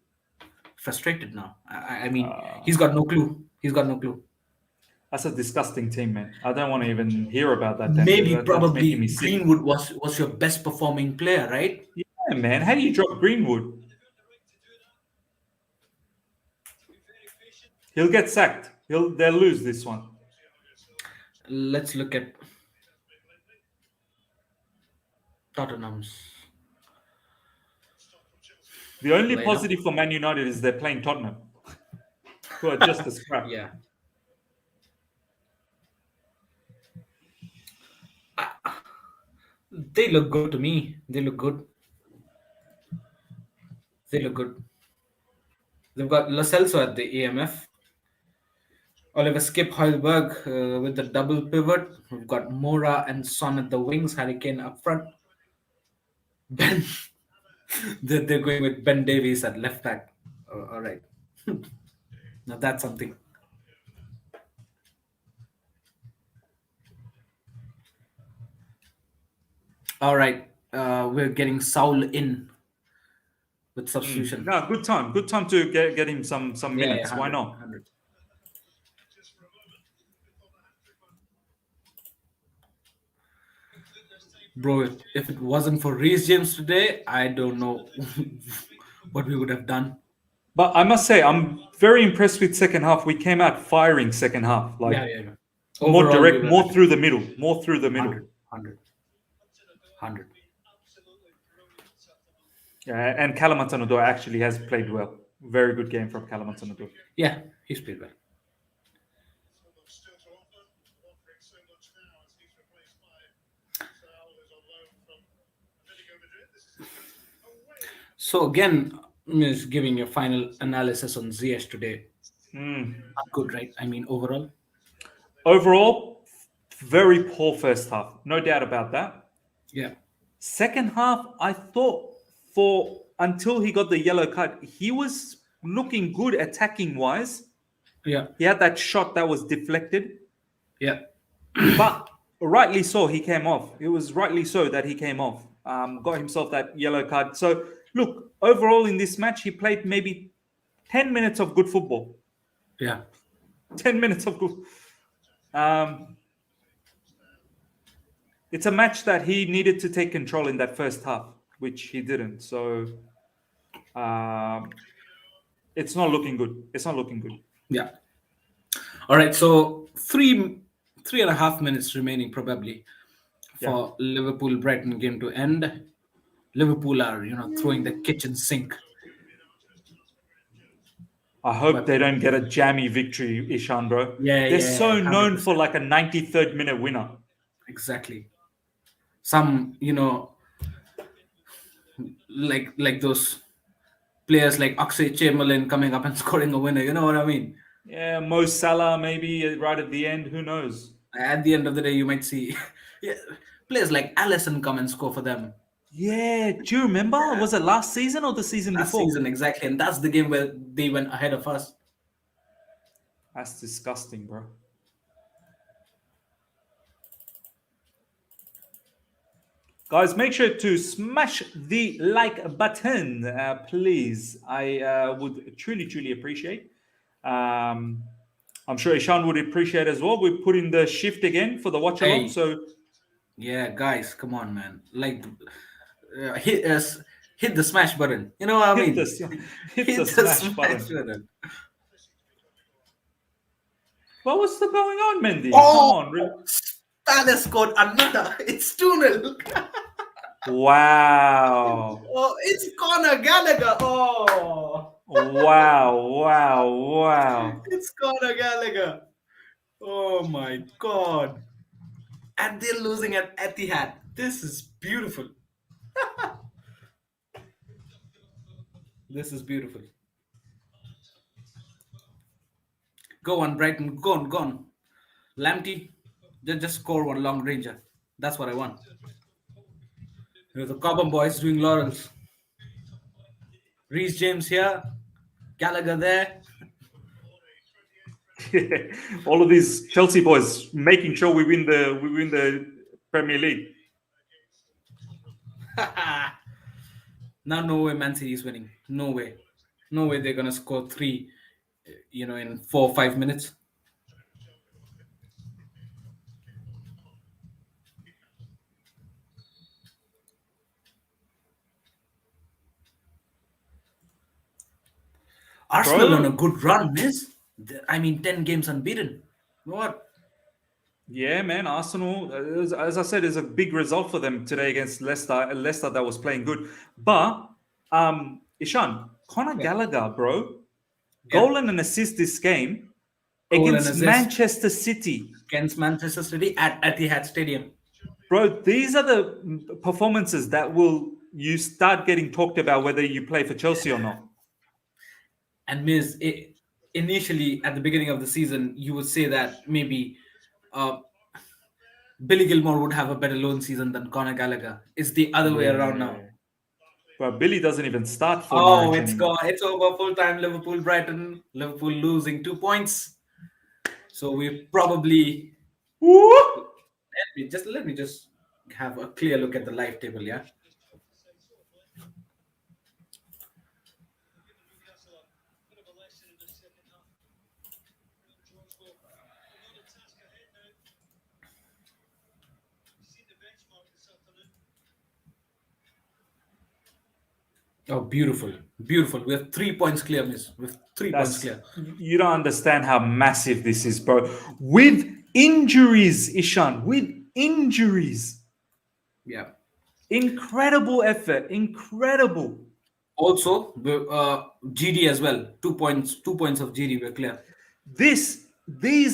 frustrated now. I mean, he's got no clue. That's a disgusting team, man. I don't want to even hear about that. Maybe That's probably making me sick. Greenwood was your best performing player, right? Yeah, man. How do you drop Greenwood? He'll get sacked. They'll lose this one. Let's look at Tottenham's. The only Later. positive for Man United is they're playing Tottenham, who are just as crap. Yeah. They look good to me. They look good. They've got Lo Celso at the AMF. Oliver Skip Højlberg with the double pivot. We've got Mora and Son at the wings. Harry Kane up front. Ben. They're going with Ben Davies at left back. All right. Now that's something. All right. We're getting Saul in with substitution. No, good time. Good time to get him some minutes. Why 100, not? 100. Bro, if it wasn't for Reece James today, I don't know what we would have done. But I must say, I'm very impressed with second half. We came out firing second half. Like Yeah. more Overall, direct, we were more like through the middle. 100. Yeah, and Kalamantanudor actually has played well. Very good game from Kalamantanudor. Yeah, he's played well. Still to offer, offering so much now as he's replaced by Saul, who's on loan from Atletico Madrid. This is his first away. So again, is giving your final analysis on Ziyech today. Not good, right? I mean, overall. Overall, very poor first half. No doubt about that. Yeah. Second half, I thought until he got the yellow card, he was looking good attacking wise. Yeah. He had that shot that was deflected. Yeah. But rightly so, he came off. It was rightly so that he came off. Got himself that yellow card. So, look, overall in this match, he played maybe 10 minutes of good football. Yeah. 10 minutes of good. It's a match that he needed to take control in that first half, which he didn't. So, it's not looking good. Yeah. All right. So 3.5 minutes remaining probably for Liverpool Brighton game to end. Liverpool are, throwing the kitchen sink. I hope they don't get a jammy victory, Ishan, bro. Yeah, They're so known 100%. for like a 93rd minute winner. Exactly. Some, like those players like Akshay Chamberlain coming up and scoring a winner. You know what I mean? Yeah, Mo Salah maybe right at the end. Who knows? At the end of the day, you might see yeah, players like Allison come and score for them Yeah, do you remember? Was it last season or the season last before? season exactly, and that's the game where they went ahead of us. That's disgusting, bro. Guys, make sure to smash the like button, please. I would truly appreciate. I'm sure Ishan would appreciate as well. We put in the shift again for the watch along. Hey. So Yeah, guys, come on, man! Like, hit the smash button. You know what I mean? hit the smash button. What was the going on, Mendy? Oh, Come on. Palace scored another. It's 2-0. Wow. Oh, it's Conor Gallagher. Oh. Wow. It's Conor Gallagher. Oh my God. And they're losing at Etihad. This is beautiful. This is beautiful. Go on, Brighton. Go on. Lamptey, just score one long ranger. That's what I want. The Cobham boys doing laurels. Reece James here. Gallagher there. All of these Chelsea boys making sure we win the Premier League. Now, no way Man City is winning. No way they're gonna score 3, in 4 or 5 minutes. Arsenal on a good run, miss. 10 games unbeaten. What? Yeah, man. Arsenal, as I said, is a big result for them today against Leicester. Leicester that was playing good. But, Ishan, Conor Gallagher, bro, goal and an assist this game against Manchester City. Against Manchester City at Etihad Stadium. Bro, these are the performances that you start getting talked about whether you play for Chelsea or not. And Miz, initially at the beginning of the season, you would say that maybe Billy Gilmore would have a better loan season than Conor Gallagher. It's the other way around now. But Billy doesn't even start for Norwich it's anymore. Gone. It's over. Full time. Liverpool, Brighton. Liverpool losing 2 points. So we probably let me just have a clear look at the live table. Yeah. Oh, beautiful. We have 3 points clear, miss. With 3 points clear. You don't understand how massive this is, bro. With injuries, Ishan. With injuries. Yeah. Incredible effort. Incredible. Also, GD as well. 2 points. 2 points of GD were clear. These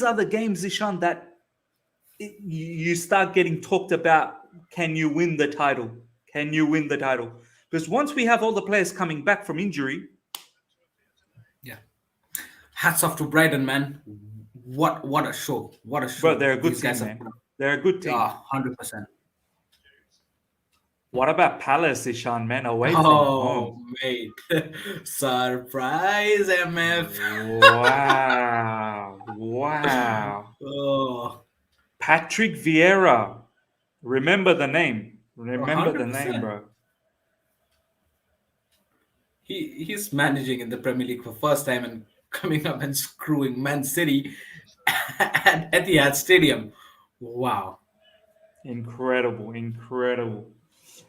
are the games, Ishan, that you start getting talked about. Can you win the title? Can you win the title? Because once we have all the players coming back from injury, yeah, hats off to Brighton, man. What a show! What a show! Bro, they're a good team, man. They're a good team. 100%. What about Palace, Ishan, man? Away from home, mate! Surprise, MF! Wow! Oh, Patrick Vieira. Remember the name. Remember 100%. The name, bro. He's managing in the Premier League for first time and coming up and screwing Man City at Etihad Stadium. Wow. Incredible.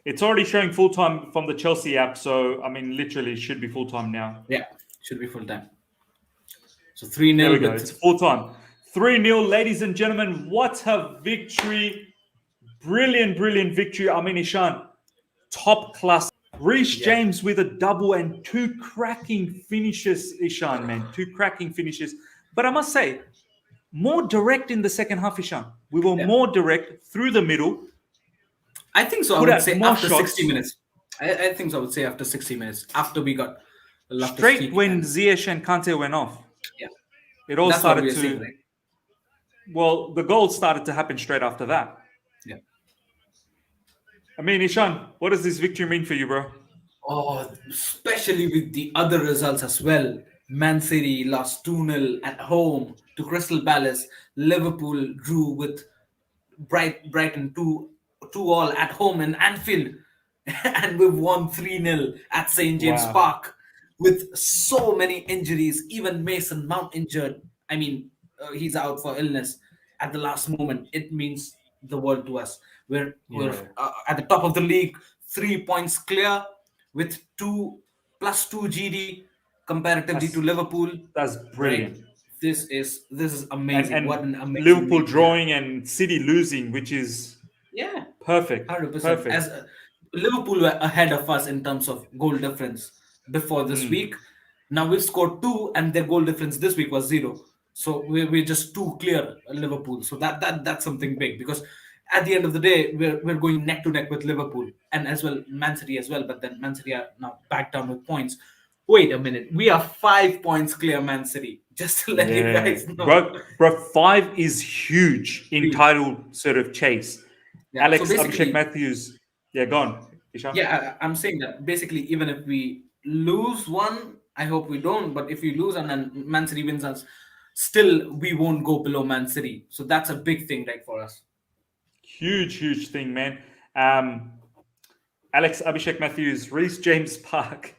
It's already showing full time from the Chelsea app, so literally it should be full time now. Yeah, should be full time. So 3-0. There we go. It's full time. 3-0, ladies and gentlemen. What a victory. Brilliant victory. Ishan, top class. Reece James with a double and 2 cracking finishes, Ishan, man. 2 cracking finishes. But I must say, more direct in the second half, Ishan. We were more direct through the middle. I think so. I would say after 60 minutes. I think so. I would say after 60 minutes. After we got Straight when Ziyech and Kante went off. Yeah, It all that's what started we're to. seeing, right? Well, the goals started to happen straight after that. Yeah. I mean, Ishan, what does this victory mean for you, bro? Oh, especially with the other results as well. Man City lost 2-0 at home to Crystal Palace. Liverpool drew with Brighton 2-2 at home in Anfield. And we've won 3-0 at St. James Wow. Park with so many injuries. Even Mason Mount injured. I mean, he's out for illness at the last moment. It means the world to us. We're Yeah. at the top of the league, 3 points clear with 2 + 2 GD comparatively to Liverpool. That's Right? brilliant. This is amazing. What an And amazing Liverpool week we had. drawing and City losing, which is Yeah, perfect. 100%. Perfect. As Liverpool were ahead of us in terms of goal difference before this week. Now we've scored 2, and their goal difference this week was 0. So we're just 2 clear Liverpool. So that's something big, because at the end of the day we're going neck to neck with Liverpool and as well Man City as well. But then Man City are now back down with points. Wait a minute, we are 5 points clear Man City. Just to let you Yeah. guys know. Bro, 5 is huge in Huge. title sort of chase. Yeah, Alex so basically- Abhishek Matthews. Yeah, go on, Ishan. Yeah, I'm saying that basically, even if we lose one, I hope we don't. But if we lose and then Man City wins us, still we won't go below Man City. So that's a big thing, right, for us. Huge thing, man. Alex Abhishek Matthews, Reece James Park.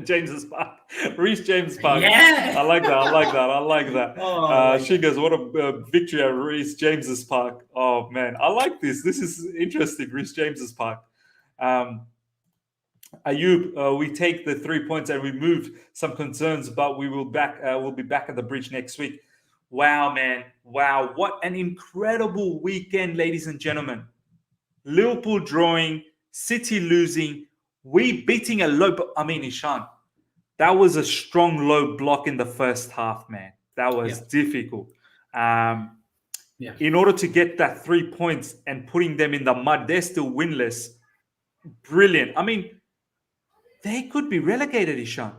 James's Park. Reece James Park. Yeah. I like that. Oh, She goes, what a victory at Reece James's Park. Oh, man. I like this. This is interesting. Reece James's Park. Ayub, we take the 3 points and remove some concerns, but we'll be back at the bridge next week. Wow, man. Wow. What an incredible weekend, ladies and gentlemen. Liverpool drawing, City losing, we beating a low. I mean, Ishan, that was a strong low block in the first half, man. That was difficult. In order to get that 3 points and putting them in the mud, they're still winless. Brilliant. I mean, they could be relegated, Ishan.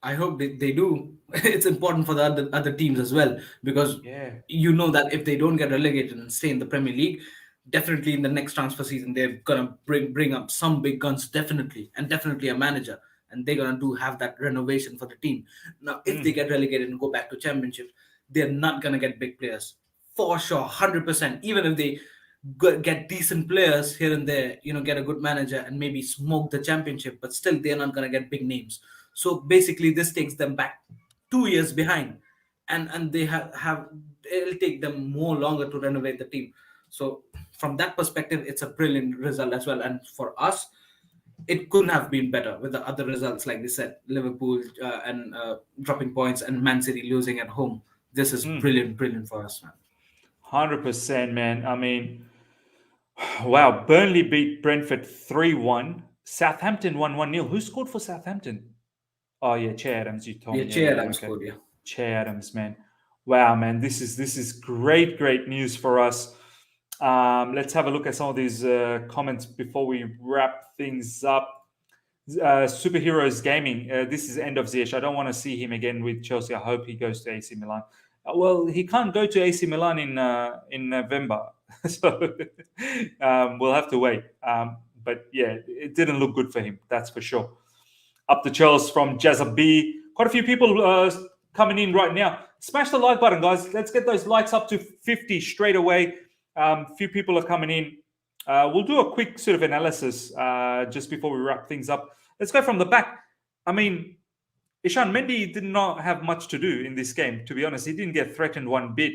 I hope they do. It's important for the other teams as well, because you know that if they don't get relegated and stay in the Premier League, definitely in the next transfer season they're gonna bring up some big guns, definitely a manager, and they're gonna have that renovation for the team. Now, if they get relegated and go back to Championship, they're not gonna get big players for sure, 100%. Even if they get decent players here and there, get a good manager and maybe smoke the Championship, but still they're not gonna get big names. So basically, this takes them back 2 years behind, and they have it'll take them more longer to renovate the team. So from that perspective, it's a brilliant result as well. And for us, it couldn't have been better with the other results, like they said, Liverpool and dropping points and Man City losing at home. This is brilliant for us, man. 100%, man. I mean, wow. Burnley beat Brentford 3-1. Southampton won 1-0. Who scored for Southampton? Oh yeah, Che Adams. You told me. Che Adams scored. Yeah. Che Adams, man. Wow, man. This is great news for us. Let's have a look at some of these comments before we wrap things up. Superheroes Gaming. This is end of Ziyech. I don't want to see him again with Chelsea. I hope he goes to AC Milan. Well, he can't go to AC Milan in November, so we'll have to wait. But yeah, it didn't look good for him. That's for sure. Up the Chels from Jazza B. Quite a few people coming in right now. Smash the like button, guys. Let's get those likes up to 50 straight away. Few people are coming in. We'll do a quick sort of analysis just before we wrap things up. Let's go from the back. I mean, Ishan, Mendy did not have much to do in this game, to be honest. He didn't get threatened one bit.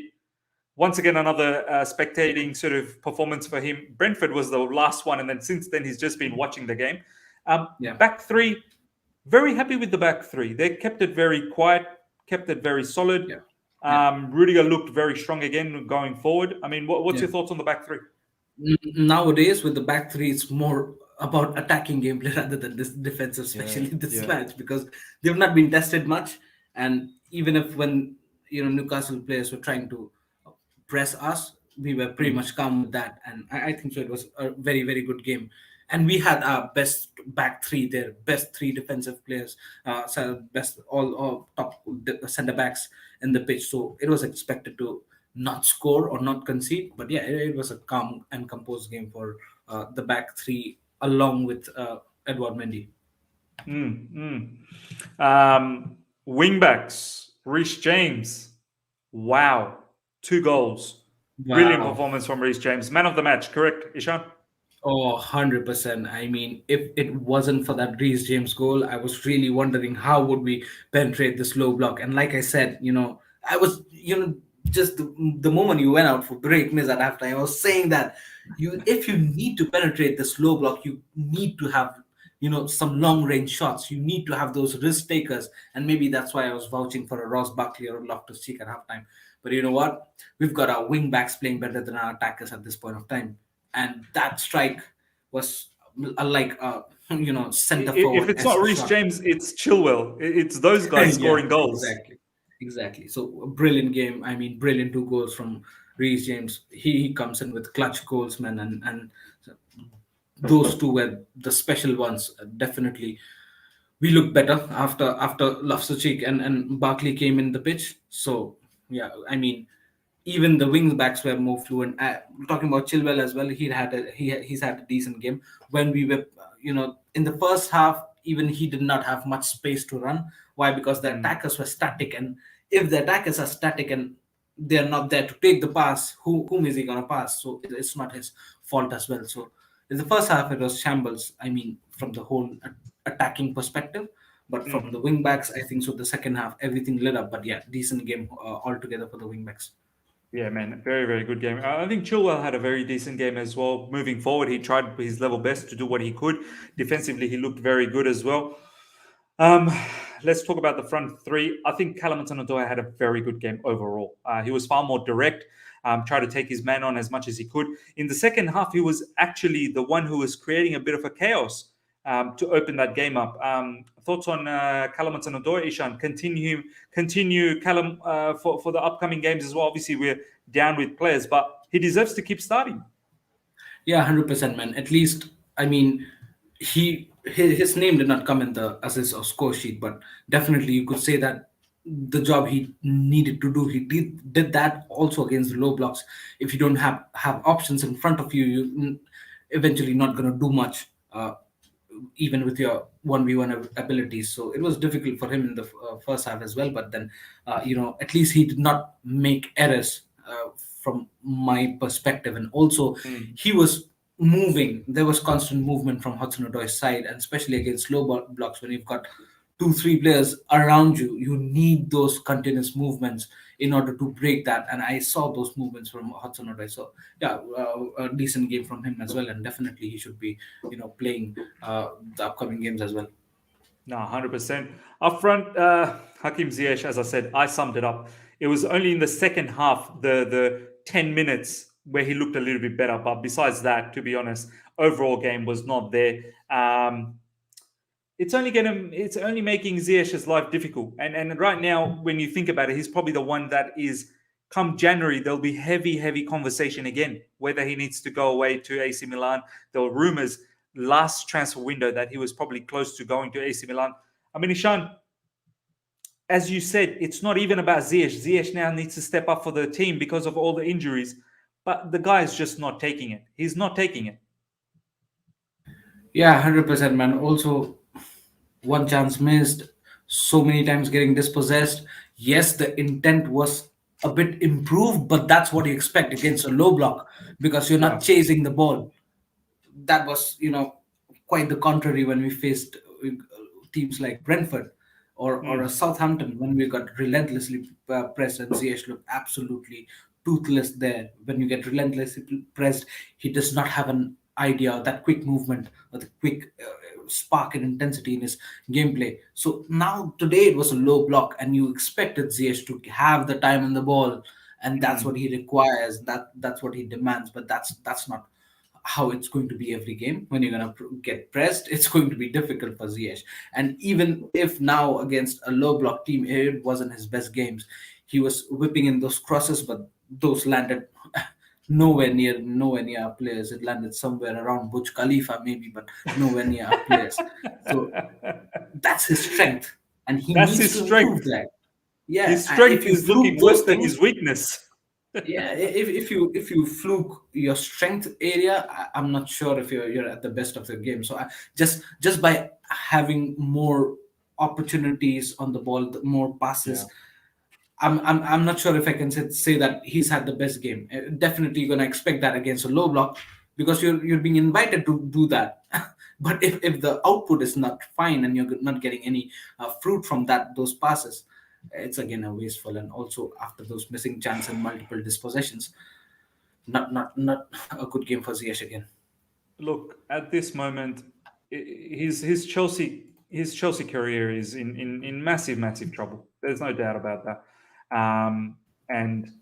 Once again, another spectating sort of performance for him. Brentford was the last one, and then since then, he's just been watching the game. Back three, very happy with the back three. They kept it very quiet, kept it very solid. Rudiger looked very strong again going forward. I mean, what's your thoughts on the back three? Nowadays, with the back three, it's more about attacking gameplay rather than this defensive, especially this match, because they've not been tested much. And even if when Newcastle players were trying to press us, we were pretty much calm with that. And I think so. It was a very good game. and we had our best back three there, best three defensive players, so best all top center backs in the pitch. So it was expected to not score or not concede. But yeah, it was a calm and composed game for the back three along with Edward Mendy. Wing backs, Reece James. Wow. 2 goals. Brilliant Wow. performance from Reece James. Man of the match, correct, Ishan? Oh, 100%. I mean, if it wasn't for that Reece James goal, I was really wondering how would we penetrate this low block. And like I said, I was, just the moment you went out for break, miss at halftime, I was saying that if you need to penetrate this low block, you need to have, some long range shots. You need to have those risk takers. And maybe that's why I was vouching for a Ross Barkley or a Loftus Cheek at halftime. But you know what? We've got our wing backs playing better than our attackers at this point of time, and that strike was like center If forward it's not esque Reece shot. James, it's Chilwell. It's those guys Yeah, scoring goals. exactly. So a brilliant game. I mean, brilliant two goals from Reece James. He comes in with clutch goals, man, and those two were the special ones. Definitely, we looked better after Loftus-Cheek and Barkley came in the pitch. So yeah, I mean, even the wing backs were more fluent. Talking about Chilwell as well, he's had a decent game. When we were, in the first half, even he did not have much space to run. Why? Because the attackers were static, and if the attackers are static and they're not there to take the pass, whom is he gonna pass? So it's not his fault as well. So in the first half, it was shambles. I mean, from the whole attacking perspective. But from the wing backs, I think so. The second half, everything lit up. But yeah, decent game altogether for the wing backs. Yeah, man, very, very good game. I think Chilwell had a very decent game as well. Moving forward, he tried his level best to do what he could. Defensively, he looked very good as well. Um, let's talk about the front three. I think Callum Hudson-Odoi had a very good game overall. He was far more direct, tried to take his man on as much as he could. In the second half, he was actually the one who was creating a bit of a chaos to open that game up. Thoughts on Callum Hudson-Odoi, Ishan? Continue Callum for the upcoming games as well. Obviously, we're down with players, but he deserves to keep starting. Yeah, 100%, man. At least, I mean, his name did not come in the assist or score sheet, but definitely you could say that the job he needed to do, he did that also against the low blocks. If you don't have options in front of you, you eventually not going to do much. Even with your 1v1 abilities. So it was difficult for him in the first half as well. But then, at least he did not make errors from my perspective. And also, he was moving. There was constant movement from Hudson Odoi's side, and especially against low blocks when you've got 2, 3 players around you, you need those continuous movements in order to break that. And I saw those movements from Hudson Odoi. So yeah, a decent game from him as well, and definitely he should be, playing the upcoming games as well. No, 100%. Up front, Hakim Ziyech, as I said, I summed it up. It was only in the second half, the 10 minutes, where he looked a little bit better. But besides that, to be honest, overall game was not there. It's only making Ziyech's life difficult. And right now, when you think about it, he's probably the one that is, come January, there'll be heavy conversation again, whether he needs to go away to AC Milan. There were rumors last transfer window that he was probably close to going to AC Milan. I mean, Ishan, as you said, it's not even about Ziyech. Ziyech now needs to step up for the team because of all the injuries. But the guy is just not taking it. He's not taking it. Yeah, 100%, man. Also, one chance missed, so many times getting dispossessed. Yes, the intent was a bit improved, but that's what you expect against a low block because you're not Yeah. chasing the ball. That was, quite the contrary when we faced teams like Brentford or a Southampton when we got relentlessly pressed and Ziyech looked absolutely toothless there. When you get relentlessly pressed, he does not have an idea, that quick movement or the quick spark and intensity in his gameplay. So now today it was a low block and you expected Ziyech to have the time on the ball, and that's what he requires. That's what he demands. But that's not how it's going to be every game. When you're going to get pressed, it's going to be difficult for Ziyech. And even if now against a low block team, it wasn't his best games, he was whipping in those crosses, but those landed nowhere near our players. It landed somewhere around Burj Khalifa maybe, but nowhere near our players. So that's his strength, and he That's needs his to improve strength. that. Yeah, His if strength you is looking fluke those worse than his things, weakness. yeah, if you fluke your strength area, I'm not sure if you're at the best of the game. So just by having more opportunities on the ball, more Yeah. passes, I'm not sure if I can say that he's had the best game. Definitely going to expect that against a low block because you're being invited to do that. But if the output is not fine and you're not getting any fruit from those passes, it's again a wasteful. And also after those missing chance and multiple dispossessions, not a good game for Ziyech again. Look, at this moment, his Chelsea career is in massive trouble. There's no doubt about that. And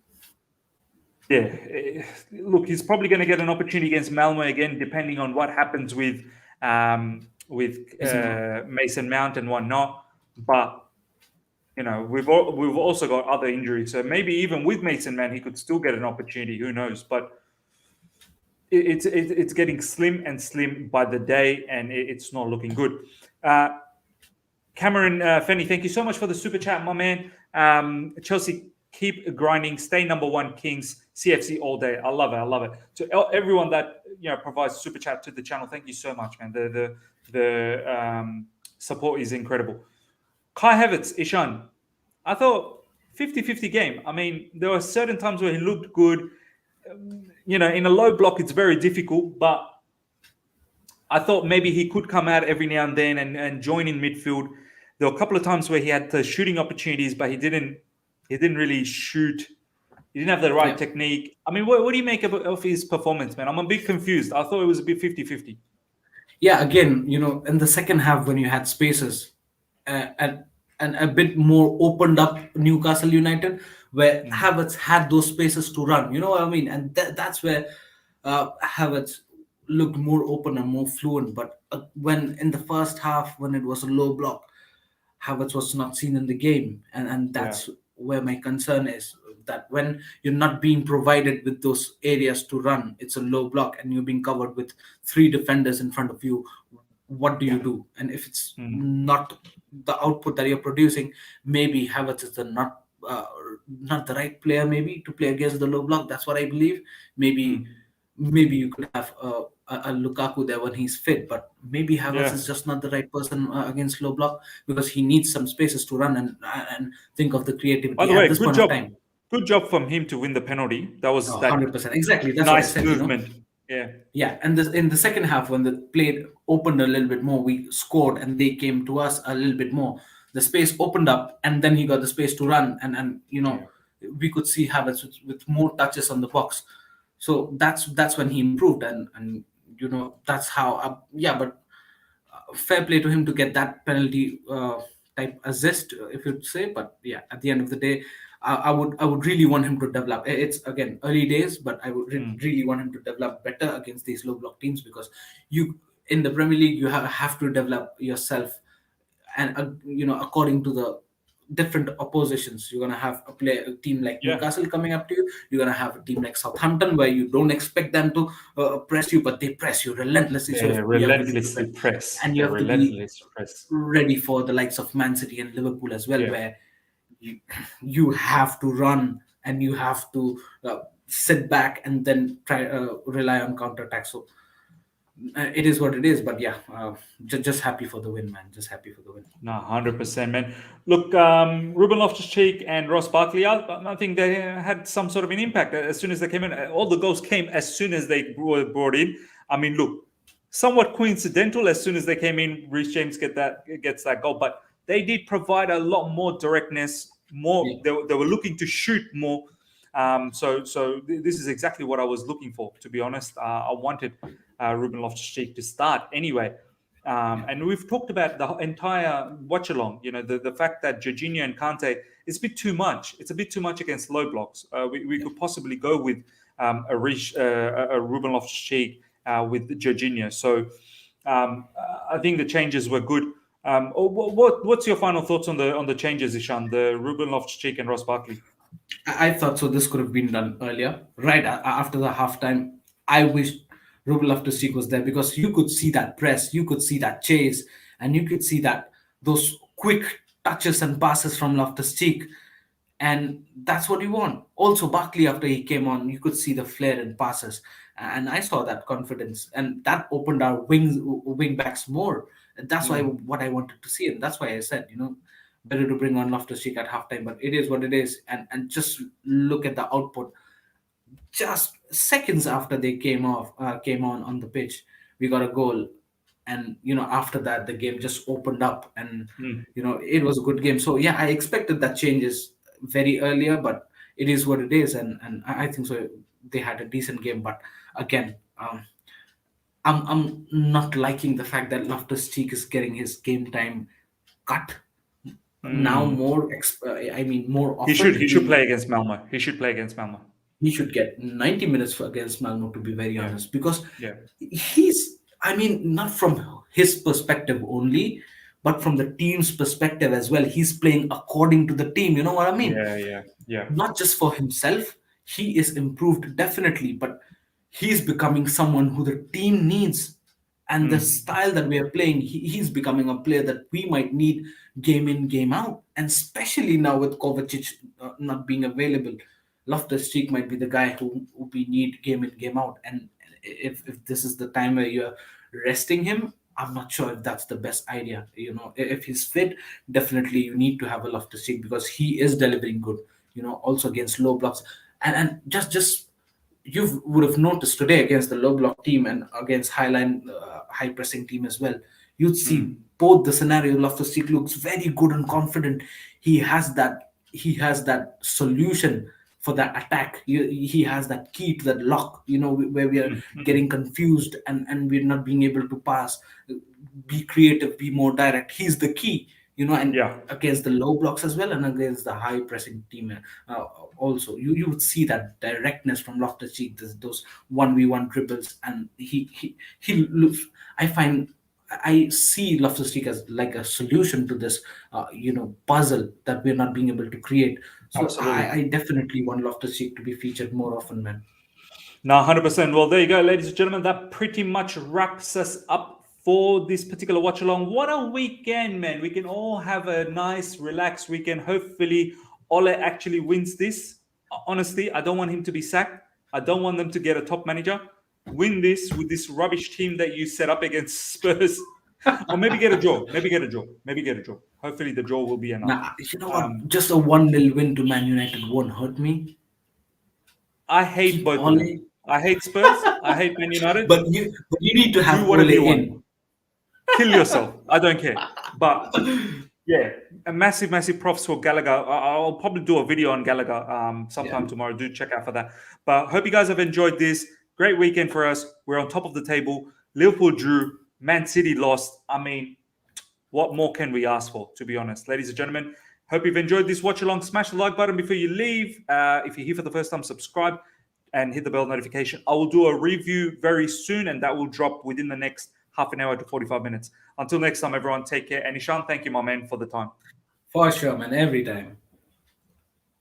yeah, look, he's probably going to get an opportunity against Malmo again, depending on what happens with Mason Mount. Mason Mount and whatnot. But we've also got other injuries, so maybe even with Mason Mount, he could still get an opportunity. Who knows? But it's getting slim and slim by the day, and it's not looking good. Cameron Fenny, thank you so much for the super chat, my man. Chelsea, keep grinding, stay number one, Kings, CFC all day. I love it. To everyone that provides super chat to the channel, thank you so much, man. The support is incredible. Kai Havertz, Ishan, I thought 50-50 game. I mean, there were certain times where he looked good. In a low block, it's very difficult, but I thought maybe he could come out every now and then and join in midfield. There were a couple of times where he had the shooting opportunities, but he didn't really shoot. He didn't have the right technique. I mean, what do you make of his performance, man? I'm a bit confused. I thought it was a bit 50-50. Yeah, again, in the second half when you had spaces and a bit more opened up Newcastle United, where Havertz had those spaces to run. You know what I mean? And that's where Havertz looked more open and more fluent. But when in the first half, when it was a low block, Havertz was not seen in the game, and that's where my concern is. That when you're not being provided with those areas to run, it's a low block, and you're being covered with three defenders in front of you. What do you do? And if it's not the output that you're producing, maybe Havertz is not the right player, maybe to play against the low block. That's what I believe. Maybe you could have a Lukaku there when he's fit, but maybe Havertz is just not the right person against low block because he needs some spaces to run and think of the creativity By the way, at this point of time. Good job from him to win the penalty. That was 100%. Exactly. That's nice what I said, movement. Yeah, and in the second half, when the play opened a little bit more, we scored and they came to us a little bit more. The space opened up, and then he got the space to run, and we could see Havertz with more touches on the box. So that's when he improved, and that's how. But fair play to him to get that penalty type assist, if you'd say. But yeah, at the end of the day, I would really want him to develop. It's again early days, but I would really want him to develop better against these low block teams, because you in the Premier League you have to develop yourself, and according to the different oppositions. You're gonna have a team like Newcastle coming up to you. You're gonna have a team like Southampton, where you don't expect them to press you, but they press you relentlessly. They relentlessly press. And you have to be ready for the likes of Man City and Liverpool as well, where you have to run and you have to sit back and then try rely on counter attack. So it is what it is, but just happy for the win, man. Just happy for the win. No, 100%, man. Look, Ruben Loftus-Cheek and Ross Barkley, I think they had some sort of an impact as soon as they came in. All the goals came as soon as they were brought in. I mean, look, somewhat coincidental. As soon as they came in, Reece James gets that goal, but they did provide a lot more directness. They were looking to shoot more. So this is exactly what I was looking for, to be honest. I wanted Ruben Loftus-Cheek to start anyway. And we've talked about the entire Watchalong, the fact that Jorginho and Kante, it's a bit too much. It's a bit too much against low blocks. We could possibly go with a Ruben Loftus-Cheek with Jorginho. So I think the changes were good. What's your final thoughts on the changes, Ishan, the Ruben Loftus-Cheek and Ross Barkley? I thought so. This could have been done earlier, right after the halftime. I wish Ruben Loftus-Cheek was there because you could see that press, you could see that chase, and you could see that those quick touches and passes from Loftus-Cheek, and that's what you want. Also, Barkley after he came on, you could see the flair and passes, and I saw that confidence, and that opened our wing backs more. And that's why what I wanted to see, and that's why I said, better to bring on Loftus-Cheek at halftime. But it is what it is, and just look at the output. Just seconds after they came on the pitch, we got a goal, and after that the game just opened up, and it was a good game. So yeah, I expected that changes very earlier, but it is what it is, and I think so. They had a decent game, but again, I'm not liking the fact that Loftus-Cheek is getting his game time cut now more He often. should play against Malmo. He should play against Malmo. He should get 90 minutes against Malmo, to be very honest, because Yeah. he's, not from his perspective only, but from the team's perspective as well. He's playing according to the team. You know what I mean? Yeah. Not just for himself. He is improved definitely, but he's becoming someone who the team needs. And the style that we are playing, he's becoming a player that we might need game in, game out. And especially now with Kovacic not being available, Loftus-Cheek might be the guy who we need game in, game out. And if this is the time where you're resting him, I'm not sure if that's the best idea. If he's fit, definitely you need to have a Loftus-Cheek because he is delivering good. Also against low blocks, and just you would have noticed today against the low block team and against high pressing team as well. You'd see both the scenario. Loftus-Cheek looks very good and confident. He has that solution for that attack. He has that key to that lock. Where we are getting confused and we're not being able to pass, be creative, be more direct. He's the key. And against the low blocks as well, and against the high pressing team, also you would see that directness from Loftus-Cheek, those 1v1 dribbles, and he looks. I see Loftus-Cheek as like a solution to this, puzzle that we're not being able to create. So Absolutely. I definitely want Loftus-Cheek to be featured more often, man. No, 100%. Well, there you go, ladies and gentlemen. That pretty much wraps us up for this particular watch along. What a weekend, man. We can all have a nice, relaxed weekend. Hopefully, Ole actually wins this. Honestly, I don't want him to be sacked. I don't want them to get a top manager. Win this with this rubbish team that you set up against Spurs. Or maybe get a draw. Maybe get a draw. Hopefully, the draw will be enough. Nah, you know what? Just a 1-0 win to Man United won't hurt me. I hate both of them. I hate Spurs. I hate Man United. But you need to have whatever Ole you want. in. Kill yourself. I don't care. But yeah, a massive props for Gallagher. I'll probably do a video on Gallagher sometime tomorrow. Do check out for that. But hope you guys have enjoyed this. Great weekend for us. We're on top of the table. Liverpool drew. Man City lost. I mean, what more can we ask for, to be honest? Ladies and gentlemen, hope you've enjoyed this watch along. Smash the like button before you leave. If you're here for the first time, subscribe and hit the bell notification. I will do a review very soon, and that will drop within the next half an hour to 45 minutes. Until next time, everyone, take care. And Ishan, thank you, my man, for the time. For sure, man. Every time.